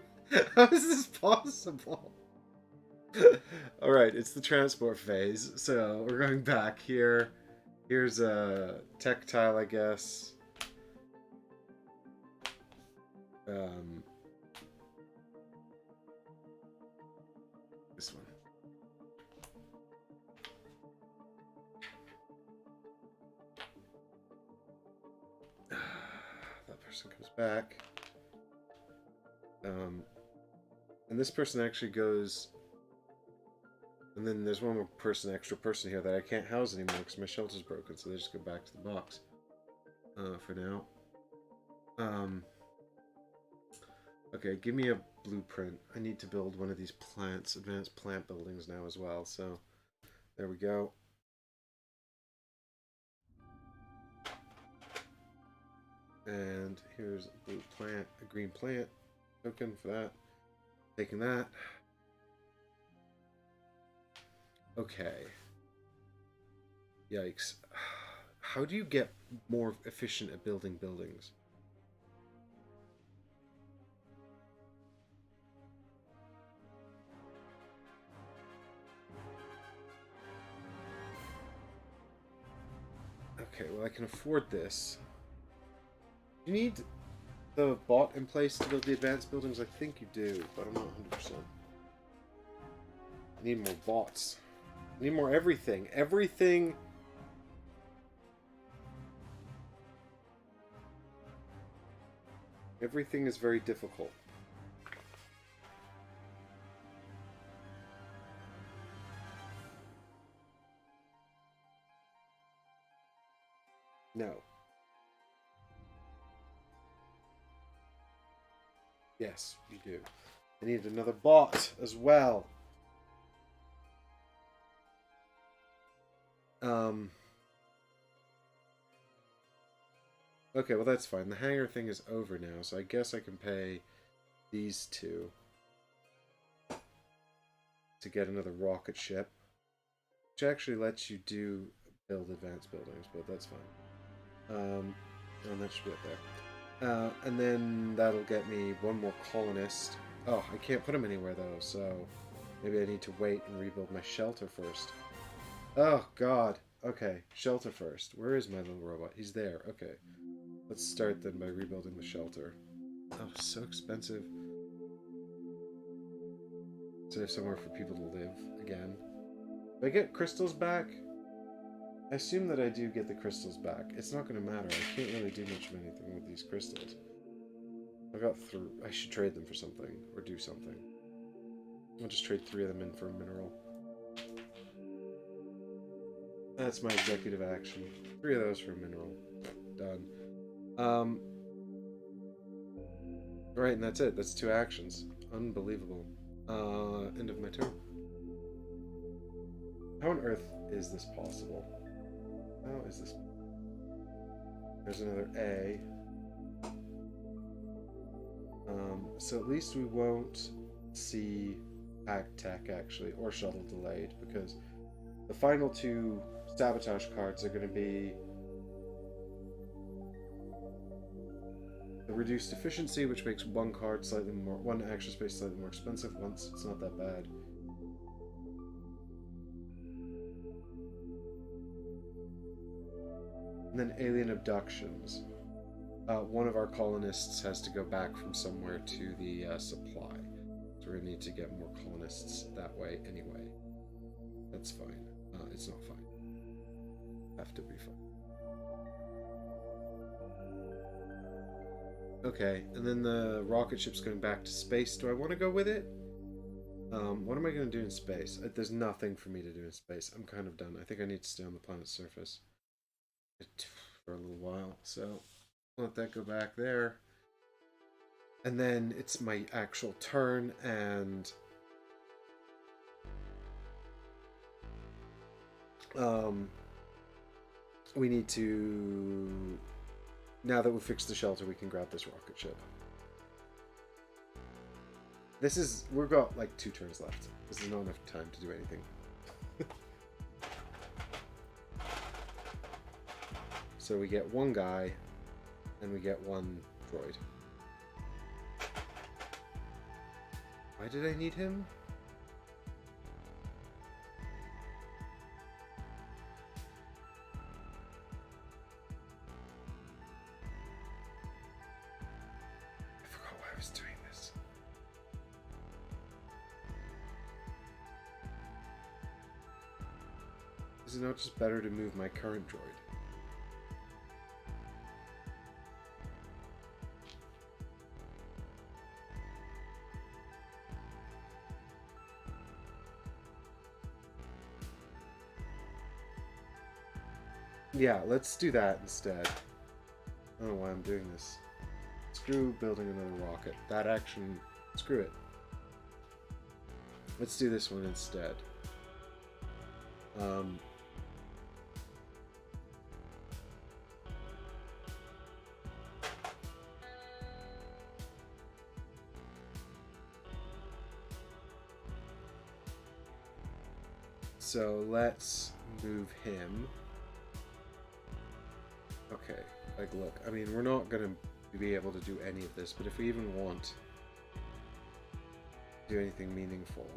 How is this possible? Alright, it's the transport phase. So we're going back here. Here's a tech tile, I guess. This one. That person comes back. And this person actually goes... And then there's one more person, extra person here that I can't house anymore because my shelter's broken, so they just go back to the box. For now. Okay, give me a blueprint. I need to build one of these plants, advanced plant buildings now as well, so... There we go. And here's a blue plant, a green plant token for that. Taking that. Okay. Yikes. How do you get more efficient at building buildings? Okay, well I can afford this. Do you need the bot in place to build the advanced buildings? I think you do, but I'm not 100%. I need more bots. I need more everything. Everything... Everything is very difficult. No. Yes, you do. I need another bot as well. Okay, well that's fine. The hangar thing is over now, so I guess I can pay these two to get another rocket ship, which actually lets you build advanced buildings, but that's fine. And that should be up there. And then that'll get me one more colonist. Oh, I can't put him anywhere though, so maybe I need to wait and rebuild my shelter first. Oh god. Okay, shelter first. Where is my little robot? He's there. Okay. Let's start then by rebuilding the shelter. Oh, so expensive. So there's somewhere for people to live again. Do I get crystals back? I assume that I do get the crystals back. It's not going to matter. I can't really do much of anything with these crystals. I should trade them for something, or do something. I'll just trade 3 of them in for a mineral. That's my executive action. 3 of those for a mineral. Done. Right, and that's it. That's 2 actions. Unbelievable. End of my turn. How on earth is this possible? How is this? There's another A. So at least we won't see pack tech actually, or shuttle delayed, because the final 2 sabotage cards are going to be the reduced efficiency, which makes one action space slightly more expensive once. It's not that bad. And then alien abductions. One of our colonists has to go back from somewhere to the supply. So we're going to need to get more colonists that way anyway. That's fine. It's not fine. Have to be fine. Okay, and then the rocket ship's going back to space. Do I want to go with it? What am I going to do in space? There's nothing for me to do in space. I'm kind of done. I think I need to stay on the planet's surface for a little while. So let that go back there. And then it's my actual turn, and we need to... Now that we've fixed the shelter, we can grab this rocket ship. We've got like 2 turns left. This is not enough time to do anything. So we get 1 guy, and we get 1 droid. Why did I need him? was doing this. Is it not just better to move my current droid? Yeah, let's do that instead. I don't know why I'm doing this. Screw building another rocket. That action, screw it. Let's do this one instead. So let's move him. Okay, like look, I mean, we're not gonna be able to do any of this, but if we even want to do anything meaningful.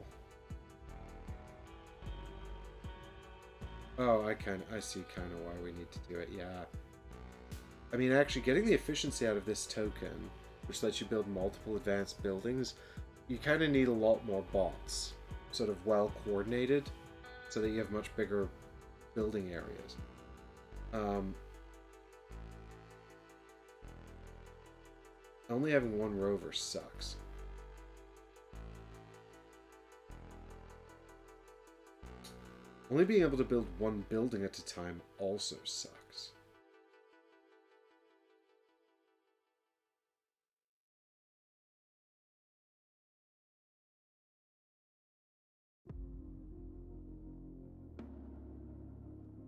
Oh, I see kind of why we need to do it, yeah. I mean, actually, getting the efficiency out of this token, which lets you build multiple advanced buildings, you kind of need a lot more bots, sort of well coordinated, so that you have much bigger building areas. Only having one rover sucks. Only being able to build one building at a time also sucks.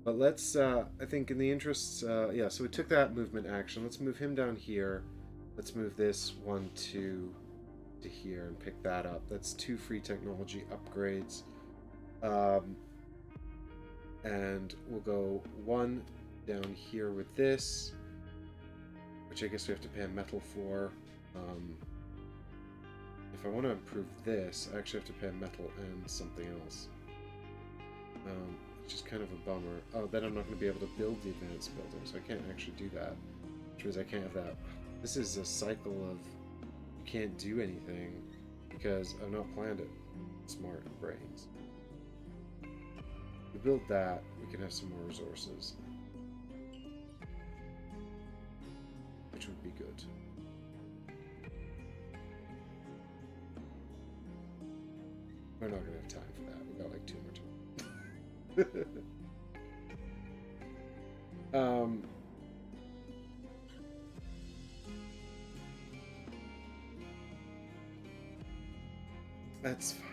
But let's, I think in the interests, yeah, so we took that movement action. Let's move him down here. Let's move this one to here and pick that up. That's 2 free technology upgrades. And we'll go 1 down here with this, which I guess we have to pay a metal for. If I want to improve this, I actually have to pay a metal and something else. Which is kind of a bummer. Oh, then I'm not going to be able to build the advanced building, so I can't actually do that. Which means I can't have that. This is a cycle of you can't do anything because I've not planned it. Smart brains. If we build that, we can have some more resources. Which would be good. We're not going to have time for that. We've got like 2 more times. That's fine.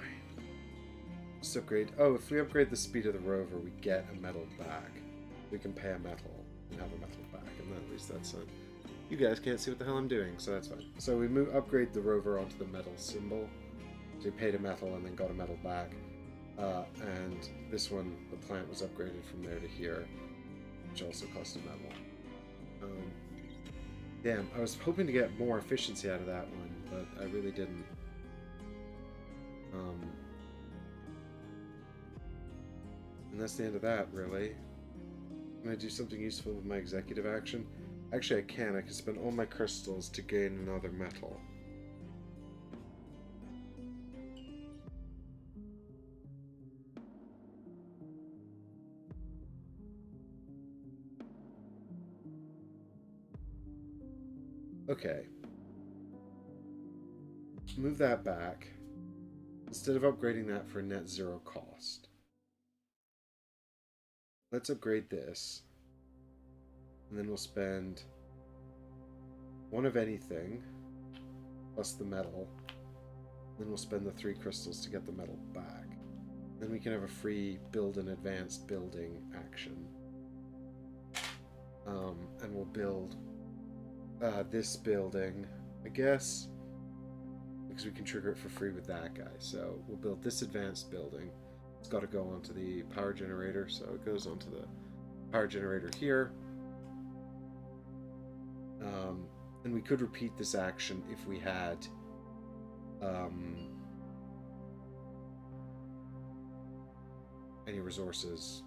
Just upgrade. Oh, if we upgrade the speed of the rover, we get a metal back. We can pay a metal and have a metal back, and then at least that's fine. You guys can't see what the hell I'm doing, so that's fine. So we upgrade the rover onto the metal symbol. So we paid a metal and then got a metal back. And this one, the plant was upgraded from there to here, which also cost a metal. Damn, I was hoping to get more efficiency out of that one, but I really didn't. And that's the end of that, really. Can I do something useful with my executive action? Actually, I can. I can spend all my crystals to gain another metal. Okay. Move that back. Instead of upgrading that for net 0 cost. Let's upgrade this. And then we'll spend 1 of anything, plus the metal. Then we'll spend the 3 crystals to get the metal back. Then we can have a free build an advanced building action. And we'll build this building, I guess, because we can trigger it for free with that guy. So we'll build this advanced building. It's got to go onto the power generator, so it goes onto the power generator here. And we could repeat this action if we had any resources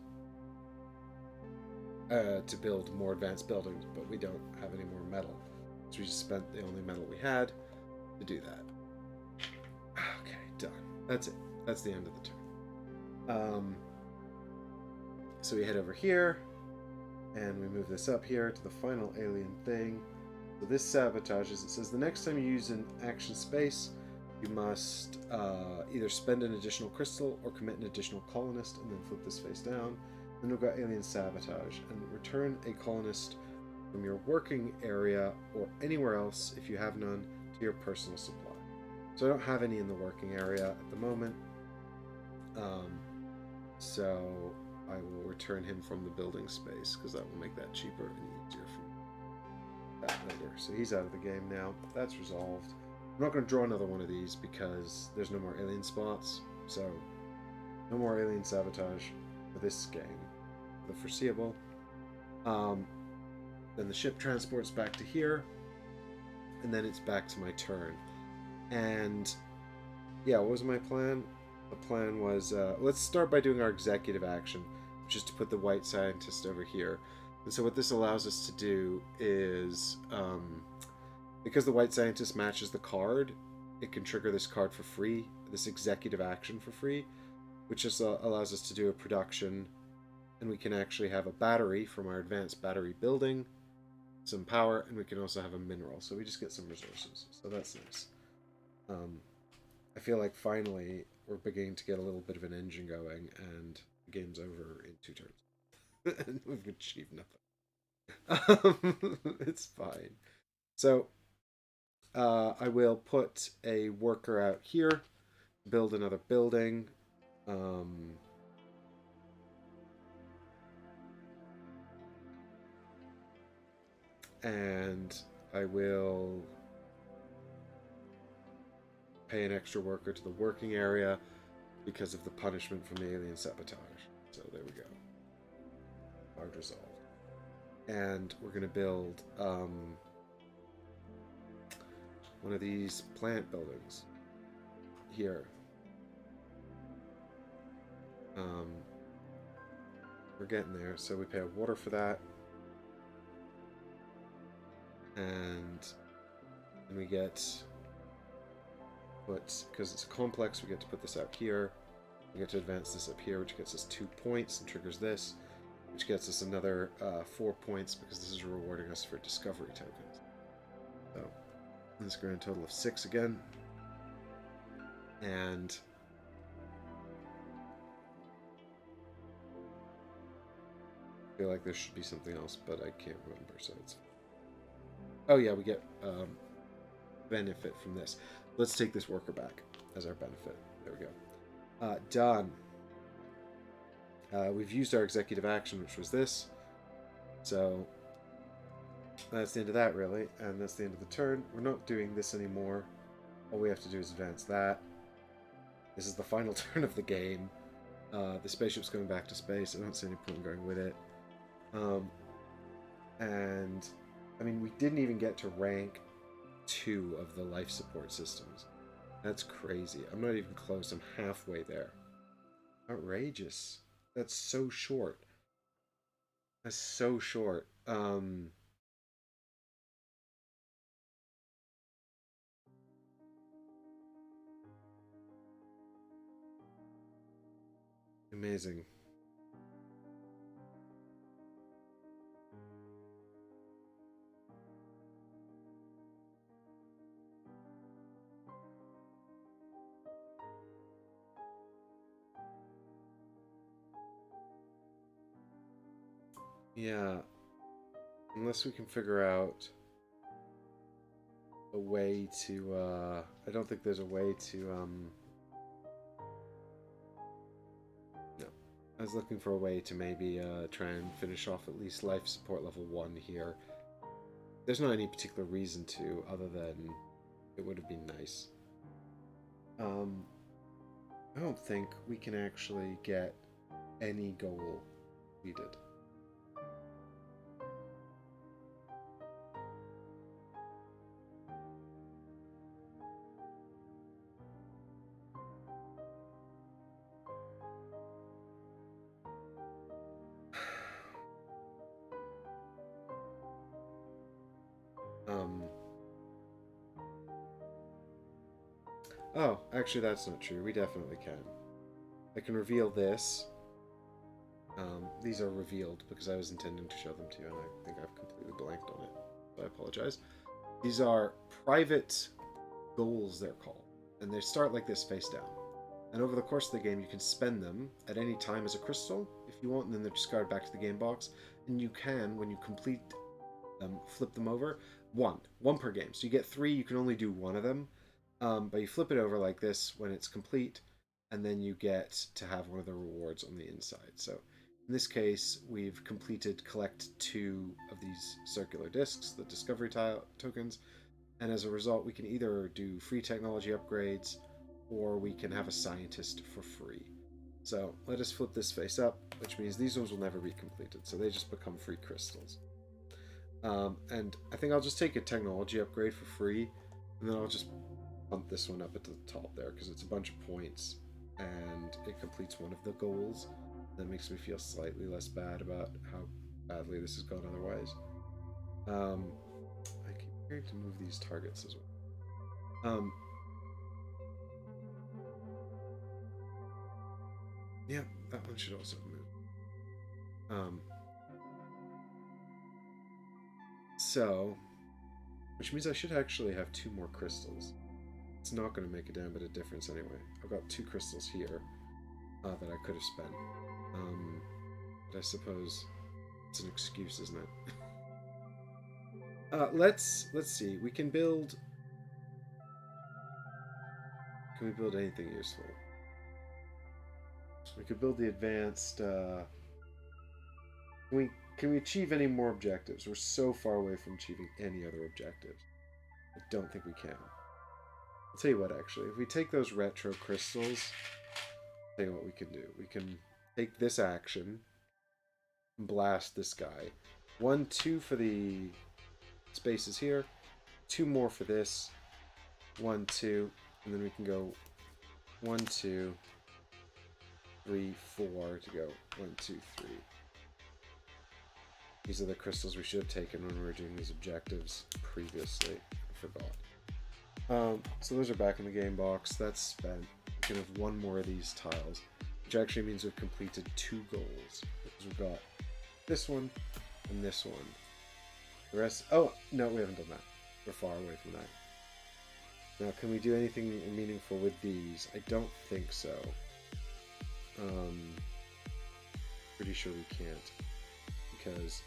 to build more advanced buildings, but we don't have any more metal. So we just spent the only metal we had. to do that. Okay, done. That's it. That's the end of the turn. So we head over here, and we move this up here to the final alien thing. So this sabotages. It says the next time you use an action space, you must either spend an additional crystal or commit an additional colonist, and then flip this face down. Then we've got alien sabotage, and return a colonist from your working area or anywhere else, if you have none, to your personal supply. So I don't have any in the working area at the moment. So I will return him from the building space, because that will make that cheaper and easier for me that later. So he's out of the game now. That's resolved. I'm not going to draw another one of these because there's no more alien spots. So no more alien sabotage for this game, for the foreseeable. Then the ship transports back to here, and then it's back to my turn. And yeah, what was my plan? The plan was, let's start by doing our executive action, which is to put the white scientist over here. And so what this allows us to do is, because the white scientist matches the card, it can trigger this card for free, this executive action for free, which just allows us to do a production, and we can actually have a battery from our advanced battery building, some power, and we can also have a mineral. So we just get some resources. So that's nice. I feel like finally we're beginning to get a little bit of an engine going, and the game's over in 2 turns. And we've achieved nothing. It's fine. So I will put a worker out here, build another building. And I will pay an extra worker to the working area because of the punishment from the alien sabotage. So there we go. Hard resolved. And we're going to build one of these plant buildings here. We're getting there. So we pay water for that. And we get, because it's a complex, we get to put this out here. We get to advance this up here, which gets us 2 points and triggers this, which gets us another 4 points because this is rewarding us for discovery tokens. So this is a grand total of 6 again. And I feel like there should be something else, but I can't remember, so it's fine. Oh yeah, we get benefit from this. Let's take this worker back as our benefit. There we go. Done. We've used our executive action, which was this. So that's the end of that, really. And that's the end of the turn. We're not doing this anymore. All we have to do is advance that. This is the final turn of the game. The spaceship's going back to space. I don't see any point in going with it. And I mean, we didn't even get to rank 2 of the life support systems. That's crazy. I'm not even close. I'm halfway there. Outrageous. That's so short. That's so short. Amazing. Yeah. Unless we can figure out a way to, I don't think there's a way to, no. I was looking for a way to maybe try and finish off at least life support level 1 here. There's not any particular reason to, other than it would have been nice. I don't think we can actually get any goal completed. Oh, actually that's not true. We definitely can. I can reveal this. These are revealed because I was intending to show them to you, and I think I've completely blanked on it. So I apologize. These are private goals, they're called. And they start like this, face down. And over the course of the game, you can spend them at any time as a crystal, if you want, and then they're discarded back to the game box. And you can, when you complete them, flip them over. One per game. So you get 3, you can only do 1 of them. But you flip it over like this when it's complete, and then you get to have one of the rewards on the inside. So in this case, we've completed collect 2 of these circular discs, the discovery tokens, and as a result, we can either do free technology upgrades, or we can have a scientist for free. So let us flip this face up, which means these ones will never be completed, so they just become free crystals. And I think I'll just take a technology upgrade for free, and then I'll just bump this one up at the top there, because it's a bunch of points, and it completes one of the goals. That makes me feel slightly less bad about how badly this has gone otherwise. I keep hearing to move these targets as well. Yeah, that one should also move. So, which means I should actually have 2 more crystals. It's not going to make a damn bit of difference anyway. I've got 2 crystals here that I could have spent. But I suppose it's an excuse, isn't it? Let's see. We can build. Can we build anything useful? We could build the advanced. Can we achieve any more objectives? We're so far away from achieving any other objectives. I don't think we can. I'll tell you what, actually, if we take those retro crystals, I'll tell you what we can do. We can take this action and blast this guy. 1, 2 for the spaces here. 2 more for this. 1, 2, and then we can go 1, 2, 3, 4 to go 1, 2, 3. These are the crystals we should have taken when we were doing these objectives previously. I forgot. So those are back in the game box. That's spent. We can have 1 more of these tiles, which actually means we've completed 2 goals. Because we've got this one and this one. The rest... Oh, no, we haven't done that. We're far away from that. Now, can we do anything meaningful with these? I don't think so. Pretty sure we can't. Because...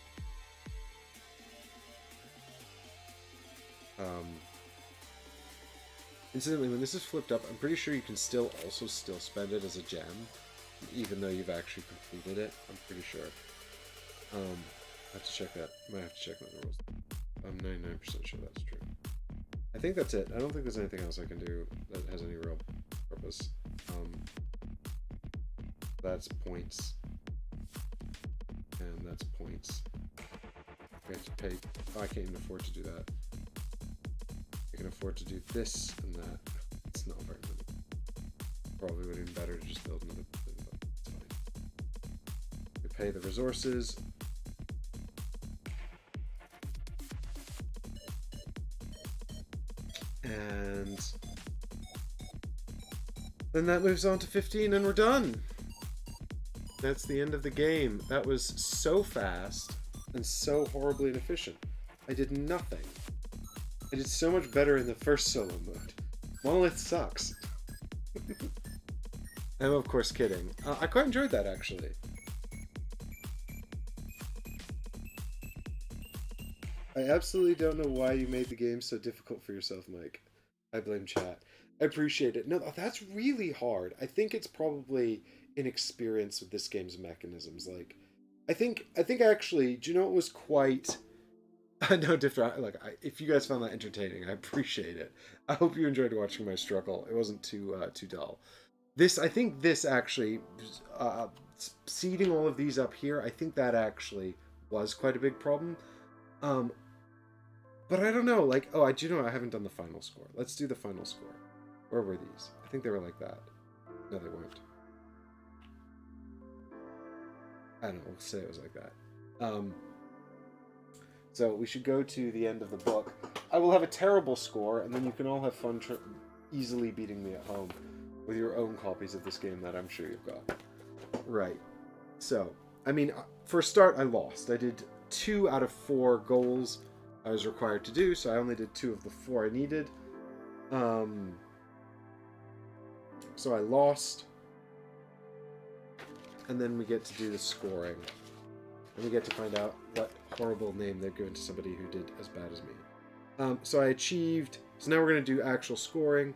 incidentally, when this is flipped up, I'm pretty sure you can still spend it as a gem, even though you've actually completed it. I'm pretty sure. I have to check that. Might have to check that the rules. I'm 99% sure that's true. I think that's it. I don't think there's anything else I can do that has any real purpose. That's points. And that's points. We have to pay... Oh, I can't even afford to do that. I can afford to do this and that. It's not very many. Probably would have been better to just build another thing, but it's fine. We pay the resources. And then that moves on to 15 and we're done. That's the end of the game. That was so fast and so horribly inefficient. I did nothing. I did so much better in the first solo mode. Monolith sucks. I'm of course kidding. I quite enjoyed that actually. I absolutely don't know why you made the game so difficult for yourself, Mike. I blame chat. I appreciate it. No, that's really hard. I think it's probably inexperience with this game's mechanisms. Like, I think actually, do you know what was quite... No, different. Like, if you guys found that entertaining, I appreciate it. I hope you enjoyed watching my struggle. It wasn't too dull. I think this actually, seeding all of these up here, I think that actually was quite a big problem. But I don't know. Like, oh, I do know I haven't done the final score. Let's do the final score. Where were these? I think they were like that. No, they weren't. I don't know. We'll say it was like that. So we should go to the end of the book. I will have a terrible score, and then you can all have fun easily beating me at home with your own copies of this game that I'm sure you've got. Right. So, I mean, for a start, I lost. I did 2 out of 4 goals I was required to do, so I only did 2 of the 4 I needed. So I lost. And then we get to do the scoring. And we get to find out what horrible name they've given to somebody who did as bad as me. So I achieved... So now we're going to do actual scoring.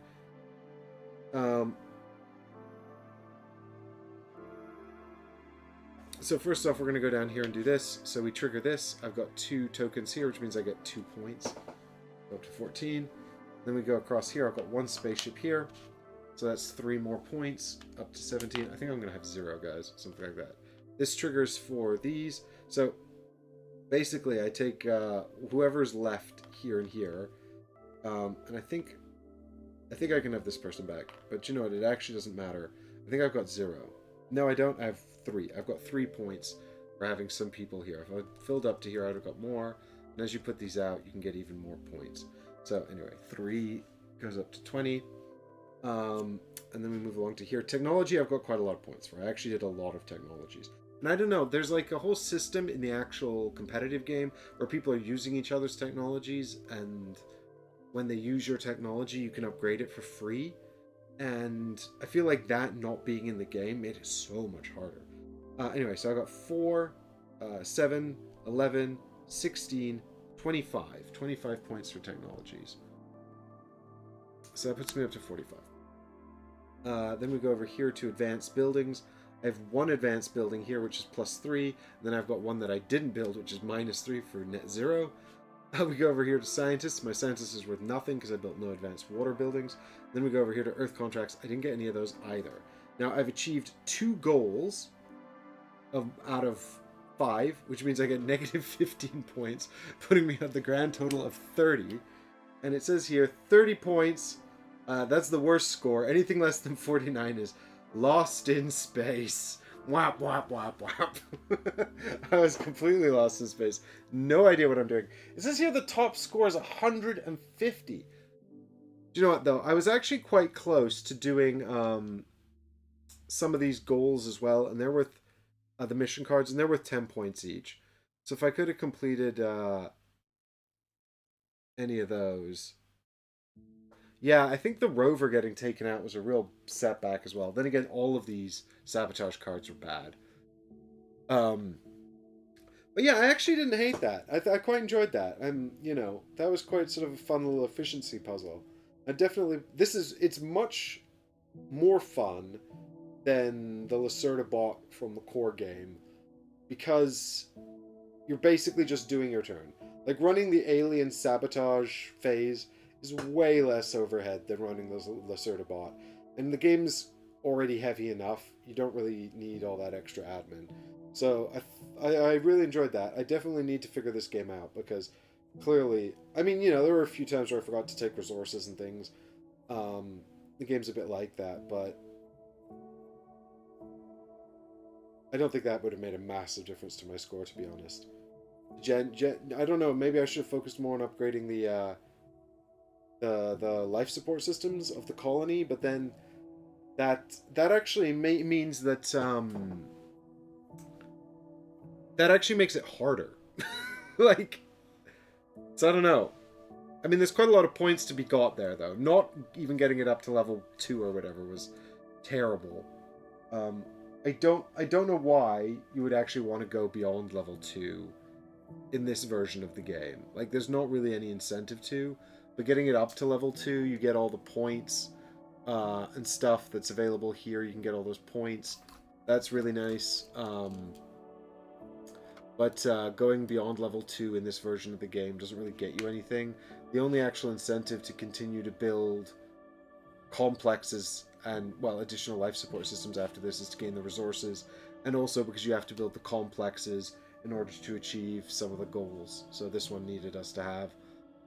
So first off, we're going to go down here and do this. So we trigger this. I've got 2 tokens here, which means I get 2 points. Go up to 14. Then we go across here. I've got 1 spaceship here. So that's 3 more points, up to 17. I think I'm going to have 0, guys. Something like that. This triggers for these. So basically, I take whoever's left here and here. And I think I can have this person back. But you know what? It actually doesn't matter. I think I've got 0. No, I don't. I have 3. I've got 3 points for having some people here. If I filled up to here, I'd have got more. And as you put these out, you can get even more points. So anyway, 3 goes up to 20. And then we move along to here. Technology, I've got quite a lot of points for. I actually did a lot of technologies. And I don't know, there's like a whole system in the actual competitive game where people are using each other's technologies, and when they use your technology, you can upgrade it for free. And I feel like that not being in the game made it so much harder. Anyway, so I got 4, 7, 11, 16, 25. 25 points for technologies. So that puts me up to 45. Then we go over here to advanced buildings. I have 1 advanced building here, which is +3. And then I've got 1 that I didn't build, which is -3 for net 0. We go over here to scientists. My scientist is worth nothing because I built no advanced water buildings. Then we go over here to earth contracts. I didn't get any of those either. Now I've achieved 2 goals out of 5, which means I get negative 15 points, putting me at the grand total of 30. And it says here 30 points. That's the worst score. Anything less than 49 is lost in space. Whap, whap, whap, whap. I was completely lost in space. No idea what I'm doing. It says here the top score is 150. Do you know what, though? I was actually quite close to doing some of these goals as well, and they're worth the mission cards, and they're worth 10 points each. So if I could have completed any of those... Yeah, I think the rover getting taken out was a real setback as well. Then again, all of these sabotage cards were bad. But yeah, I actually didn't hate that. I quite enjoyed that. And, you know, that was quite sort of a fun little efficiency puzzle. I definitely... It's much more fun than the Lacerda bot from the core game, because you're basically just doing your turn. Like, running the alien sabotage phase is way less overhead than running the Lacerda bot. And the game's already heavy enough. You don't really need all that extra admin. So I really enjoyed that. I definitely need to figure this game out, because clearly... I mean, you know, there were a few times where I forgot to take resources and things. The game's a bit like that, but I don't think that would have made a massive difference to my score, to be honest. I don't know, maybe I should have focused more on upgrading the life support systems of the colony, but then that actually means that that actually makes it harder. Like, so I don't know. I mean, there's quite a lot of points to be got there, though. Not even getting it up to level 2 or whatever was terrible. I don't know why you would actually want to go beyond level 2 in this version of the game. Like, there's not really any incentive to. But getting it up to level 2, you get all the points and stuff that's available here. You can get all those points. That's really nice. But going beyond level 2 in this version of the game doesn't really get you anything. The only actual incentive to continue to build complexes and, well, additional life support systems after this is to gain the resources, and also because you have to build the complexes in order to achieve some of the goals. So this one needed us to have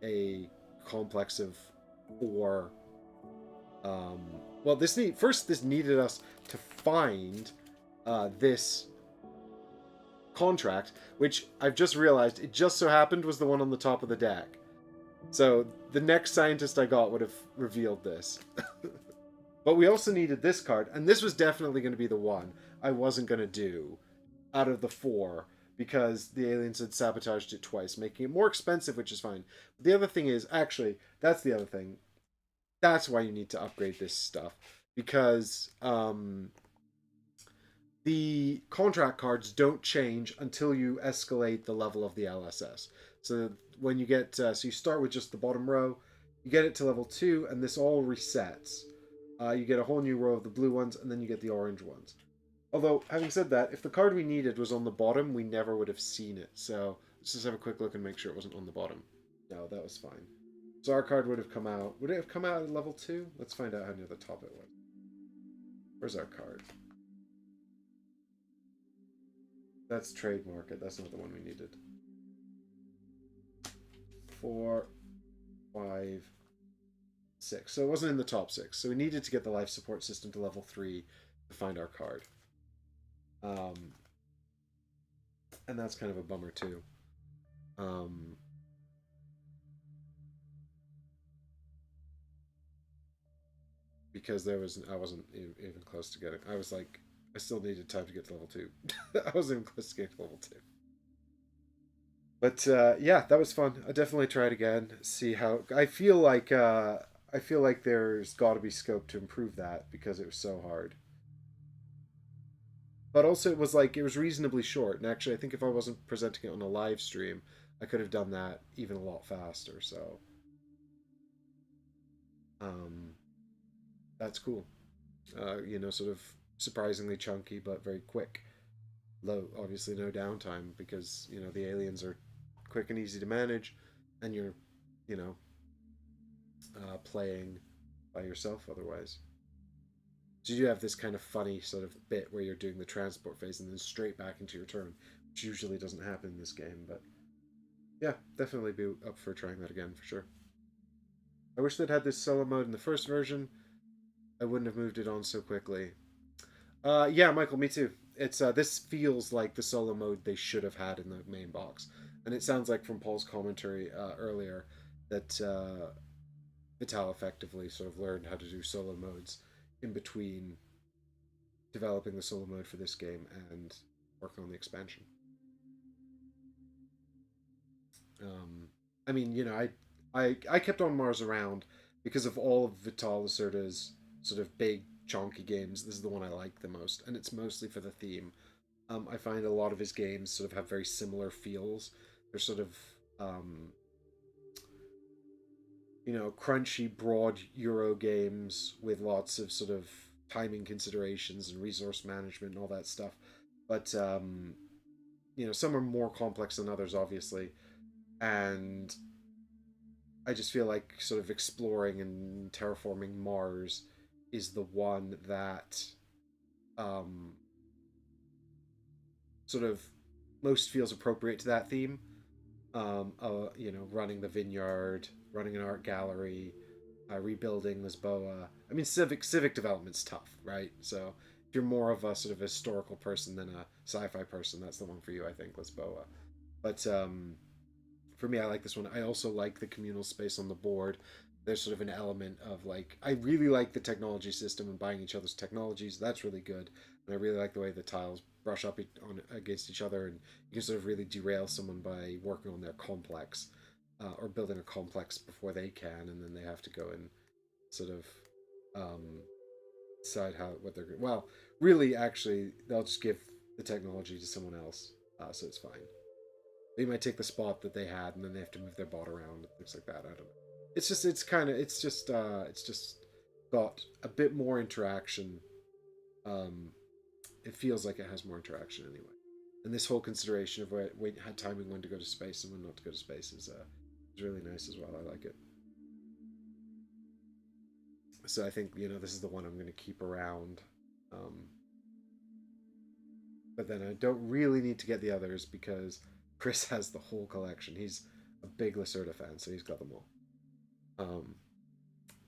a complex of 4. Well, this needed us to find this contract, which I've just realized it just so happened was the one on the top of the deck. So the next scientist I got would have revealed this. But we also needed this card, and this was definitely going to be the one I wasn't going to do out of the four because the aliens had sabotaged it twice, making it more expensive, which is fine. But the other thing is, actually, that's the other thing. That's why you need to upgrade this stuff because the contract cards don't change until you escalate the level of the LSS. So when you get, so you start with just the bottom row, you get it to level 2, and this all resets. You get a whole new row of the blue ones, and then you get the orange ones. Although, having said that, if the card we needed was on the bottom, we never would have seen it. So let's just have a quick look and make sure it wasn't on the bottom. No, that was fine. So our card would have come out. Would it have come out at level 2? Let's find out how near the top it was. Where's our card? That's trade market. That's not the one we needed. 4, 5, 6. So it wasn't in the top 6. So we needed to get the life support system to level 3 to find our card. And that's kind of a bummer too. Because I wasn't even close to getting. I was like, I still needed time to get to level 2. I wasn't even close to getting to level 2. But yeah, that was fun. I definitely try it again. See how I feel like. I feel like there's got to be scope to improve that because it was so hard. But also, it was reasonably short. And actually, I think if I wasn't presenting it on a live stream, I could have done that even a lot faster. So, um, that's cool. Sort of surprisingly chunky, but very quick. Low, obviously, no downtime because the aliens are quick and easy to manage, and you're, you know, playing by yourself otherwise. So you have this kind of funny sort of bit where you're doing the transport phase and then straight back into your turn, which usually doesn't happen in this game. But yeah, definitely be up for trying that again for sure. I wish they'd had this solo mode in the first version. I wouldn't have moved it on so quickly. Yeah, Michael, me too. It's this feels like the solo mode they should have had in the main box, and it sounds like from Paul's commentary earlier that Vital effectively sort of learned how to do solo modes in between developing the solo mode for this game and working on the expansion. Um, I mean, I kept On Mars around because of all of Vital Lacerda's sort of big chonky games. This is the one I like the most, and it's mostly for the theme. I find a lot of his games sort of have very similar feels. They're sort of crunchy, broad Euro games with lots of sort of timing considerations and resource management and all that stuff. But some are more complex than others, obviously, and I just feel like sort of exploring and terraforming Mars is the one that um, sort of most feels appropriate to that theme. Running the vineyard, running an art gallery, rebuilding Lisboa. I mean, civic development's tough, right? So if you're more of a sort of historical person than a sci-fi person, that's the one for you, I think, Lisboa. But for me, I like this one. I also like the communal space on the board. There's sort of an element of I really like the technology system and buying each other's technologies. That's really good. And I really like the way the tiles brush up on against each other, and you can sort of really derail someone by working on their complex or building a complex before they can, and then they have to go and sort of um, decide what they're going. Well, really, actually, they'll just give the technology to someone else, so it's fine. They might take the spot that they had, and then they have to move their bot around and things like that. I don't know. It's just got a bit more interaction. Um, it feels like it has more interaction anyway. And this whole consideration of timing when to go to space and when not to go to space is really nice as well. I like it. So I think this is the one I'm going to keep around. Um, but then I don't really need to get the others because Chris has the whole collection. He's a big Lacerda fan, so he's got them all. Um,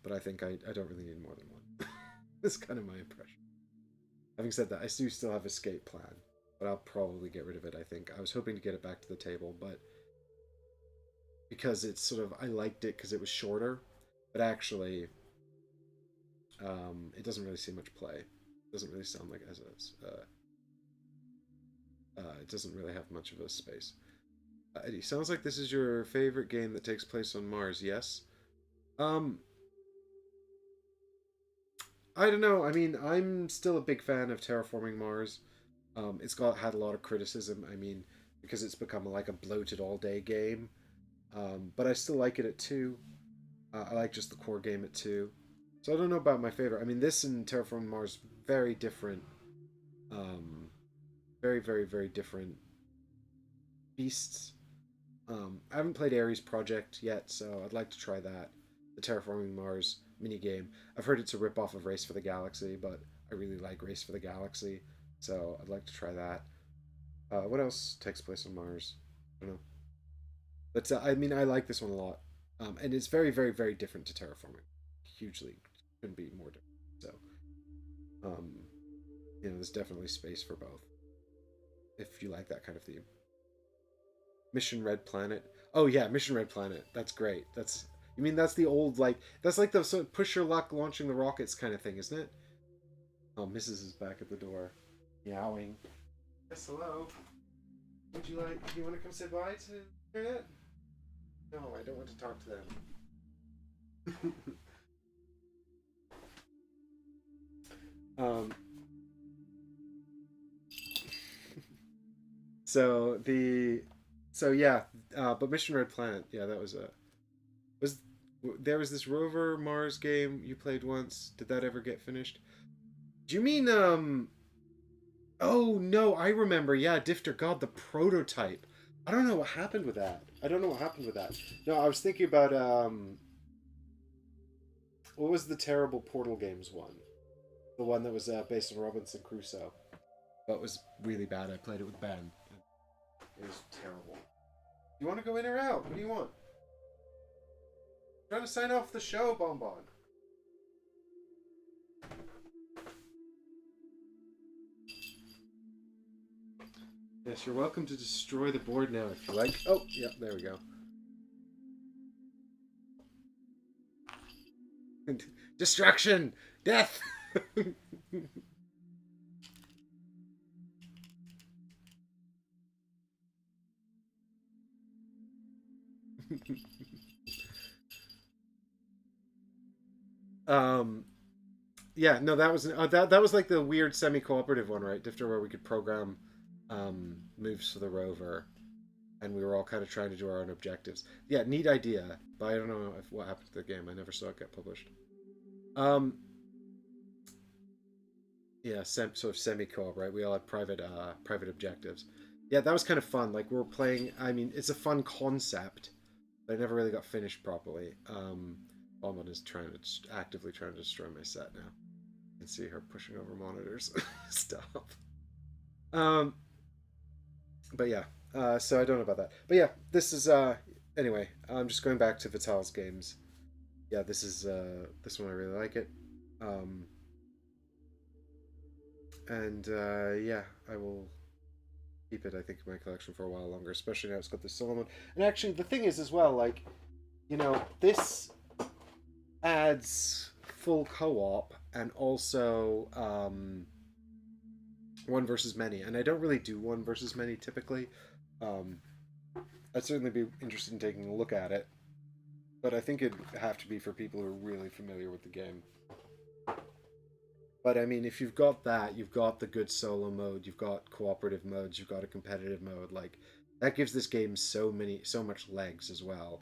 but I think I don't really need more than one. That's kind of my impression. Having said that, I do still have Escape Plan, but I'll probably get rid of it, I think. I was hoping to get it back to the table, but because it's sort of, I liked it because it was shorter, but actually, it doesn't really see much play. It doesn't really sound like it has it doesn't really have much of a space. Eddie, sounds like this is your favorite game that takes place on Mars. Yes. Um, I don't know. I mean, I'm still a big fan of terraforming Mars. It's had a lot of criticism. I mean, because it's become like a bloated all day game. But I still like it at 2. I like just the core game at 2. So I don't know about my favorite. I mean, this and Terraforming Mars, very different. Um, very, very, very different beasts. I haven't played Ares Project yet, so I'd like to try that. The Terraforming Mars minigame. I've heard it's a rip-off of Race for the Galaxy, but I really like Race for the Galaxy, so I'd like to try that. What else takes place on Mars? I don't know. But I mean, I like this one a lot. And it's very, very, very different to Terraforming. Hugely. Couldn't be more different. So, um, there's definitely space for both. If you like that kind of theme. Mission Red Planet. Oh yeah, Mission Red Planet. That's great. You mean that's the old that's like the sort of push your luck launching the rockets kind of thing, isn't it? Oh, Mrs. is back at the door, meowing. Yes, hello. Do you want to come say bye to Internet? No, I don't want to talk to them. um. So yeah, but Mission Red Planet, yeah, that was there was this rover Mars game you played once. Did that ever get finished? Do you mean Oh no, I remember. Yeah, Difter. God, the prototype. I don't know what happened with that. No, I was thinking about what was the terrible Portal Games one? The one that was based on Robinson Crusoe, but was really bad. I played it with Ben. It was terrible. You want to go in or out? What do you want? I'm trying to sign off the show, Bonbon. Yes, you're welcome to destroy the board now if you like. Oh, yeah, there we go. Destruction! Death! um, yeah, no, that was that was like the weird semi-cooperative one, right? Difter, where we could program moves for the rover, and we were all kind of trying to do our own objectives. Yeah, neat idea, but I don't know what happened to the game. I never saw it get published. Um, yeah, sort of semi-co-op, right? We all had private objectives. Yeah, that was kind of fun. Like we were playing. I mean, it's a fun concept, but it never really got finished properly. Bonbon is actively trying to destroy my set now. You can see her pushing over monitors. Stop. Um, but yeah. So I don't know about that. But yeah, this is anyway. I'm just going back to Vital's games. Yeah, this one I really like it. Um, and yeah, I will keep it, I think, in my collection for a while longer, especially now it's got the solo mode. And actually, the thing is as well, like, this adds full co-op and also one versus many. And I don't really do one versus many typically. I'd certainly be interested in taking a look at it, but I think it'd have to be for people who are really familiar with the game. But I mean, if you've got that, you've got the good solo mode, you've got cooperative modes, you've got a competitive mode. Like that gives this game so much legs as well.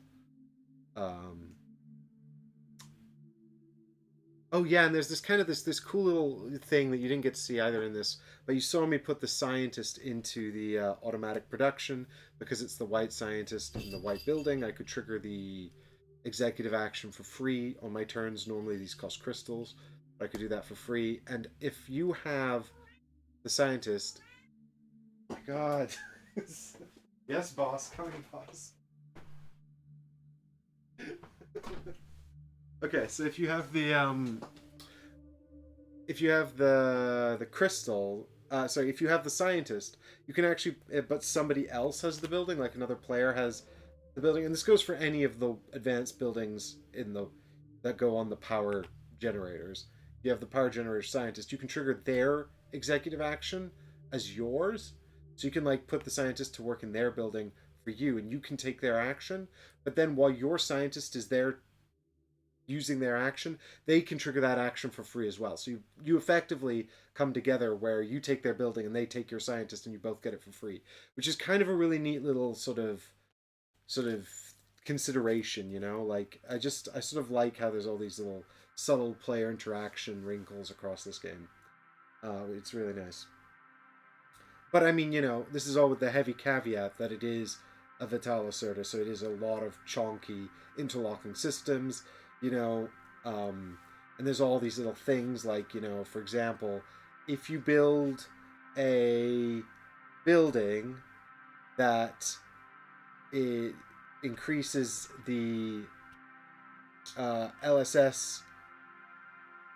Oh yeah, and there's this cool little thing that you didn't get to see either in this, but you saw me put the scientist into the automatic production because it's the white scientist in the white building. I could trigger the executive action for free on my turns. Normally these cost crystals. I could do that for free. And if you have the scientist, oh my God, yes, boss, coming, boss. Okay, so if you have the crystal, sorry, if you have the scientist, you can actually, but somebody else has the building, like another player has the building, and this goes for any of the advanced buildings in the that go on the power generators. You have the power generator scientist. You can trigger their executive action as yours, so you can like put the scientist to work in their building for you, and you can take their action. But then while your scientist is there using their action, they can trigger that action for free as well. So you effectively come together where you take their building and they take your scientist, and you both get it for free, which is kind of a really neat little sort of consideration, you know. Like I sort of like how there's all these little subtle player interaction wrinkles across this game. It's really nice. But I mean, you know, this is all with the heavy caveat that it is a Vital Lacerda, so it is a lot of chonky interlocking systems, you know, and there's all these little things like, you know, for example, if you build a building that it increases the LSS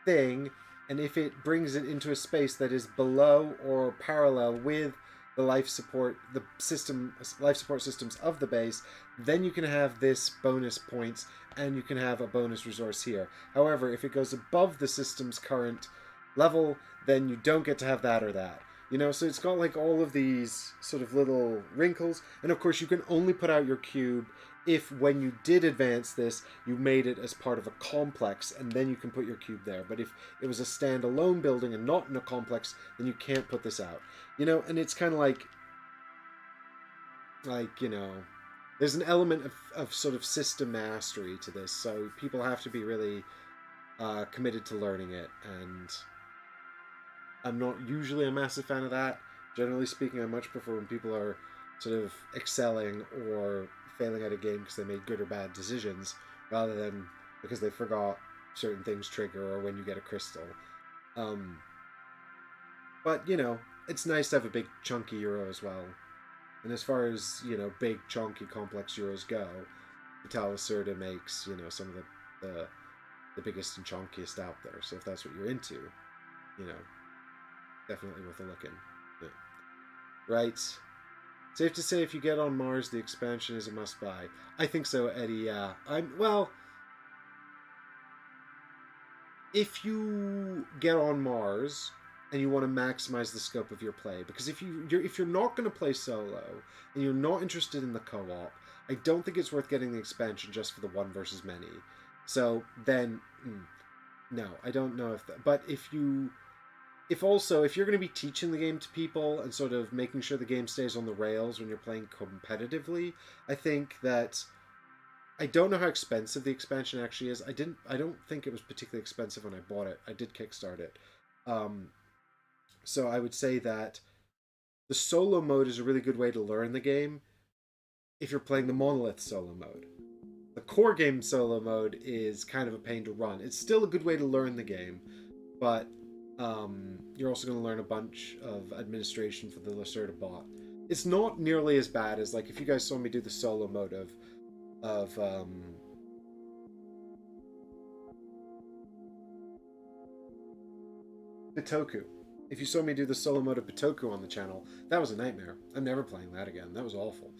thing, and if it brings it into a space that is below or parallel with the life support systems of the base, then you can have this bonus points, and you can have a bonus resource here. However, if it goes above the system's current level, then you don't get to have that or that. You know, so it's got like all of these sort of little wrinkles, and of course you can only put out your cube if when you did advance this, you made it as part of a complex, and then you can put your cube there. But if it was a standalone building and not in a complex, then you can't put this out. You know, and it's kind of like, you know, there's an element of sort of system mastery to this, so people have to be really committed to learning it, and I'm not usually a massive fan of that. Generally speaking, I much prefer when people are sort of excelling or failing at a game because they made good or bad decisions, rather than because they forgot certain things trigger or when you get a crystal. But, you know, it's nice to have a big chunky Euro as well. And as far as, you know, big chunky complex Euros go, Vital Lacerda makes, you know, some of the biggest and chunkiest out there. So if that's what you're into, you know, definitely worth a look in. Yeah. Right. Safe to say, if you get on Mars, the expansion is a must-buy. I think so, Eddie. Yeah. If you get on Mars and you want to maximize the scope of your play, because if you're not going to play solo and you're not interested in the co-op, I don't think it's worth getting the expansion just for the one versus many. So then, no, I don't know if that. But if you're going to be teaching the game to people and sort of making sure the game stays on the rails when you're playing competitively, I think that, I don't know how expensive the expansion actually is. I don't think it was particularly expensive when I bought it. I did kickstart it. So I would say that the solo mode is a really good way to learn the game if you're playing the Monolith solo mode. The core game solo mode is kind of a pain to run. It's still a good way to learn the game, but you're also going to learn a bunch of administration for the Lacerda bot. It's not nearly as bad as, like, if you guys saw me do the solo mode of Bitoku. If you saw me do the solo mode of Bitoku on the channel, that was a nightmare. I'm never playing that again. That was awful.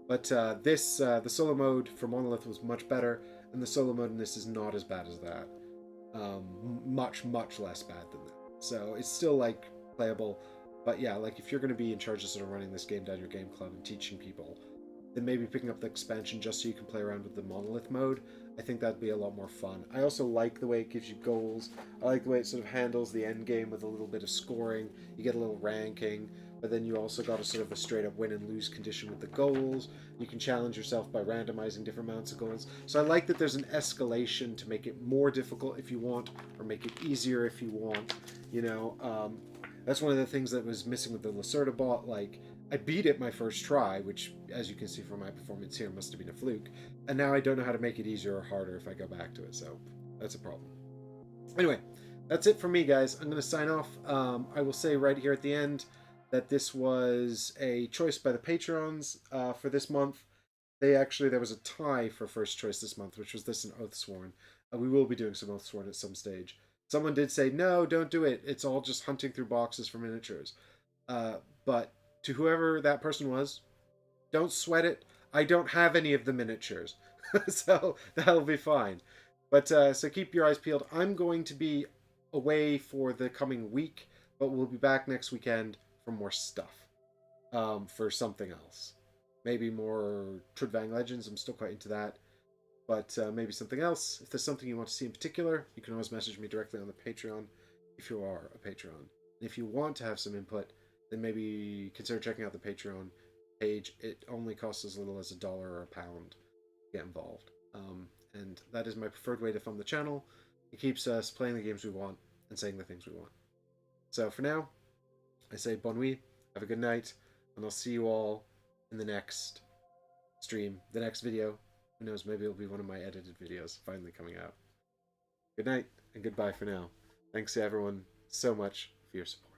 But the solo mode for Monolith was much better, and the solo mode in this is not as bad as that. Much, much less bad than that. So it's still, like, playable. But yeah, like, if you're going to be in charge of sort of running this game down your game club and teaching people, then maybe picking up the expansion just so you can play around with the Monolith mode, I think that'd be a lot more fun. I also like the way it gives you goals. I like the way it sort of handles the end game with a little bit of scoring. You get a little ranking, but then you also got a sort of a straight up win and lose condition with the goals. You can challenge yourself by randomizing different amounts of goals. So I like that there's an escalation to make it more difficult if you want, or make it easier if you want. You know, that's one of the things that was missing with the Lacerda bot. Like, I beat it my first try, which, as you can see from my performance here, must have been a fluke. And now I don't know how to make it easier or harder if I go back to it, so that's a problem. Anyway, that's it for me, guys. I'm going to sign off. I will say right here at the end that this was a choice by the Patrons for this month. There was a tie for first choice this month, which was this and Oathsworn. We will be doing some Oathsworn at some stage. Someone did say, no, don't do it. It's all just hunting through boxes for miniatures. But to whoever that person was, don't sweat it. I don't have any of the miniatures, so that'll be fine. But so keep your eyes peeled. I'm going to be away for the coming week, but we'll be back next weekend for more stuff. For something else. Maybe more Trudvang Legends. I'm still quite into that. But maybe something else. If there's something you want to see in particular, you can always message me directly on the Patreon if you are a Patreon. And if you want to have some input, then maybe consider checking out the Patreon page. It only costs as little as $1 or £1 to get involved. And that is my preferred way to fund the channel. It keeps us playing the games we want and saying the things we want. So for now, I say bon nuit, have a good night, and I'll see you all in the next stream, the next video. Who knows, maybe it'll be one of my edited videos finally coming out. Good night, and goodbye for now. Thanks to everyone so much for your support.